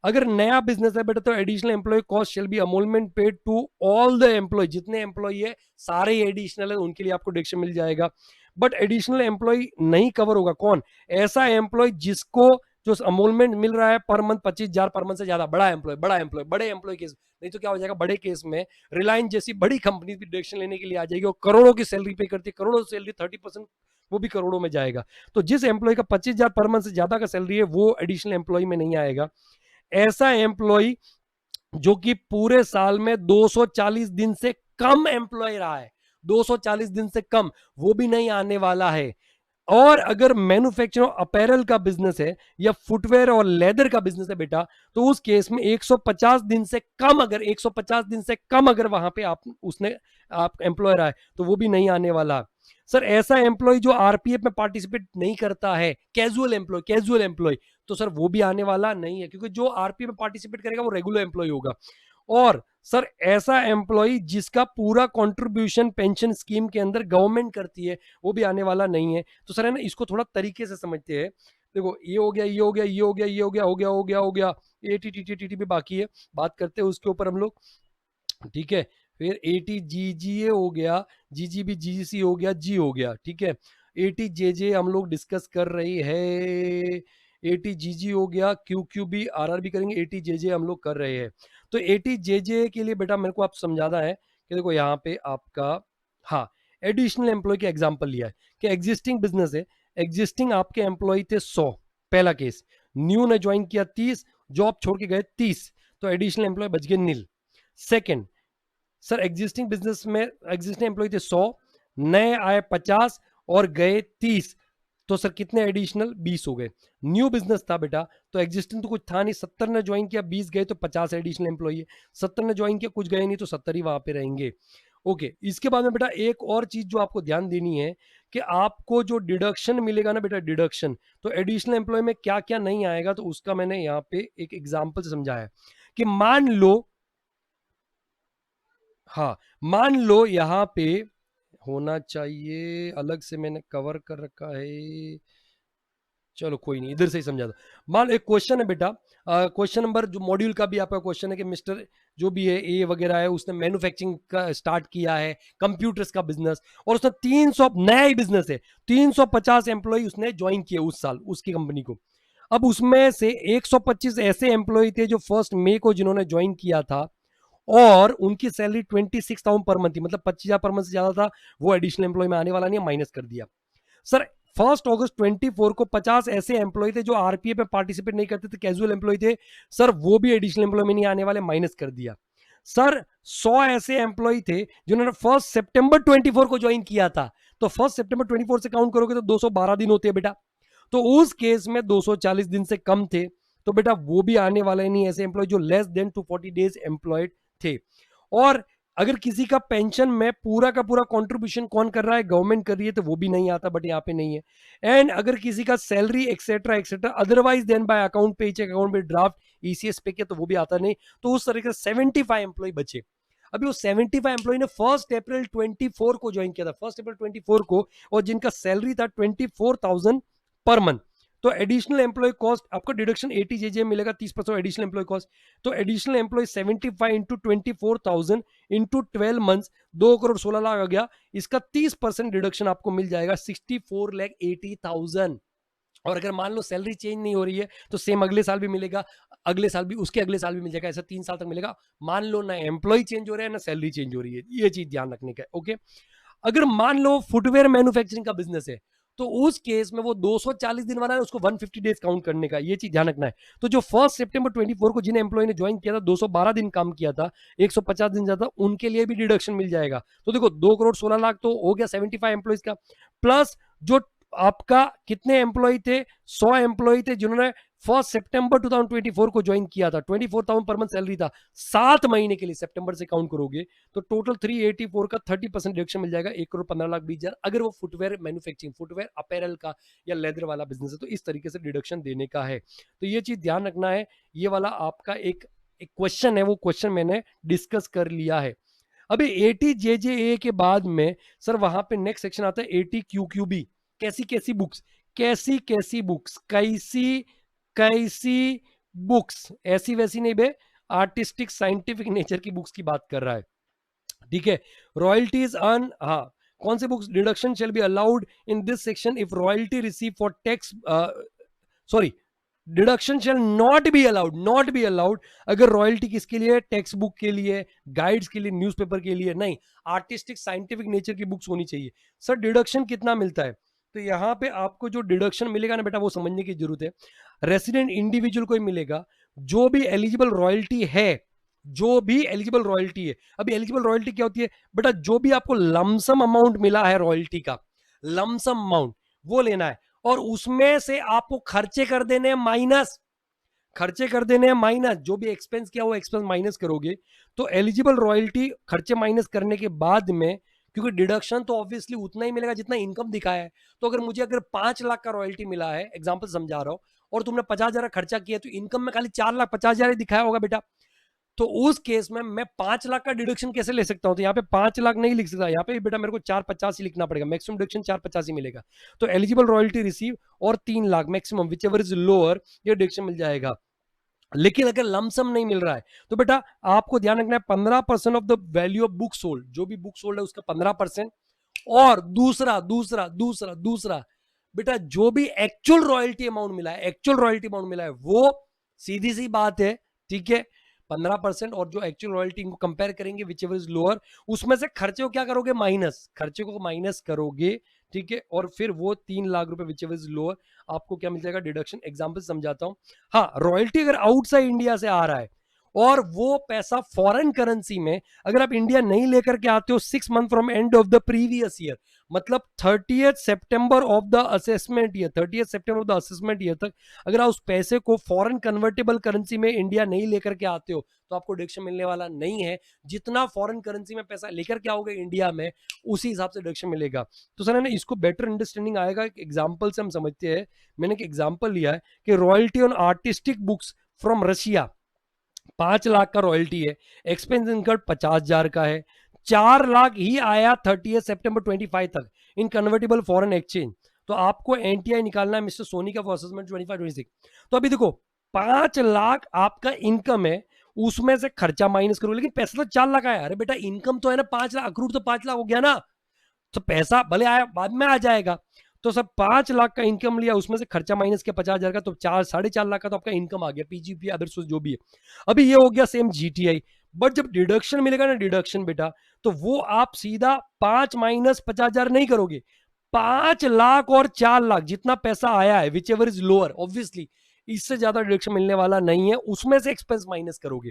अगर नया बिजनेस है बेटा, तो additional employ cost shall be emolument paid to all the employ, जितने एम्प्लॉय है सारे ही एडिशनल है, उनके लिए आपको डिडक्शन मिल जाएगा। बट एडिशनल एम्प्लॉय नहीं कवर होगा, कौन? ऐसा एम्प्लॉय जिसको जो अमोलमेंट मिल रहा है पर मंथ 25,000 पर मंथ से ज्यादा, बड़ा एम्प्लॉय, बड़े एम्प्लॉय केस। नहीं तो क्या हो जाएगा, बड़े केस में रिलायंस जैसी बड़ी कंपनी भी डिडक्शन लेने के लिए आ जाएगी, और करोड़ों की सैलरी पे करती है, करोड़ों सैलरी, 30% वो भी करोड़ों में जाएगा। तो जिस एम्प्लॉय का 25,000 पर मंथ से ज्यादा का सैलरी है, वो एडिशनल एम्प्लॉय में नहीं आएगा। ऐसा एम्प्लॉय जो कि पूरे साल में 240 दिन से कम एम्प्लॉय रहा है, 240 दिन से कम, वो भी नहीं आने वाला है। और अगर मैन्युफैक्चरिंग अपैरल का बिजनेस है, या फुटवेयर और लेदर का बिजनेस है बेटा, तो उस केस में 150 दिन से कम, अगर 150 दिन से कम अगर वहां पे आप उसने आप एम्प्लॉयर आए, तो वो भी नहीं आने वाला। सर ऐसा एम्प्लॉय जो आरपीएफ में पार्टिसिपेट नहीं करता है, कैजुअल एम्प्लॉय, तो सर वो भी आने वाला नहीं है, क्योंकि जो आरपीएफ में पार्टिसिपेट करेगा वो रेगुलर एम्प्लॉय होगा। और सर ऐसा एम्प्लॉय जिसका पूरा कंट्रीब्यूशन पेंशन स्कीम के अंदर गवर्नमेंट करती है, वो भी आने वाला नहीं है। तो सर है ना, इसको थोड़ा तरीके से समझते हैं। देखो, ये हो गया, ये हो गया, ये हो गया, ये हो गया, हो गया एटीटीटी भी बाकी है, बात करते हैं उसके ऊपर हम लोग, ठीक है। फिर एटी जीजीए हो गया, जीजीबी जीजीसी हो गया, जी हो गया, ठीक है। एटी जेजे हम लोग डिस्कस कर रही है, एटी जीजी हो गया, Q Q B R R B करेंगे, एटी जेजे हम लोग कर रहे हैं। तो एटी जेजे के लिए बेटा मेरे को आप समझाना है कि देखो यहाँ पे आपका, हाँ, एडिशनल एम्प्लॉय के एग्जांपल लिया है कि एग्जिस्टिंग बिजनेस है, एग्जिस्टिंग आपके एम्प्लॉय थे 100, पहला केस, न्यू ने ज्वाइन किया 30, जॉब छोड़ के गए 30, तो एडिशनल एम्प्लॉय बच गए नील। सेकंड, सर एग्जिस्टिंग बिजनेस में एग्जिस्टिंग एम्प्लॉय थे 100, नए आए 50 और गए 30, तो सर कितने एडिशनल, 20 हो गए। न्यू बिजनेस था बेटा, तो एग्जिस्टिंग तो कुछ था नहीं, 70 ने ज्वाइन किया, 20 गए, तो 50 एडिशनल एम्प्लॉय है। 70 ने ज्वाइन किया, कुछ गए नहीं, तो 70 ही वहां पे रहेंगे। ओके, इसके बाद में बेटा एक और चीज जो आपको ध्यान देनी है, कि आपको जो डिडक्शन मिलेगा ना बेटा, डिडक्शन, तो एडिशनल एम्प्लॉय में क्या क्या नहीं आएगा, तो उसका मैंने यहाँ पे एक एग्जाम्पल से समझाया कि मान लो, हाँ, मान लो यहाँ पे होना चाहिए, अलग से मैंने कवर कर रखा है, चलो कोई नहीं, इधर से ही समझा दो। मान एक क्वेश्चन है बेटा, क्वेश्चन नंबर जो मॉड्यूल का भी आपका क्वेश्चन है कि मिस्टर जो भी है ए वगैरह है, उसने मैन्युफैक्चरिंग का स्टार्ट किया है, कंप्यूटर्स का बिजनेस, और उसने 300 नया ही बिजनेस है, 350 एम्प्लॉय उसने ज्वाइन किए उस साल उसकी कंपनी को। अब उसमें से 125 ऐसे एम्प्लॉय थे जो 1 मई को जिन्होंने ज्वाइन किया था, और उनकी सैलरी 26,000 पर मंथ थी, मतलब 25,000 पर मंथ से ज्यादा था, वो एडिशनल एम्प्लॉय में आने वाला नहीं, माइनस कर दिया। सर 1 अगस्त 24 को 50 ऐसे एम्प्लॉय थे जो आरपीए पे पार्टिसिपेट नहीं करते थे, कैजुअल एम्प्लॉय थे, सर वो भी एडिशनल एम्प्लॉय में नहीं आने वाले, माइनस कर दिया। सर 100 ऐसे एम्प्लॉय थे जिन्होंने 1 सितंबर 24 को ज्वाइन किया था, तो 1 सितंबर 24 से काउंट करोगे तो 212 दिन होते हैं बेटा, तो उस केस में 240 दिन से कम थे, तो बेटा वो भी आने वाला ही नहीं, ऐसे एम्प्लॉय जो लेस देन 240 डेज एम्प्लॉयड थे। और अगर किसी का पेंशन में पूरा का पूरा कंट्रीब्यूशन कौन कर रहा है, गवर्नमेंट कर रही है, तो वो भी नहीं आता, बट यहाँ पे नहीं है। एंड अगर किसी का salary etcetera etcetera otherwise then by account पे, चेक अकाउंट पे, ड्राफ्ट, ईसीएस पे किया, तो वो भी आता नहीं। तो उस तरीके से 75 एम्प्लॉय बचे। अभी वो 75 एम्प्लॉय ने 1 अप्रैल 24 को ज्वाइन किया था, 1 अप्रैल 24 को, और जिनका सैलरी था 24,000 पर मंथ। तो एडिशनल एम्प्लॉय कॉस्ट आपको डिडक्शन 80 जेजे मिलेगा, 30% एडिशनल एम्प्लॉय कॉस्ट। तो additional employ 75 into 24,000 into 12 months, 2,16,00,000 आ गया। इसका 30% डिडक्शन आपको मिल जाएगा 64,80,000। और अगर मान लो सैलरी चेंज नहीं हो रही है तो सेम अगले साल भी मिलेगा, अगले साल भी, उसके अगले साल भी मिल जाएगा, ऐसा 3 साल तक मिलेगा। मान लो ना एम्प्लॉय चेंज हो रहा है ना सैलरी चेंज हो रही है, ये चीज ध्यान रखने का है। ओके, अगर मान लो फुटवेयर मैन्युफैक्चरिंग का बिजनेस है, तो उस केस में वो 240 दिन वाला है, उसको 150 डेज काउंट करने का, ये चीज ध्यान रखना है। तो जो 1 सितंबर 24 को जिन एम्प्लॉय ने ज्वाइन किया था, 212 दिन काम किया था, 150 दिन ज्यादा, उनके लिए भी डिडक्शन मिल जाएगा। तो देखो 2,16,00,000 तो हो गया 75 एम्प्लॉयज का, प्लस जो आपका कितने एम्प्लॉय थे, 100 एम्प्लॉय थे जिन्होंने 1 सितंबर 2024 को ज्वाइन किया था, 24,000 पर मंथ सैलरी था, 7 महीने के लिए सितंबर से काउंट करोगे तो टोटल 384 का 30% डिडक्शन मिल जाएगा, 1,15,20,000। अगर वो फुटवेयर मैन्युफैक्चरिंग, फुटवेयर अपैरल का या लेदर वाला बिजनेस है, तो इस तरीके से डिडक्शन देने का है। तो ये चीज ध्यान रखना है। ये वाला आपका एक क्वेश्चन है, वो क्वेश्चन मैंने डिस्कस कर लिया है। अभी 80 जेजेए के बाद में सर वहां पे नेक्स्ट सेक्शन आता है 80 क्यूक्यूबी, कैसी कैसी बुक्स, कैसी कैसी बुक्स, कैसी कैसी बुक्स, ऐसी वैसी नहीं बे, आर्टिस्टिक साइंटिफिक नेचर की बुक्स की बात कर रहा है, ठीक है। रॉयल्टीज अर्न, हाँ, कौन से books, deduction shall be allowed in this section if royalty receive for tax, sorry, deduction shall not be allowed, not be allowed अगर रॉयल्टी किसके लिए, टेक्स्ट बुक के लिए, गाइड्स के लिए, न्यूज़पेपर के लिए नहीं, आर्टिस्टिक साइंटिफिक नेचर की बुक्स होनी चाहिए। सर डिडक्शन कितना मिलता है, तो यहां पे आपको जो डिडक्शन मिलेगा ना बेटा, वो समझने की जरूरत है। रेसिडेंट इंडिविजुअल को ही मिलेगा, जो भी एलिजिबल रॉयल्टी है, जो भी एलिजिबल रॉयल्टी है। अभी एलिजिबल रॉयल्टी क्या होती है बेटा, जो भी आपको लमसम अमाउंट मिला है रॉयल्टी का, लमसम अमाउंट वो लेना है, और उसमें से आपको खर्चे कर देने हैं माइनस, खर्चे कर देने हैं माइनस, जो भी एक्सपेंस किया वो एक्सपेंस माइनस करोगे, तो एलिजिबल रॉयल्टी खर्चे माइनस करने के बाद में, क्योंकि डिडक्शन तो ऑब्वियसली उतना ही मिलेगा जितना इनकम दिखाया है। तो अगर मुझे अगर 5 लाख का रॉयल्टी मिला है, एग्जांपल समझा रहा हूं, और तुमने 50,000 खर्चा किया, तो इनकम में खाली 4,50,000 ही दिखाया होगा बेटा। तो उस केस में मैं 5 लाख का डिडक्शन कैसे ले सकता हूं, तो यहाँ पे 5 लाख नहीं लिख सकता, यहाँ पे बेटा मेरे को 450 ही लिखना पड़ेगा, मैक्सिमम डिडक्शन 450 ही मिलेगा। तो एलिजिबल रॉयल्टी रिसीव और 3 lakh maximum, which ever is lower, ये डिडक्शन मिल जाएगा। लेकिन अगर लमसम नहीं मिल रहा है तो बेटा आपको ध्यान रखना है 15% of the value of book sold, जो भी बुक सोल्ड है उसका 15%। और दूसरा दूसरा दूसरा दूसरा बेटा जो भी एक्चुअल रॉयल्टी अमाउंट मिला है, एक्चुअल रॉयल्टी अमाउंट मिला है, वो सीधी सी बात है, ठीक है, 15%, और जो एक्चुअल रॉयल्टी को कंपेयर करेंगे विच एवर इज लोअर, उसमें से खर्चे को क्या करोगे, माइनस, खर्चे को माइनस करोगे, ठीक है, और फिर वो 3 लाख रुपए विच एवर इज लोअर, आपको क्या मिल जाएगा, डिडक्शन। एग्जाम्पल समझाता हूं, हाँ, रॉयल्टी अगर आउटसाइड इंडिया से आ रहा है और वो पैसा फॉरेन करेंसी में, अगर आप इंडिया नहीं लेकर के आते हो 6 month from end of the previous year, मतलब 30 सितंबर ऑफ द असेसमेंट ईयर, 30 सितंबर ऑफ द असेसमेंट ईयर तक अगर आप उस पैसे को फॉरेन कन्वर्टेबल करेंसी में इंडिया नहीं लेकर के आते हो, तो आपको डिडक्शन मिलने वाला नहीं है। जितना फॉरेन करेंसी में पैसा लेकर के आओगे इंडिया में, उसी हिसाब से डिडक्शन मिलेगा। तो सर ना इसको बेटर अंडरस्टैंडिंग आएगा, एक एग्जाम्पल से हम समझते हैं। मैंने एक एग्जाम्पल लिया है कि royalty on artistic books from Russia 5 lakh का रॉयल्टी है, एक्सपेंस इनकम 50,000 का है, 4 लाख ही आया 30 सितंबर 25 तक इन कन्वर्टेबल फॉरेन एक्सचेंज। तो आपको एनटीआई निकालना है मिस्टर सोनी का फॉर असेसमेंट 25-26। तो अभी देखो 5 लाख आपका इनकम है, उसमें से खर्चा माइनस करो, लेकिन पैसा तो 4 लाख आया। अरे बेटा इनकम तो है ना 5 लाख, अक्रूड तो 5 लाख हो गया ना, तो पैसा भले आया बाद में आ जाएगा। तो सब 5 लाख का इनकम लिया, उसमें से खर्चा माइनस किया 50,000 का, तो 4-4.5 लाख का तो आपका इनकम आ गया, पीजीपी अदर सोर्स जो भी है। अभी ये हो गया सेम जीटीआई, बट जब डिडक्शन मिलेगा ना, डिडक्शन बेटा, तो वो आप सीधा 5 माइनस 50,000 नहीं करोगे, 5 लाख और 4 लाख जितना पैसा आया है, which ever is lower, obviously इससे ज्यादा डिडक्शन मिलने वाला नहीं है, उसमें से एक्सपेंस माइनस करोगे।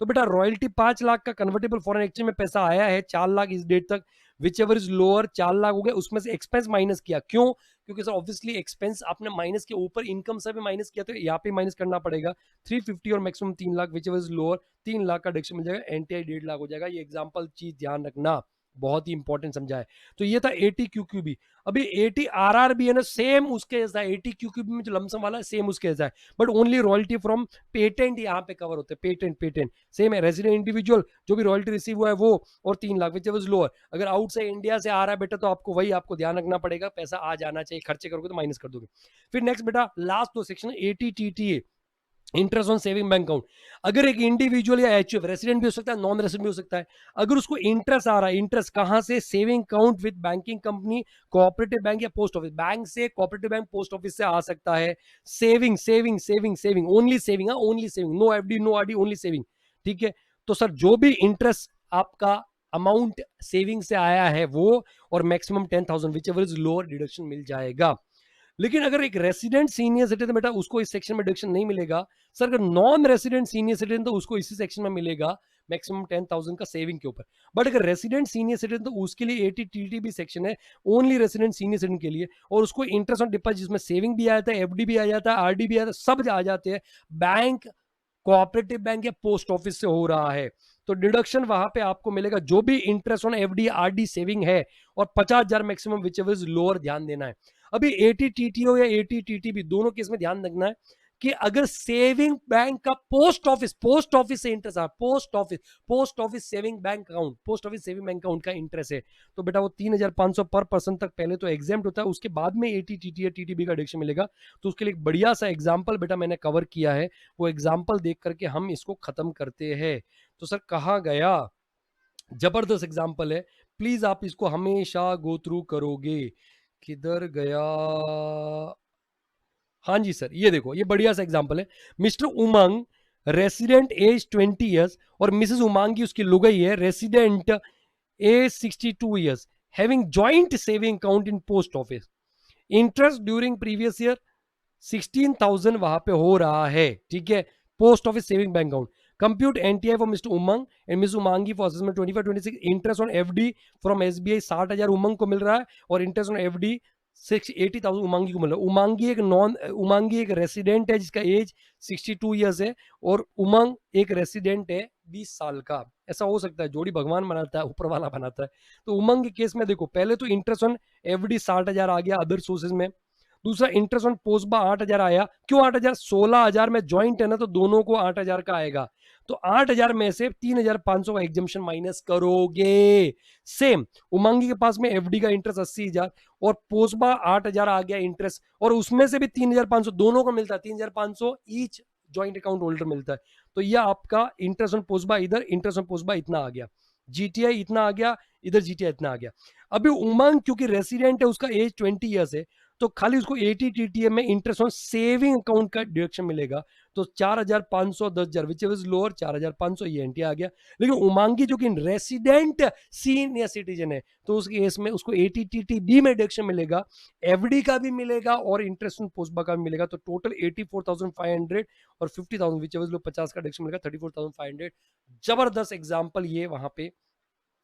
तो बेटा रॉयल्टी 5 लाख का कन्वर्टेबल फॉरेन एक्सचेंज में पैसा आया है, 4 लाख इस डेट तक, which ever is lower 4 lakh हो गए, उसमें से एक्सपेंस माइनस किया। क्यों? क्योंकि सर ऑब्वियसली एक्सपेंस आपने माइनस के ऊपर इनकम से भी माइनस किया, तो यहाँ पे माइनस करना पड़ेगा 350 और maximum 3 lakh, which ever is lower 3 lakh का डिडक्शन मिल जाएगा, एनटीआई 1.5 लाख हो जाएगा। ये एग्जाम्पल चीज ध्यान रखना, बहुत ही इंपॉर्टेंट समझा है। तो ये था एटी क्यूक्यूबी। अभी एटी आरआरबी है ना, सेम उसके जैसा है, एटी क्यूक्यूबी में जो लमसम वाला है सेम उसके जैसा है, but only royalty from patent यहाँ पे कवर होते हैं, पेटेंट सेम है। रेजिडेंट इंडिविजुअल जो भी रॉयल्टी रिसीव हुआ है वो, और 3 लाख विच वाज लोअर। अगर आउट से इंडिया से आ रहा है बेटा, तो आपको वही आपको ध्यान रखना पड़ेगा, पैसा आ जाना चाहिए, खर्चे करोगे तो माइनस कर दोगे। फिर नेक्स्ट बेटा लास्ट दो section, eighty TTA, interest on saving bank account. अगर एक इंडिविजुअल या एचयूएफ, रेसिडेंट भी हो सकता है, नॉन रेसिडेंट भी हो सकता है, अगर उसको इंटरेस्ट आ रहा है, इंटरेस्ट कहां से? Saving account with banking company, cooperative bank या पोस्ट ऑफिस। बैंक से, कोऑपरेटिव बैंक, पोस्ट ऑफिस से आ सकता है। Saving saving saving saving, only saving, only saving, no FD no RD, only saving, ठीक है। तो सर जो भी इंटरेस्ट आपका अमाउंट सेविंग से आया है वो, और maximum 10,000 whichever is lower, deduction मिल जाएगा। लेकिन अगर एक रेसिडेंट सीनियर सिटीजन बेटा, उसको इस सेक्शन में डिडक्शन नहीं मिलेगा। सर अगर नॉन रेसिडेंट सीनियर सिटीजन, तो उसको इसी सेक्शन में मिलेगा मैक्सिमम 10,000 का सेविंग के ऊपर। बट अगर रेसिडेंट सीनियर सिटीजन, तो उसके लिए एटीटीटी भी सेक्शन है, ओनली रेसिडेंट सीनियर सिटीजन के लिए, और उसको इंटरेस्ट ऑन डिपॉजिट, जिसमें सेविंग भी आ जाता है, एफडी भी आ जाता है, आरडी भी आ जाता है, सब आ जाते हैं, बैंक, कोऑपरेटिव बैंक या पोस्ट ऑफिस से हो रहा है, तो डिडक्शन वहां पे आपको मिलेगा जो भी interest on FD RD saving है, और 50,000 maximum which ever is lower, ध्यान देना है। अभी एटीटीटीओ या एटीटीटीबी दोनों केस में ध्यान रखना है कि अगर सेविंग बैंक का पोस्ट ऑफिस से इंटरेस्ट आ, post office saving bank account, post office saving bank account का इंटरेस्ट है, तो बेटा वो 3,500 पर पर्सन तक पहले तो एग्जाम्प्ट होता है, उसके बाद में एटीटीटी या टीटीबी का डिडक्शन मिलेगा। तो उसके लिए एक बढ़िया सा एग्जाम्पल बेटा मैंने कवर किया है, वो एग्जाम्पल देख करके हम इसको खत्म करते हैं। तो सर कहा गया, जबरदस्त एग्जाम्पल है, प्लीज आप इसको हमेशा गो थ्रू करोगे। किधर गया? हाँ जी सर, ये देखो, ये बढ़िया सा एग्जांपल है। Mr Umang resident age 20 years, और मिसेस उमंगी उसकी लुगाई है, resident age 62 years, having joint saving account in post office. Interest during previous year 16,000 वहां पे हो रहा है, ठीक है, post office saving bank account. Compute NTI for Mr Umang and miss Umangi for assessment 25-26। Interest on FD from SBI 60,000 Umang को मिल रहा है, और इंटरेस्ट ऑन एफडी 80,000 उमंगी को मिल रहा है। उमंगी एक रेसिडेंट है जिसका एज 62 ईयर्स है, और उमंग एक रेसिडेंट है 20 साल का। ऐसा हो सकता है, जोड़ी भगवान बनाता है, ऊपर वाला बनाता है। तो उमंग के केस में देखो, पहले तो इंटरेस्ट ऑन एफडी 60,000 आ गया अदर सोर्सेज में। दूसरा इंटरेस्ट ऑन पोस्टबा 8,000 आया। क्यों 8,000? 16,000 में ज्वाइंट है ना, तो दोनों को 8,000 का आएगा। तो 8,000 में से 3,500 का एग्जम्पशन माइनस करोगे। सेम उमंगी के पास में एफडी का इंटरेस्ट 80,000, और पोस्टबा 8,000 आ गया इंटरेस्ट, और उसमें से भी 3,500 दोनों को मिलता है, 3,500 ईच ज्वाइंट अकाउंट होल्डर मिलता है। तो यह आपका इंटरेस्ट ऑन पोस्टबा, इधर इंटरेस्ट ऑन पोस्टबा इतना आ गया, जीटीआई इतना आ गया, इधर जीटीआई इतना आ गया। अभी उमंग क्योंकि रेसिडेंट है, उसका एज 20 ईयर्स है, तो खाली उसको एटीटीटीए में इंटरेस्ट ऑन सेविंग अकाउंट का डिडक्शन मिलेगा। तो 4,500 10,000 विच इज लोअर, 4,500 ये एनटी आ गया। लेकिन उमंगी जो कि रेसिडेंट सीनियर सिटीजन है, तो उस केस में उसको एटीटीटी में डिडक्शन मिलेगा, एफडी का भी मिलेगा, और इंटरेस्ट ऑन पोस्टबा का भी मिलेगा। तो टोटल 84,500 और 50,000 विच इज 50 का डिडक्शन मिलेगा, 34,500। जबरदस्त एग्जाम्पल ये वहां पे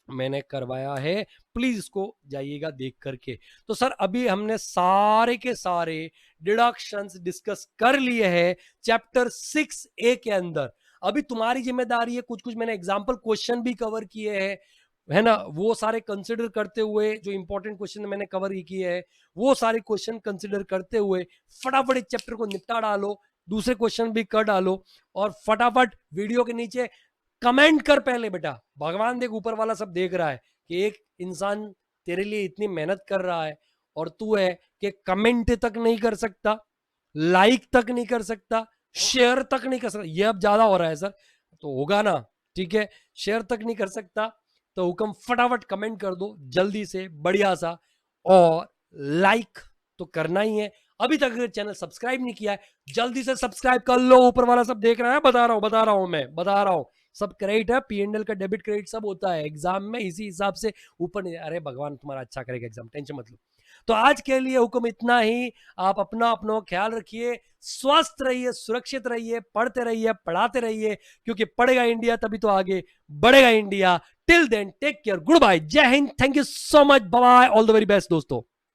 मैंने करवाया है, प्लीज इसको जाइएगा देख करके। तो सर अभी हमने सारे के सारे डिडक्शंस डिस्कस कर लिए हैं चैप्टर 6A के अंदर। अभी तुम्हारी जिम्मेदारी है, कुछ कुछ मैंने एग्जांपल क्वेश्चन भी कवर किए हैं, है ना, वो सारे कंसिडर करते हुए, जो इंपॉर्टेंट क्वेश्चन मैंने कवर ही किए हैं, वो सारे क्वेश्चन कंसिडर करते हुए फटाफट इस चैप्टर को निपटा डालो, दूसरे क्वेश्चन भी कर डालो, और फटाफट वीडियो के नीचे कमेंट कर पहले बेटा। भगवान देख, ऊपर वाला सब देख रहा है कि एक इंसान तेरे लिए इतनी मेहनत कर रहा है, और तू है कि कमेंट तक नहीं कर सकता, लाइक तक नहीं कर सकता, शेयर तक नहीं कर सकता। ये अब ज्यादा हो रहा है सर, तो होगा ना, ठीक है। शेयर तक नहीं कर सकता तो हुक्म फटाफट कमेंट कर दो जल्दी से बढ़िया सा, और लाइक तो करना ही है। अभी तक अगर चैनल सब्सक्राइब नहीं किया है जल्दी से सब्सक्राइब कर लो। ऊपर वाला सब देख रहा है, बता रहा हूं मैं, बता रहा हूं। सब क्रेडिट है, P&L का डेबिट क्रेडिट सब होता है एग्जाम में, इसी हिसाब से ऊपर नहीं। अरे भगवान तुम्हारा अच्छा करेगा एग्जाम, टेंशन मत लो। तो आज के लिए हुक्म इतना ही। आप अपना अपना ख्याल रखिए, स्वस्थ रहिए, सुरक्षित रहिए, पढ़ते रहिए, पढ़ाते रहिए, क्योंकि पढ़ेगा इंडिया तभी तो आगे बढ़ेगा India. Till then take care, goodbye, जय हिंद, thank you so much, bye, all the very best दोस्तों।